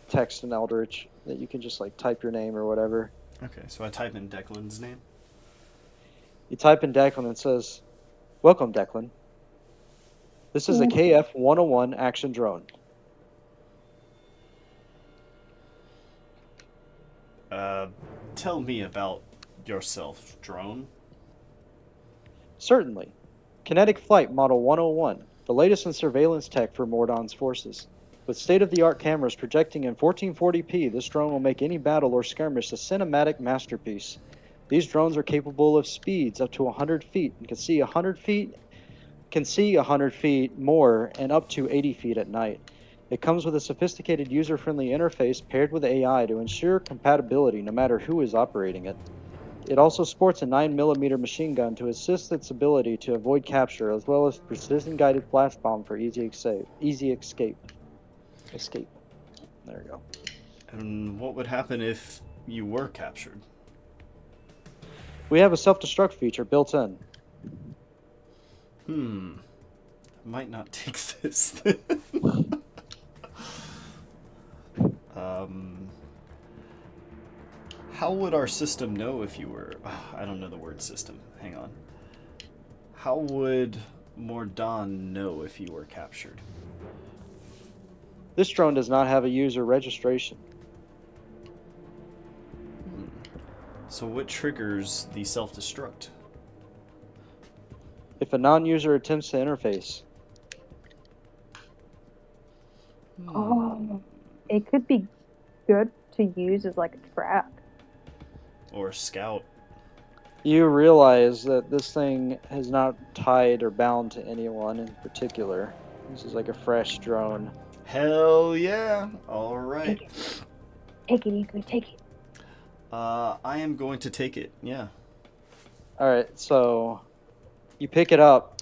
text in Eldritch that you can just like type your name or whatever. Okay, so I type in Declan's name. You type in Declan and it says, "Welcome, Declan. This is a KF-101 action drone." Tell me about yourself, drone. Certainly. Kinetic Flight Model 101, the latest in surveillance tech for Mordon's forces. With state-of-the-art cameras projecting in 1440p, this drone will make any battle or skirmish a cinematic masterpiece. These drones are capable of speeds up to 100 feet and can see 100 feet more and up to 80 feet at night. It comes with a sophisticated user-friendly interface paired with AI to ensure compatibility no matter who is operating it. It also sports a 9mm machine gun to assist its ability to avoid capture, as well as precision-guided flash bomb for easy escape. Escape. There we go. And what would happen if you were captured? We have a self-destruct feature built in. I might not take this. How would our system know if you were... I don't know the word system. Hang on. How would Mordan know if you were captured? This drone does not have a user registration. So what triggers the self-destruct? If a non-user attempts to interface. Oh, it could be good to use as like a trap. Or scout? You realize that this thing is not tied or bound to anyone in particular. This is like a fresh drone. Hell yeah! Alright. Take it, Ethan, take it. I am going to take it, yeah. Alright, so you pick it up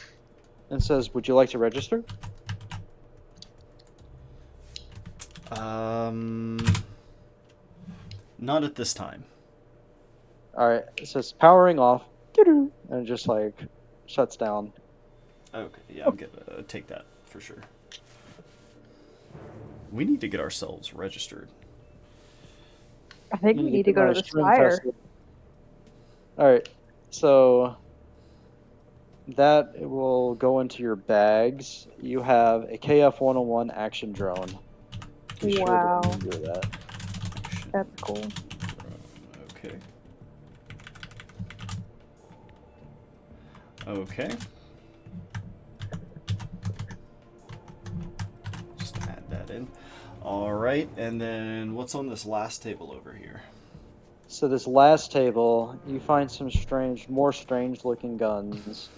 and it says, would you like to register? Not at this time. Alright, it says powering off, and it just like shuts down. Okay, yeah, I'm gonna take that for sure. We need to get ourselves registered. I think we need to go to the string Spire. tested. Alright, so that will go into your bags. You have a KF-101 action drone. Be sure to Wow. remember that. That's cool. Okay. Okay. Just add that in. Alright, and then what's on this last table over here? So this last table, you find some more strange looking guns.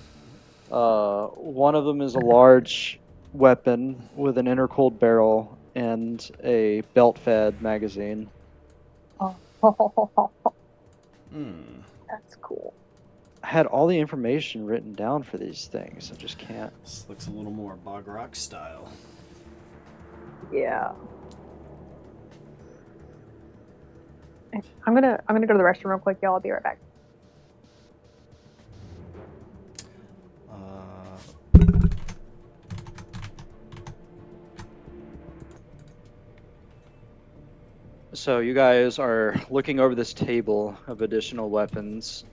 One of them is a large weapon with an intercooled barrel and a belt-fed magazine. Oh, Hmm. that's cool. I had all the information written down for these things. I just can't. This looks a little more Bog Rock style. Yeah. I'm gonna go to the restroom real quick, y'all. I'll be right back. So you guys are looking over this table of additional weapons.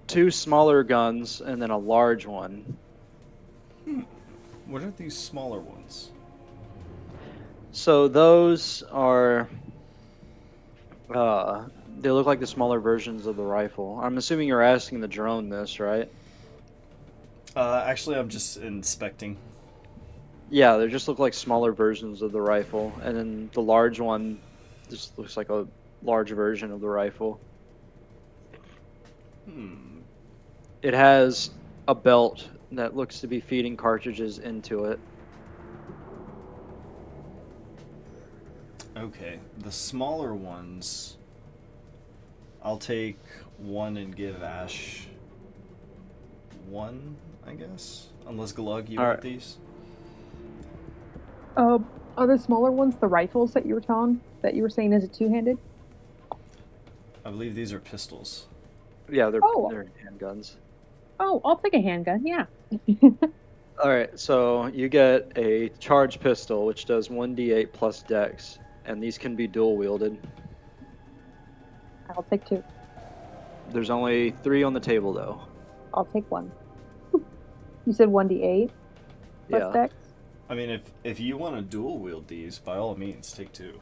2 smaller guns and then a large one. What are these smaller ones? So those are, they look like the smaller versions of the rifle. I'm assuming you're asking the drone this, right? Actually, I'm just inspecting. Yeah, they just look like smaller versions of the rifle. And then the large one just looks like a large version of the rifle. It has a belt that looks to be feeding cartridges into it. Okay, the smaller ones, I'll take one and give Ash one, I guess. Unless Glug, you want Alright. these? Are the smaller ones the rifles that you were saying is it two-handed? I believe these are pistols. Yeah, they're Oh. handguns. Oh, I'll take a handgun, yeah. Alright, so you get a charged pistol, which does 1d8 plus dex, and these can be dual wielded. I'll take 2. There's only 3 on the table, though. I'll take 1. You said 1d8 plus Yeah. dex? I mean, if you want to dual wield these, by all means, take 2.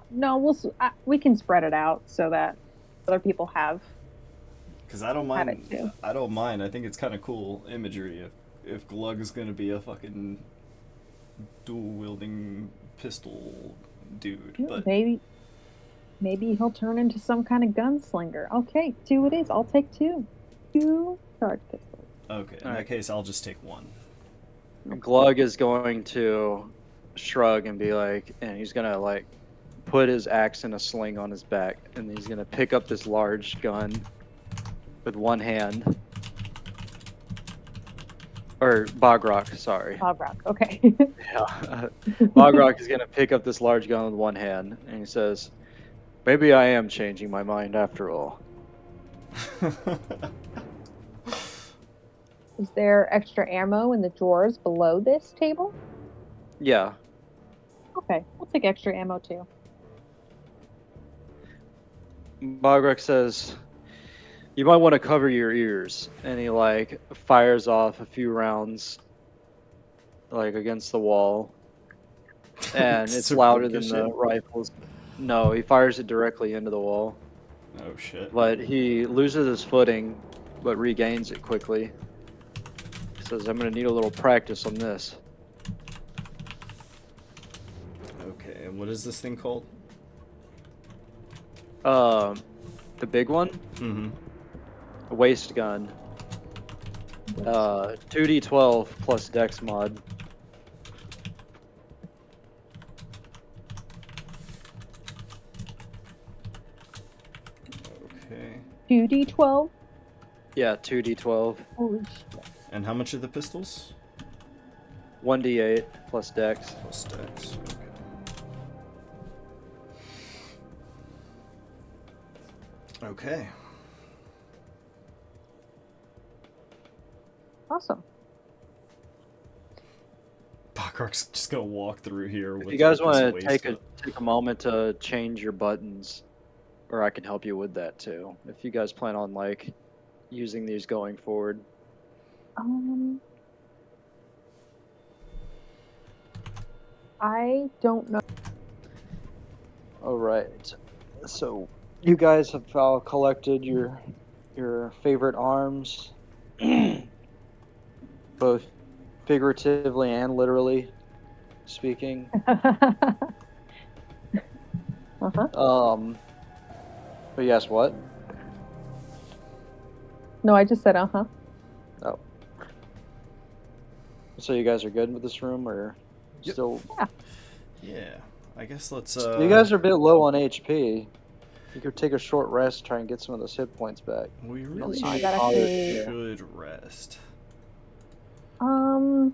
No, we can spread it out so that other people have. Because I don't Have mind. it too. I don't mind. I think it's kind of cool imagery if Glug is gonna be a fucking dual wielding pistol dude. But Maybe he'll turn into some kind of gunslinger. Okay, 2 it is. I'll take 2. 2 charge pistols. Okay, in that Alright. case, I'll just take one. Glug is going to shrug and be like, and he's gonna like put his axe in a sling on his back, and he's gonna pick up this large gun with one hand. Or Bogrock, sorry. Bogrock. Okay. Yeah. Bogrock is gonna pick up this large gun with one hand, and he says, "Maybe I am changing my mind after all." Is there extra ammo in the drawers below this table? Yeah. Okay, we'll take extra ammo too. Bogrock says, "You might want to cover your ears," and he like fires off a few rounds, like against the wall, and it's Some louder quick than the shit? rifles. No, he fires it directly into the wall, Oh shit. but he loses his footing, but regains it quickly. He says, "I'm gonna need a little practice on this." Okay, and what is this thing called? The big one, Mm-hmm. a waist gun. 2d12 plus Dex mod. Okay. 2d12? Yeah, 2d12. Holy shit. And how much are the pistols? 1d8 plus Dex. Plus Dex. Okay. Okay. Awesome. Bogrock's just gonna walk through here with If you guys like, this want to waist take a up. take a moment to change your buttons, or I can help you with that too. If you guys plan on like using these going forward. I don't know. All right. So you guys have all collected your favorite arms, both figuratively and literally speaking. Uh-huh. But yes, what? No, I just said uh-huh. Oh. So you guys are good with this room, or Yep. still? Yeah. I guess let's You guys are a bit low on HP. You could take a short rest, try and get some of those hit points back. we don't really see I any got bother actually- here. should rest. How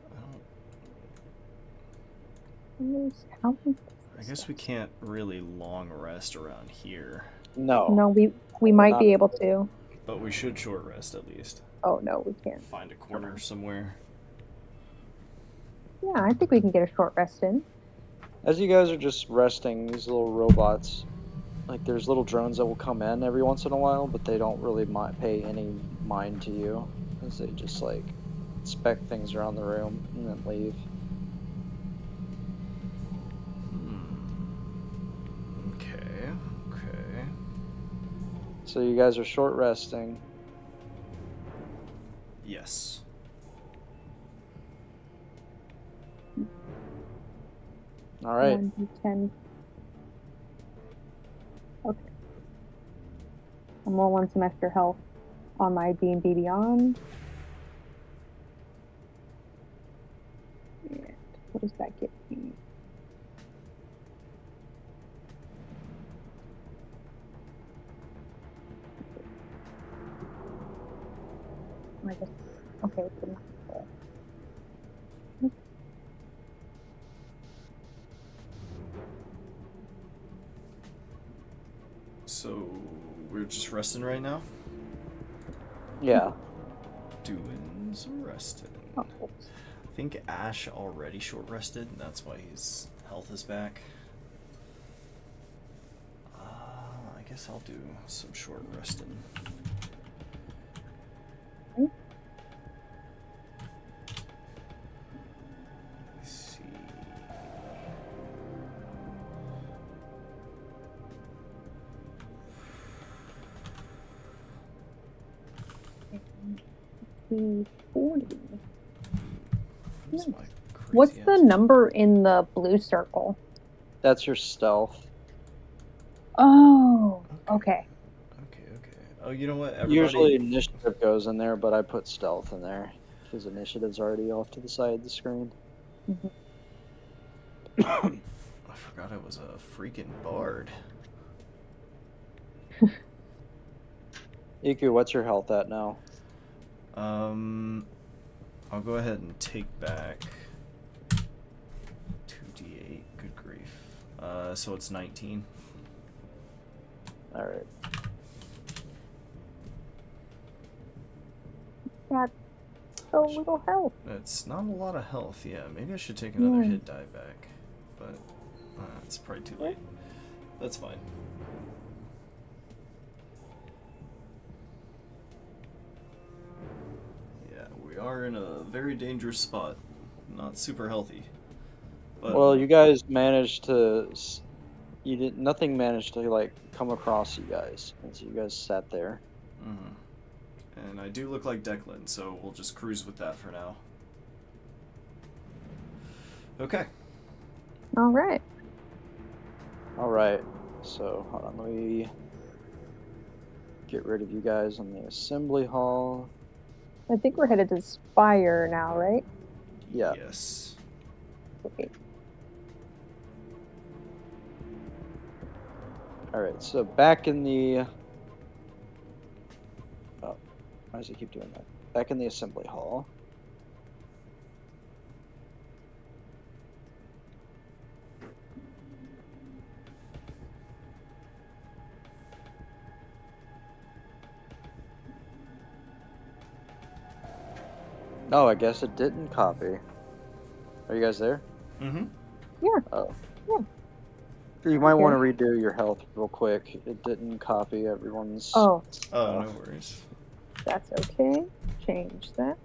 many- I guess we can't really long rest around here, No. No, we might not- be able to. but we should short rest at least. Oh no, we can't. Find a corner somewhere. Yeah, I think we can get a short rest in. As you guys are just resting, these little robots, like there's little drones that will come in every once in a while, but they don't really pay any mind to you, as they just like inspect things around the room and then leave. Okay. Okay. So you guys are short resting. Yes. All right. 1d10. Okay. I'm rolling some extra health on my D&D Beyond. And what does that get me? I guess, okay, it's enough. So we're just resting right now? Yeah. Doing some resting. Oh, I think Ash already short rested, and that's why his health is back. I guess I'll do some short resting. Let's see. $40. Where's my What's crazy the ass- number in the blue circle? That's your stealth. Oh, okay. Okay, okay. Oh, you know what? Everybody. Usually initiative goes in there, but I put stealth in there because initiative's already off to the side of the screen. I forgot I was a freaking bard. Iku, what's your health at now? I'll go ahead and take back 2d8. Good grief. So it's 19. Alright. Got so little health. That's not a lot of health. Yeah, maybe I should take another Yeah. hit die back, but it's probably too late. That's fine. Yeah, we are in a very dangerous spot. Not super healthy. But Well, you guys managed to. You did nothing managed to like come across you guys, and so you guys sat there. Mhm. And I do look like Declan, so we'll just cruise with that for now. Okay. All right. All right. So hold on, let me get rid of you guys in the assembly hall. I think we're headed to Spire now, right? Yeah. Yes. Okay. All right. So back in the. Oh, why does it keep doing that? Back in the assembly hall. Oh, I guess it didn't copy. Are you guys there? Mm-hmm. Yeah. Oh. Yeah. You might Okay. want to redo your health real quick. It didn't copy everyone's. Oh, Oh, no worries. that's okay. Change that.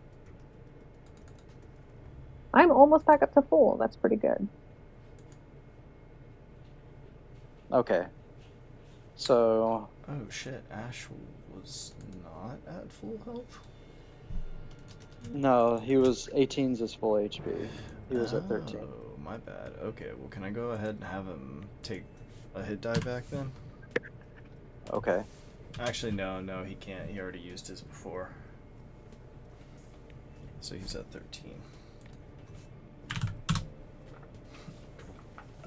I'm almost back up to full. That's pretty good. Okay. So, Oh shit, Ash was not at full health? no, he was 18's his full HP. He was at 13. Oh, my bad. Okay, well, can I go ahead and have him take a hit die back then? Okay. Actually, no, he can't. He already used his before. So he's at 13.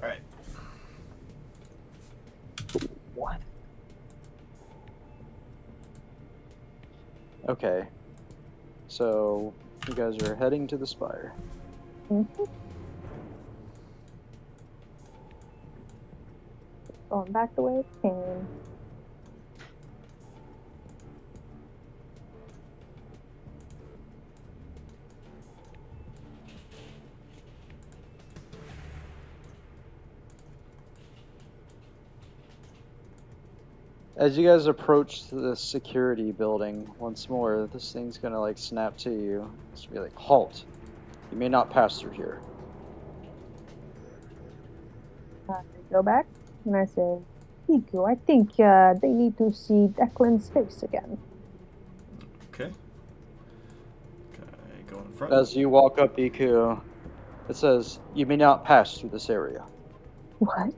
Alright. What? Okay. So, you guys are heading to the Spire. Mm-hmm. Going back the way it came. As you guys approach the security building once more, this thing's gonna like snap to you. It's gonna be like, halt! You may not pass through here. I go back and I say, Iku, I think they need to see Declan's face again. Okay. Can I go in front? As you walk up, Iku, it says, you may not pass through this area. What?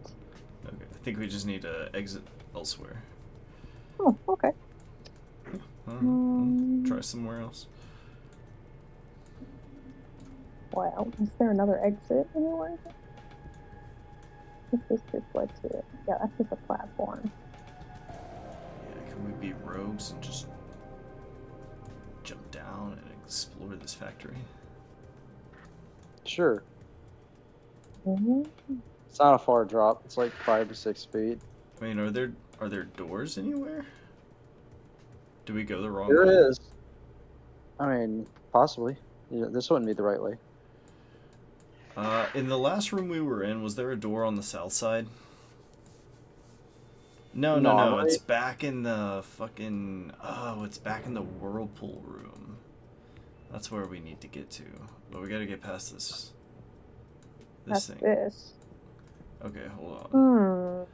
Okay, I think we just need to exit elsewhere. Oh, okay. Try somewhere else. Well, is there another exit anywhere? I think this just led to it. Yeah, that's just a platform. Yeah, can we be rogues and just jump down and explore this factory? Sure. Mm-hmm. It's not a far drop. It's like 5 to 6 feet. I mean, are there doors anywhere? Do we go the wrong There way? is. I mean, possibly. Yeah, this wouldn't be the right way. In the last room we were in, was there a door on the south side? No. Normally- It's back in the fucking... Oh, it's back in the whirlpool room. That's where we need to get to. But we gotta get past this That's thing. this. Okay, hold on. Hmm.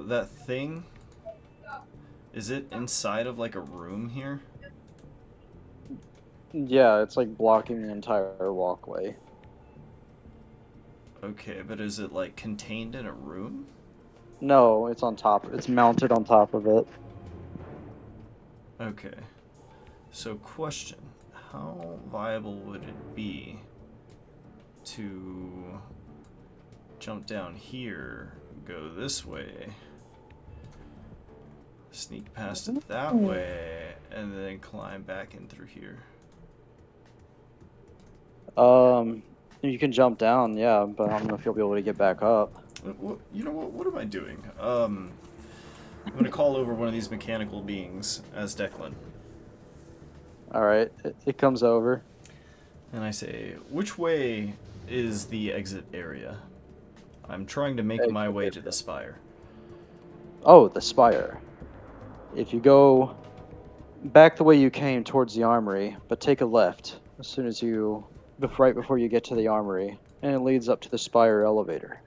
That thing, is it inside of like a room here? Yeah, it's like blocking the entire walkway. Okay, but is it like contained in a room? No, it's on top. It's mounted on top of it. Okay. So, question. How viable would it be to jump down here, go this way, sneak past it that way, and then climb back in through here? You can jump down, yeah, but I don't know if you'll be able to get back up. You know what? What am I doing? I'm gonna call over one of these mechanical beings as Declan. All right, it comes over. And I say, which way is the exit area? I'm trying to make my way to the spire. Oh, the spire. If you go back the way you came towards the armory, but take a left as soon as right before you get to the armory, and it leads up to the spire elevator.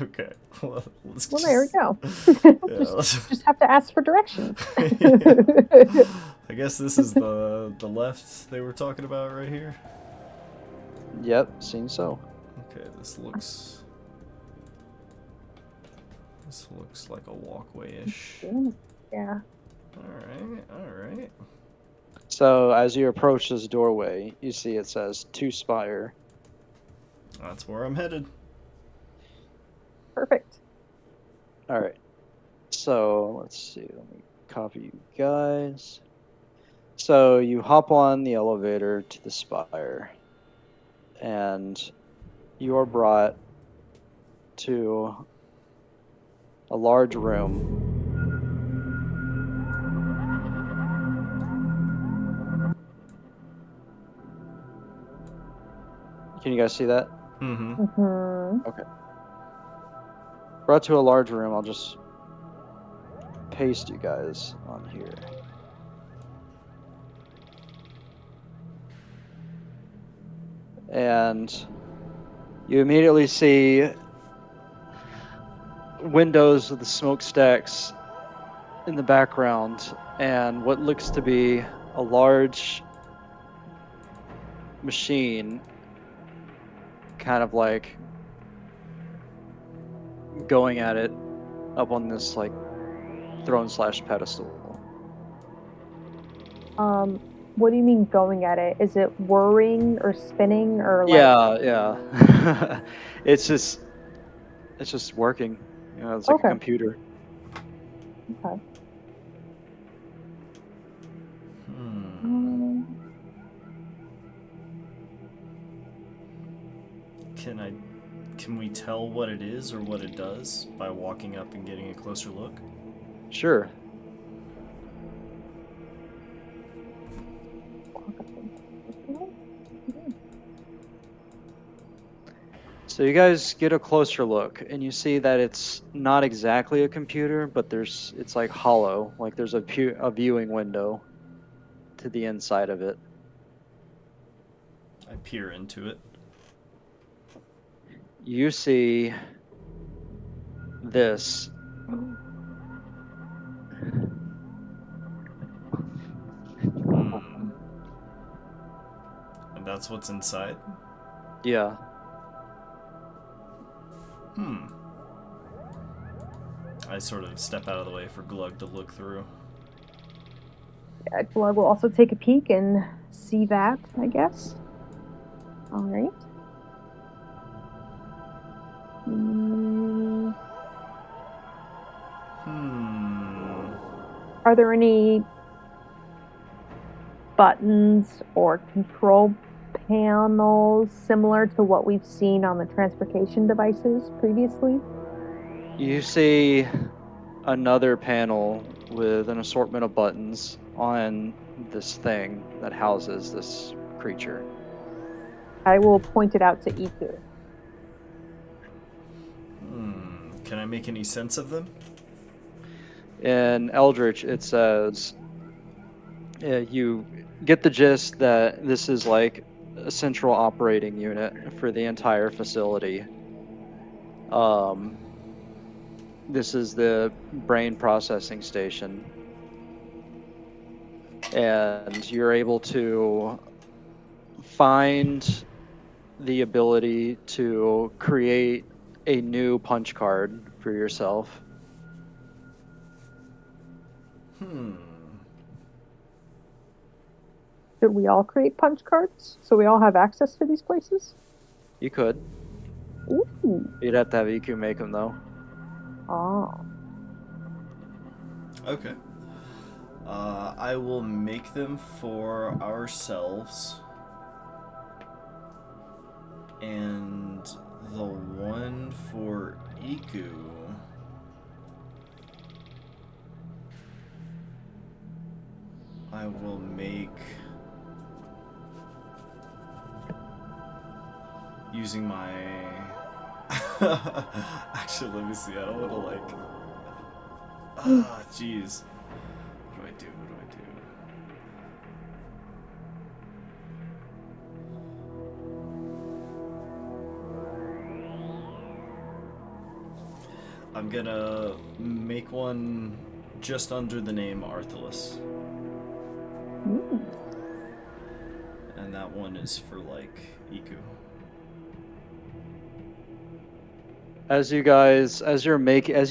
Okay. Well, Well, there we go. Yeah, just have to ask for directions. I guess this is the left they were talking about right here. Yep, seems so. Okay, this looks like a walkway-ish. Yeah. Alright. So as you approach this doorway, you see it says to spire. That's where I'm headed. Perfect. All right. So let's see. Let me copy you guys. So you hop on the elevator to the spire, and you are brought to a large room. Can you guys see that? Mm-hmm. Mm-hmm. Brought to a large room. I'll just paste you guys on here. And you immediately see windows with the smokestacks in the background and what looks to be a large machine kind of like going at it up on this like throne/pedestal. What do you mean going at it? Is it whirring or spinning or like? Yeah. it's just working. You know, it's like Okay. a computer. Okay. Can we tell what it is or what it does by walking up and getting a closer look? Sure. So you guys get a closer look, and you see that it's not exactly a computer, but it's like hollow, like there's a viewing window to the inside of it. I peer into it. You see this. And that's what's inside? Yeah. I sort of step out of the way for Glug to look through. Yeah, Glug will also take a peek and see that, I guess. All right. Are there any buttons or control panels similar to what we've seen on the transportation devices previously? You see another panel with an assortment of buttons on this thing that houses this creature. I will point it out to Iku. Can I make any sense of them? In Eldritch, it says you get the gist that this is like a central operating unit for the entire facility. This is the brain processing station. And you're able to find the ability to create a new punch card for yourself. Should we all create punch cards so we all have access to these places? You could. Ooh. You'd have to have EQ make them, though. Oh. Okay. I will make them for ourselves. And the one for Iku, I will make using my actually, let me see. I don't want to like jeez. What do I do? I'm gonna make one just under the name Arthulus. Mm. And that one is for like Iku. As you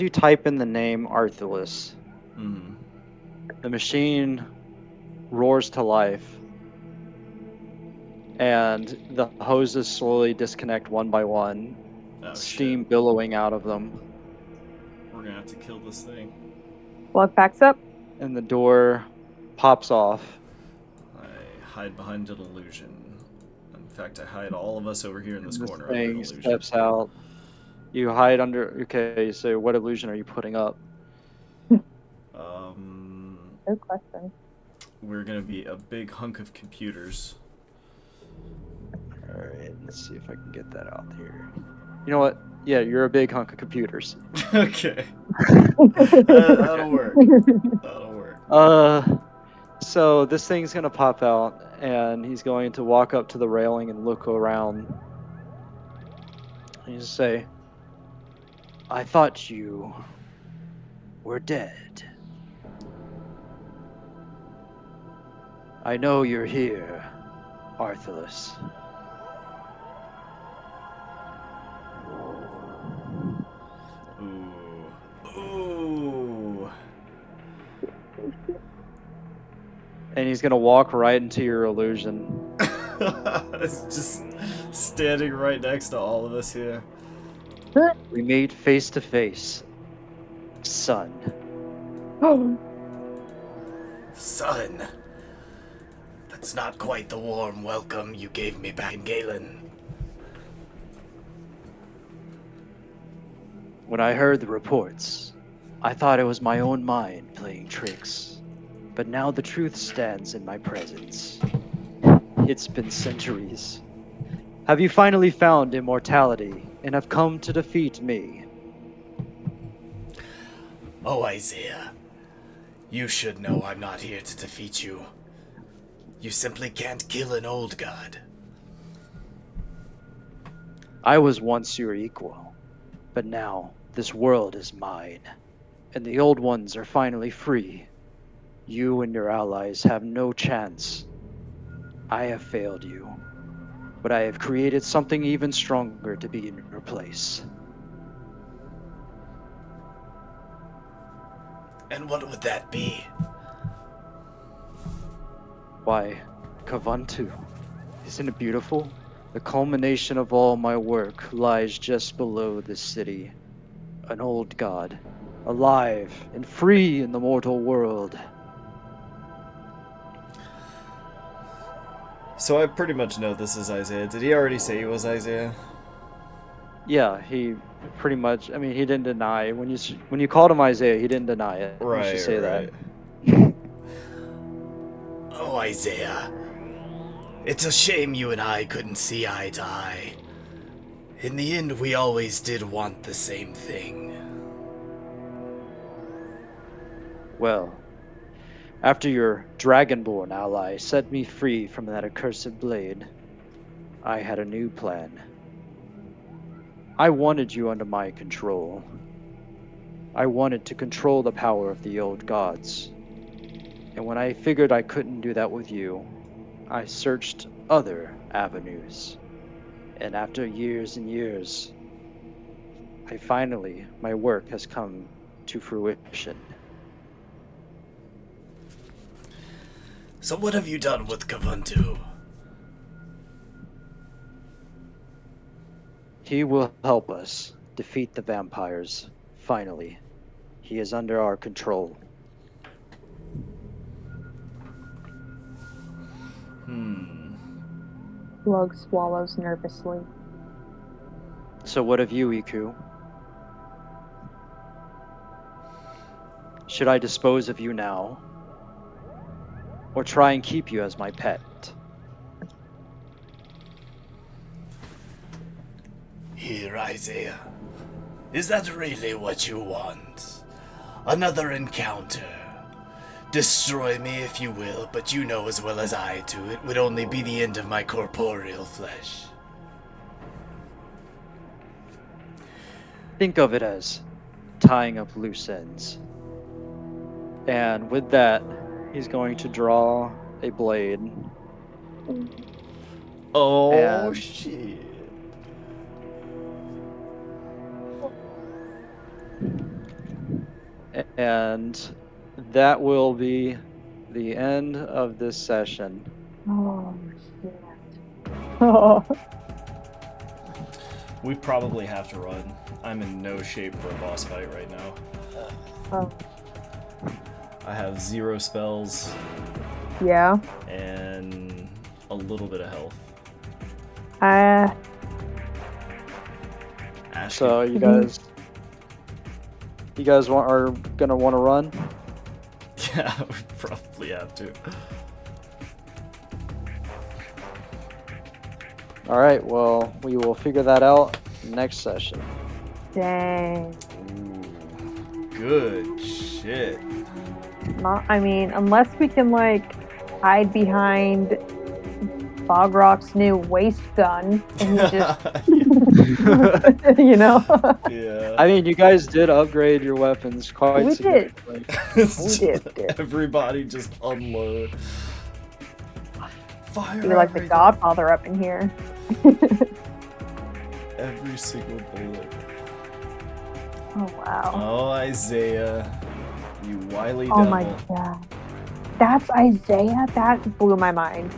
type in the name Arthulus, the machine roars to life, and the hoses slowly disconnect one by one, steam billowing out of them. We're gonna have to kill this thing. Blood packs up. And the door pops off. I hide behind an illusion. In fact, I hide all of us over here in this corner. This under an thing illusion. steps out. You hide under. Okay, so what illusion are you putting up? Good question. We're gonna be a big hunk of computers. Alright, let's see if I can get that out here. You know what? Yeah, you're a big hunk of computers. Okay. That'll work. That'll work. So this thing's gonna pop out, and he's going to walk up to the railing and look around. And he's say, "I thought you were dead. I know you're here, Arthulus. Ooh. And he's gonna walk right into your illusion. It's just standing right next to all of us here. We meet face to face, son." Son, that's not quite the warm welcome you gave me back in Galen. When I heard the reports, I thought it was my own mind playing tricks. But now the truth stands in my presence. It's been centuries. Have you finally found immortality and have come to defeat me? Oh, Isaiah, you should know I'm not here to defeat you. You simply can't kill an old god. I was once your equal, but now this world is mine, and the old ones are finally free. You and your allies have no chance. I have failed you, but I have created something even stronger to be in your place. And what would that be? Why, Kavantu. Isn't it beautiful? The culmination of all my work lies just below this city. An old god, alive and free in the mortal world. So I pretty much know this is Isaiah. Did he already say he was Isaiah? Yeah, he pretty much. I mean, he didn't deny when you called him Isaiah. He didn't deny it. Right. You should say right. that. Oh, Isaiah. It's a shame you and I couldn't see eye to eye. In the end, we always did want the same thing. Well, after your dragonborn ally set me free from that accursed blade, I had a new plan. I wanted you under my control. I wanted to control the power of the old gods. And when I figured I couldn't do that with you, I searched other avenues. And after years and years, my work has come to fruition. So what have you done with Kavuntu? He will help us defeat the vampires. Finally, he is under our control. Glug swallows nervously. So what of you, Iku? Should I dispose of you now? Or try and keep you as my pet? Here, Isaiah. Is that really what you want? Another encounter? Destroy me if you will, but you know as well as I do it would only be the end of my corporeal flesh. Think of it as tying up loose ends. And with that, he's going to draw a blade. Oh, And- shit. And that will be the end of this session. Oh, shit. Oh. We probably have to run. I'm in no shape for a boss fight right now. Oh. I have 0 spells Yeah. and a little bit of health. Ash, So you guys are gonna want to run? yeah, we probably have to. All right. Well, we will figure that out next session. Dang. Ooh, good shit. I mean, unless we can, like, hide behind Bogrock's new waist gun and he just, you know? Yeah. I mean, you guys did upgrade your weapons quite We did. significantly. We did. Everybody just unload. Fire You're like the everything. Godfather up in here. Every single bullet. Oh, wow. Oh, Isaiah. You wily Oh devil. my god. That's Isaiah? That blew my mind.